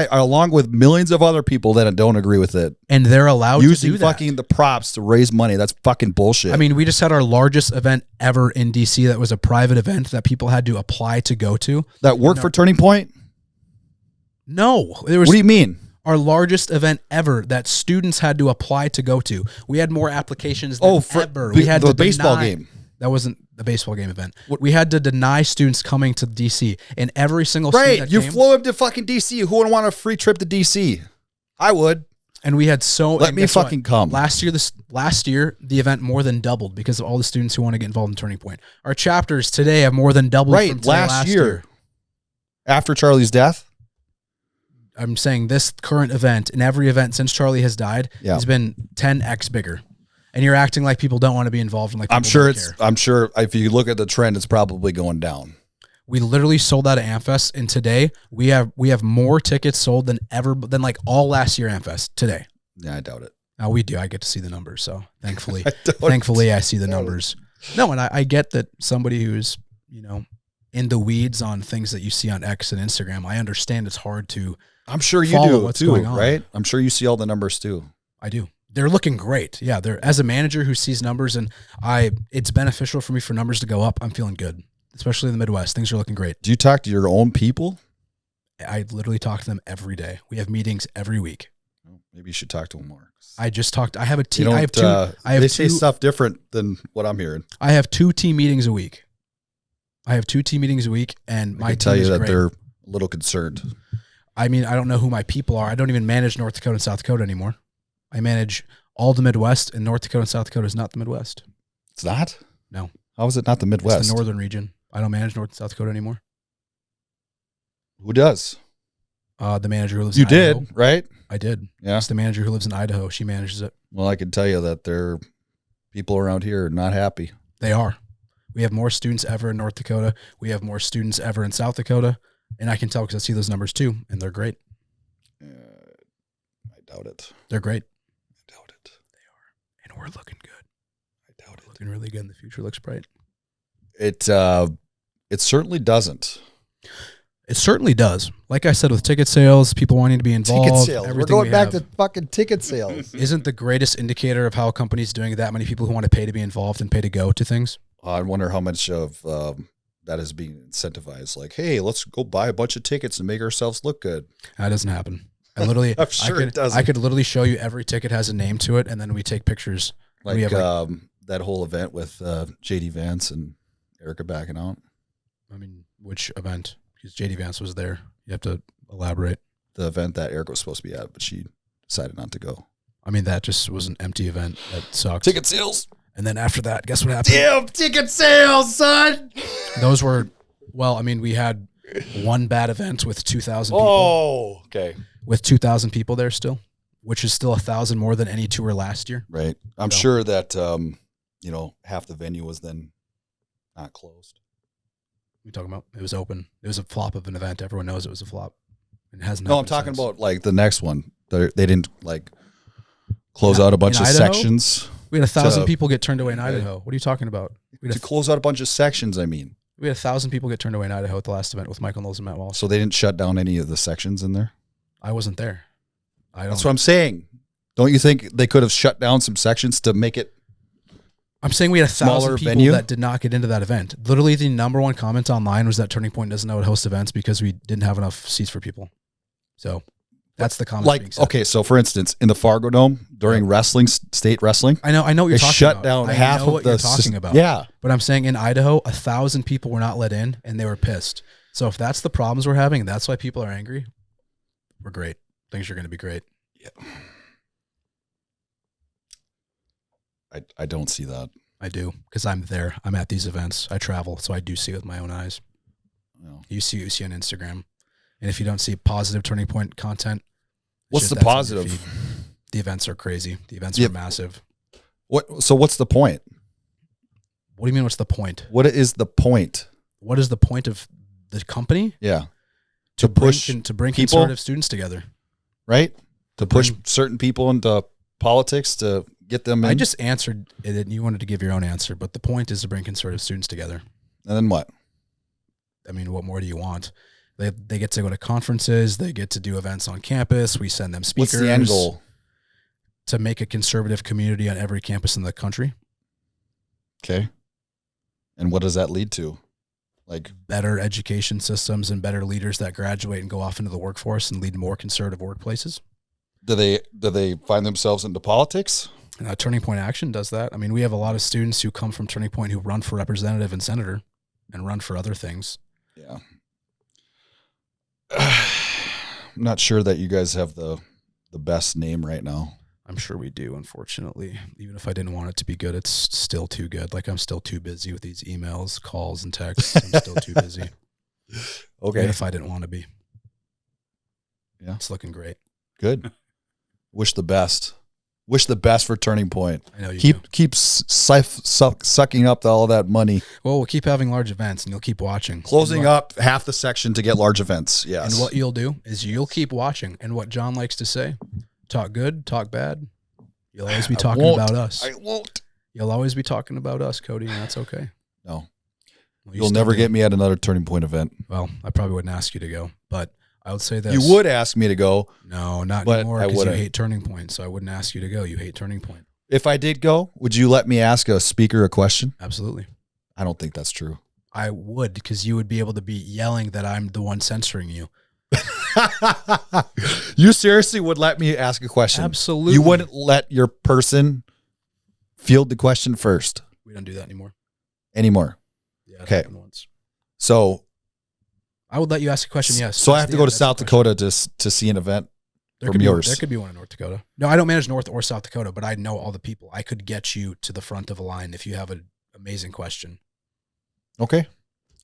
Along with millions of other people that don't agree with it. And they're allowed to do that. Using fucking the props to raise money. That's fucking bullshit. I mean, we just had our largest event ever in DC that was a private event that people had to apply to go to. That worked for Turning Point? No. What do you mean? Our largest event ever that students had to apply to go to. We had more applications than ever. We had the baseball game. That wasn't the baseball game event. We had to deny students coming to DC, and every single student that you flew him to fucking DC. Who would want a free trip to DC? I would. And we had Let me fucking come. Last year, the event more than doubled because of all the students who want to get involved in Turning Point. Our chapters today have more than doubled from last year. After Charlie's death? I'm saying this current event and every event since Charlie has died has been 10x bigger. And you're acting like people don't want to be involved. And I'm sure if you look at the trend, it's probably going down. We literally sold out of Amfest, and today we have more tickets sold than like all last year Amfest today. Yeah, I doubt it. Now we do. I get to see the numbers, so thankfully, I see the numbers. No, and I get that somebody who's, in the weeds on things that you see on X and Instagram, I understand it's hard to. I'm sure you do what's too, going on. Right? I'm sure you see all the numbers too. I do. They're looking great. Yeah, they're as a manager who sees numbers, and it's beneficial for me for numbers to go up. I'm feeling good, especially in the Midwest. Things are looking great. Do you talk to your own people? I literally talk to them every day. We have meetings every week. Maybe you should talk to them more. I just talked. I have a team. They say stuff different than what I'm hearing. I have 2 team meetings a week. And my team tell you that great. They're a little concerned. I mean, I don't know who my people are. I don't even manage North Dakota and South Dakota anymore. I manage all the Midwest, and North Dakota and South Dakota is not the Midwest. It's not? No. How is it not the Midwest? It's the northern region. I don't manage North and South Dakota anymore. Who does? The manager who lives in Idaho. You did, right? I did. Yeah. It's the manager who lives in Idaho. She manages it. Well, I can tell you that there are people around here are not happy. They are. We have more students ever in North Dakota. We have more students ever in South Dakota. And I can tell because I see those numbers too, and they're great. I doubt it. They're great. I doubt it. They are. And we're looking good. I doubt it. Looking really good, and the future looks bright. It certainly doesn't. It certainly does. Like I said, with ticket sales, people wanting to be involved. Ticket sales. We're going back to fucking ticket sales. Isn't the greatest indicator of how a company's doing that many people who want to pay to be involved and pay to go to things? I wonder how much of that is being incentivized. Like, hey, let's go buy a bunch of tickets and make ourselves look good. That doesn't happen. I literally, I'm sure it doesn't. I could literally show you every ticket has a name to it, and then we take pictures. Like, that whole event with JD Vance and Erica backing out. I mean, which event? Because JD Vance was there. You have to elaborate. The event that Erica was supposed to be at, but she decided not to go. I mean, that just was an empty event. That sucked. Ticket sales. And then after that, guess what happened? Damn, ticket sales, son. Those were, well, I mean, we had one bad event with 2,000 people. Oh, okay. With 2,000 people there still, which is still 1,000 more than any tour last year. Right. I'm sure that, half the venue was then not closed. What are you talking about? It was open. It was a flop of an event. Everyone knows it was a flop. It hasn't. No, I'm talking about like the next one. They didn't like close out a bunch of sections. We had 1,000 people get turned away in Idaho. What are you talking about? To close out a bunch of sections, I mean. We had 1,000 people get turned away in Idaho at the last event with Michael Knowles and Matt Walsh. So they didn't shut down any of the sections in there? I wasn't there. That's what I'm saying. Don't you think they could have shut down some sections to make it? I'm saying we had 1,000 people venue that did not get into that event. Literally, the number one comment online was that Turning Point doesn't know how to host events because we didn't have enough seats for people. So that's the comment. Like, okay, so for instance, in the Fargo Dome during wrestling, state wrestling, I know what you're talking about. They shut down half of what the you're talking about. Yeah, but I'm saying in Idaho, 1,000 people were not let in, and they were pissed. So if that's the problems we're having, and that's why people are angry, we're great. Things are going to be great. Yeah. I don't see that. I do, because I'm there. I'm at these events. I travel, so I do see it with my own eyes. No. You see on Instagram. And if you don't see positive Turning Point content, what's the positive? The events are crazy. The events are massive. So what's the point? What do you mean what's the point? What is the point? What is the point of the company? Yeah. To bring conservative students together. Right? To push certain people into politics to get them in. I just answered it and you wanted to give your own answer, but the point is to bring conservative students together. And then what? I mean, what more do you want? They get to go to conferences. They get to do events on campus. We send them speakers. What's the end goal? To make a conservative community on every campus in the country. Okay. And what does that lead to? Like better education systems and better leaders that graduate and go off into the workforce and lead more conservative workplaces. Do they find themselves into politics? Turning Point Action does that. I mean, we have a lot of students who come from Turning Point who run for representative and senator and run for other things. Yeah. I'm not sure that you guys have the best name right now. I'm sure we do, unfortunately. Even if I didn't want it to be good, it's still too good. Like, I'm still too busy with these emails, calls, and texts. I'm still too busy. Okay. Even if I didn't want to be. Yeah. It's looking great. Good. Wish the best. Wish the best for Turning Point. I know you do. Keep sucking up all that money. Well, we'll keep having large events, and you'll keep watching. Closing up half the section to get large events, yes. And what you'll do is you'll keep watching. And what John likes to say, talk good, talk bad, You'll always be talking about us. I won't. You'll always be talking about us, Cody, and that's okay. No. Well, You'll never get me at another Turning Point event. Well, I probably wouldn't ask you to go, but I would say this. You would ask me to go. No, not but anymore I because you wouldn't. hate Turning Point, so I wouldn't ask you to go. You hate Turning Point. If I did go, would you let me ask a speaker a question? Absolutely. I don't think that's true. I would, because you would be able to be yelling that I'm the one censoring you. You seriously would let me ask a question? Absolutely. You wouldn't let your person field the question first We don't do that anymore. anymore. Yeah. it Okay. happened once. So I would let you ask a question. Yes. So I have to go to That's the South question. Dakota to see an event There from could be yours. there could be one in North Dakota. No, I don't manage North or South Dakota, but I know all the people. I could get you to the front of a line if you have an amazing question. Okay.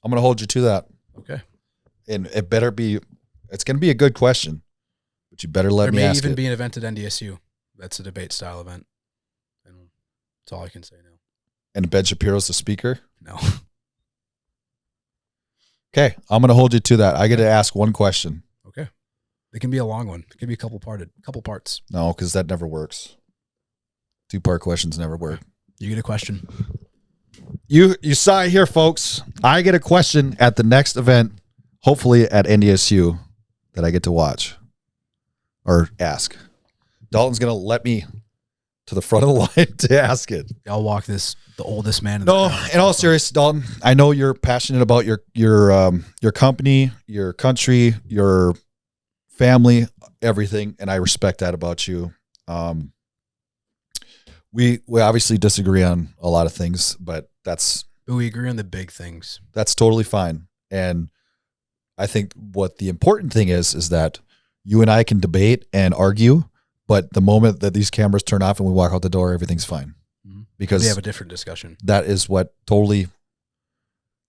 I'm going to hold you to that. Okay. And it better be, it's going to be a good question, but you better let There me may ask even it. be an event at NDSU. That's a debate style event. And that's all I can say now. And Ben Shapiro's the speaker. No. Okay. I'm going to hold you to that. I get to ask one question. Okay. It can be a long one. It can be a couple parts. No, because that never works. 2-part questions never work. You get a question. You saw it here, folks. I get a question at the next event, hopefully at NDSU, that I get to watch or ask. Dalton's going to let me to the front of the line to ask it. I'll walk the oldest man in No, the crowd. in all seriousness, Dalton, I know you're passionate about your company, your country, your family, everything, and I respect that about you. We obviously disagree on a lot of things, but But we agree on the big things. that's totally fine. And I think what the important thing is that you and I can debate and argue, but the moment that these cameras turn off and we walk out the door, everything's fine. Mm-hmm. Because We have a different discussion. that is what totally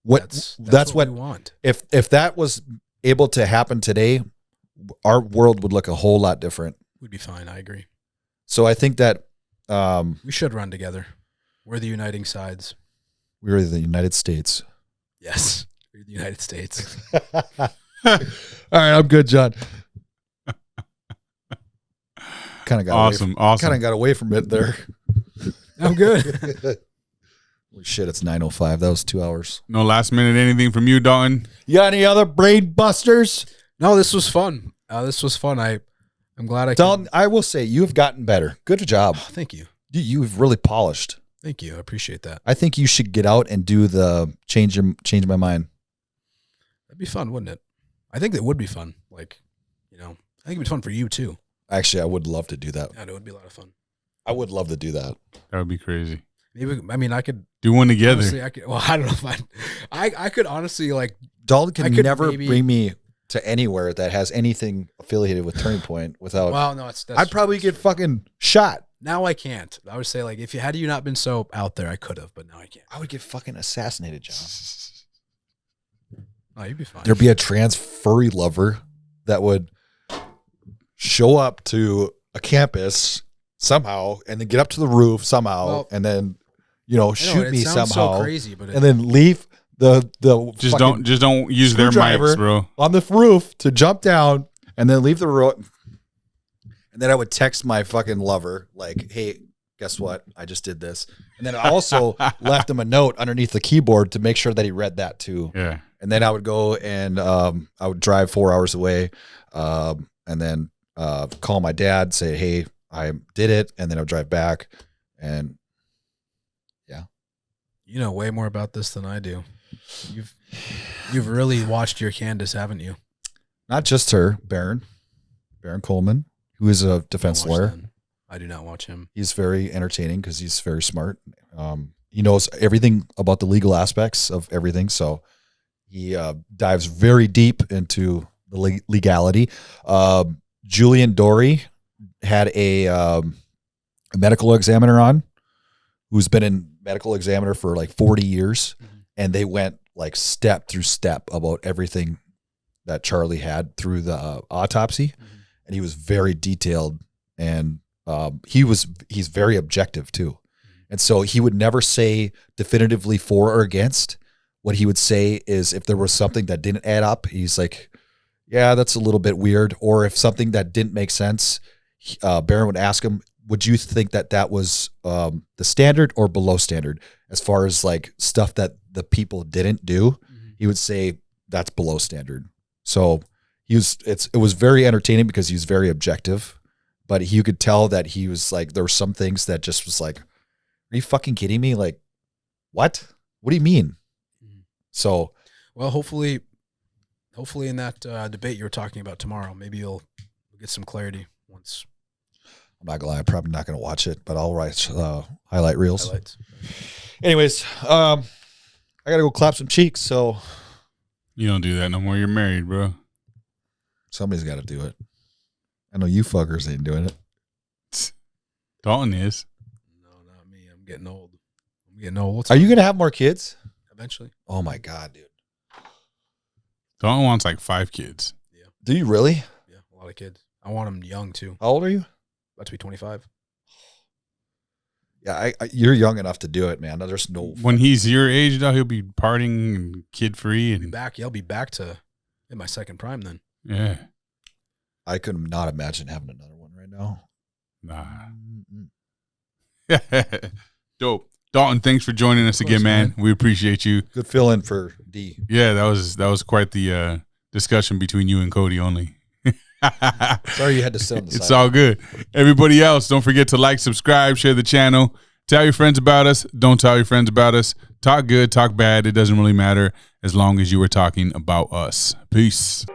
that's what we want. if that was able to happen today, our world would look a whole lot different. We'd be fine. I agree. So I think that We should run together. We're the uniting sides. we're the United States. Yes. We're the United States. All right, I'm good, John. Kind of got Awesome. Kind of got away from it there. I'm good. Holy shit, it's 9:05. That was 2 hours. No last minute anything from you, Dalton? You got any other brain busters? No, this was fun. This was fun. I'm glad I Dalton, I will say you have gotten better. Good job. Thank you. You've really polished. Thank you. I appreciate that. I think you should get out and do the change my mind. That'd be fun, wouldn't it? I think it would be fun. I think it'd be fun for you too. Actually, I would love to do that. Yeah, it would be a lot of fun. I would love to do that. That would be crazy. Maybe I could Do one together. honestly, I don't know if I could honestly Dalton I can could never maybe- bring me to anywhere that has anything affiliated with Turning Point without. well, no, that's I'd probably get fucking shot. now I can't. I would say if had you not been so out there, I could have, but now I can't. I would get fucking assassinated, John. Oh, you'd be fine. There'd be a trans furry lover that would show up to a campus somehow and then get up to the roof somehow Well, and then I know, shoot it me sounds somehow so crazy, but and then leave the Just fucking don't use their screwdriver mics, bro. on the roof to jump down and then leave the roof. And then I would text my fucking lover like, "Hey, guess what? I just did this." And then I also left him a note underneath the keyboard to make sure that he read that too. Yeah. And then I would go and I would drive 4 hours away and then call my dad, say, "Hey, I did it." And then I would drive back and you know way more about this than I do. You've really watched your Candace, haven't you? not just her, Baron Coleman, who is a defense Don't watch lawyer. that. I do not watch him. He's very entertaining because he's very smart. He knows everything about the legal aspects of everything. So he dives very deep into the legality. Julian Dory had a medical examiner on who's been in medical examiner for like 40 years. Mm-hmm. And they went like step through step about everything that Charlie had through the autopsy. Mm-hmm. And he was very detailed and he's very objective too. And so he would never say definitively for or against. What he would say is if there was something that didn't add up, he's like, yeah, that's a little bit weird. Or if something that didn't make sense, Baron would ask him, would you think that was the standard or below standard as far as like stuff that the people didn't do? He would say that's below standard. So it was very entertaining because he was very objective, but you could tell that he was like, there were some things that just was like, are you fucking kidding me? Like, what do you mean? So, well, hopefully in that debate you were talking about tomorrow, maybe you'll get some clarity once. I'm not gonna lie, I'm probably not gonna watch it, but I'll write highlight reels. Highlights. Anyways, I gotta go clap some cheeks. So you don't do that no more. You're married, bro. Somebody's got to do it. I know you fuckers ain't doing it. Dalton is. No, not me. I'm getting old. Are you gonna have more kids eventually? Oh my god, dude. Dalton wants like 5 kids. Yeah. Do you really? Yeah, a lot of kids. I want them young too. How old are you? About to be 25. Yeah, you're young enough to do it, man. There's no. When he's your age, though, he'll be partying and kid free and I'll be back to in my second prime then. Yeah. I could not imagine having another one right now. Nah. Dope. Dalton, thanks for joining us again, man. We appreciate you. Good fill-in for D. Yeah, that was quite the discussion between you and Cody only. Sorry you had to sit on the side. It's all good. Everybody else, don't forget to like, subscribe, share the channel. Tell your friends about us. Don't tell your friends about us. Talk good, talk bad. It doesn't really matter as long as you are talking about us. Peace.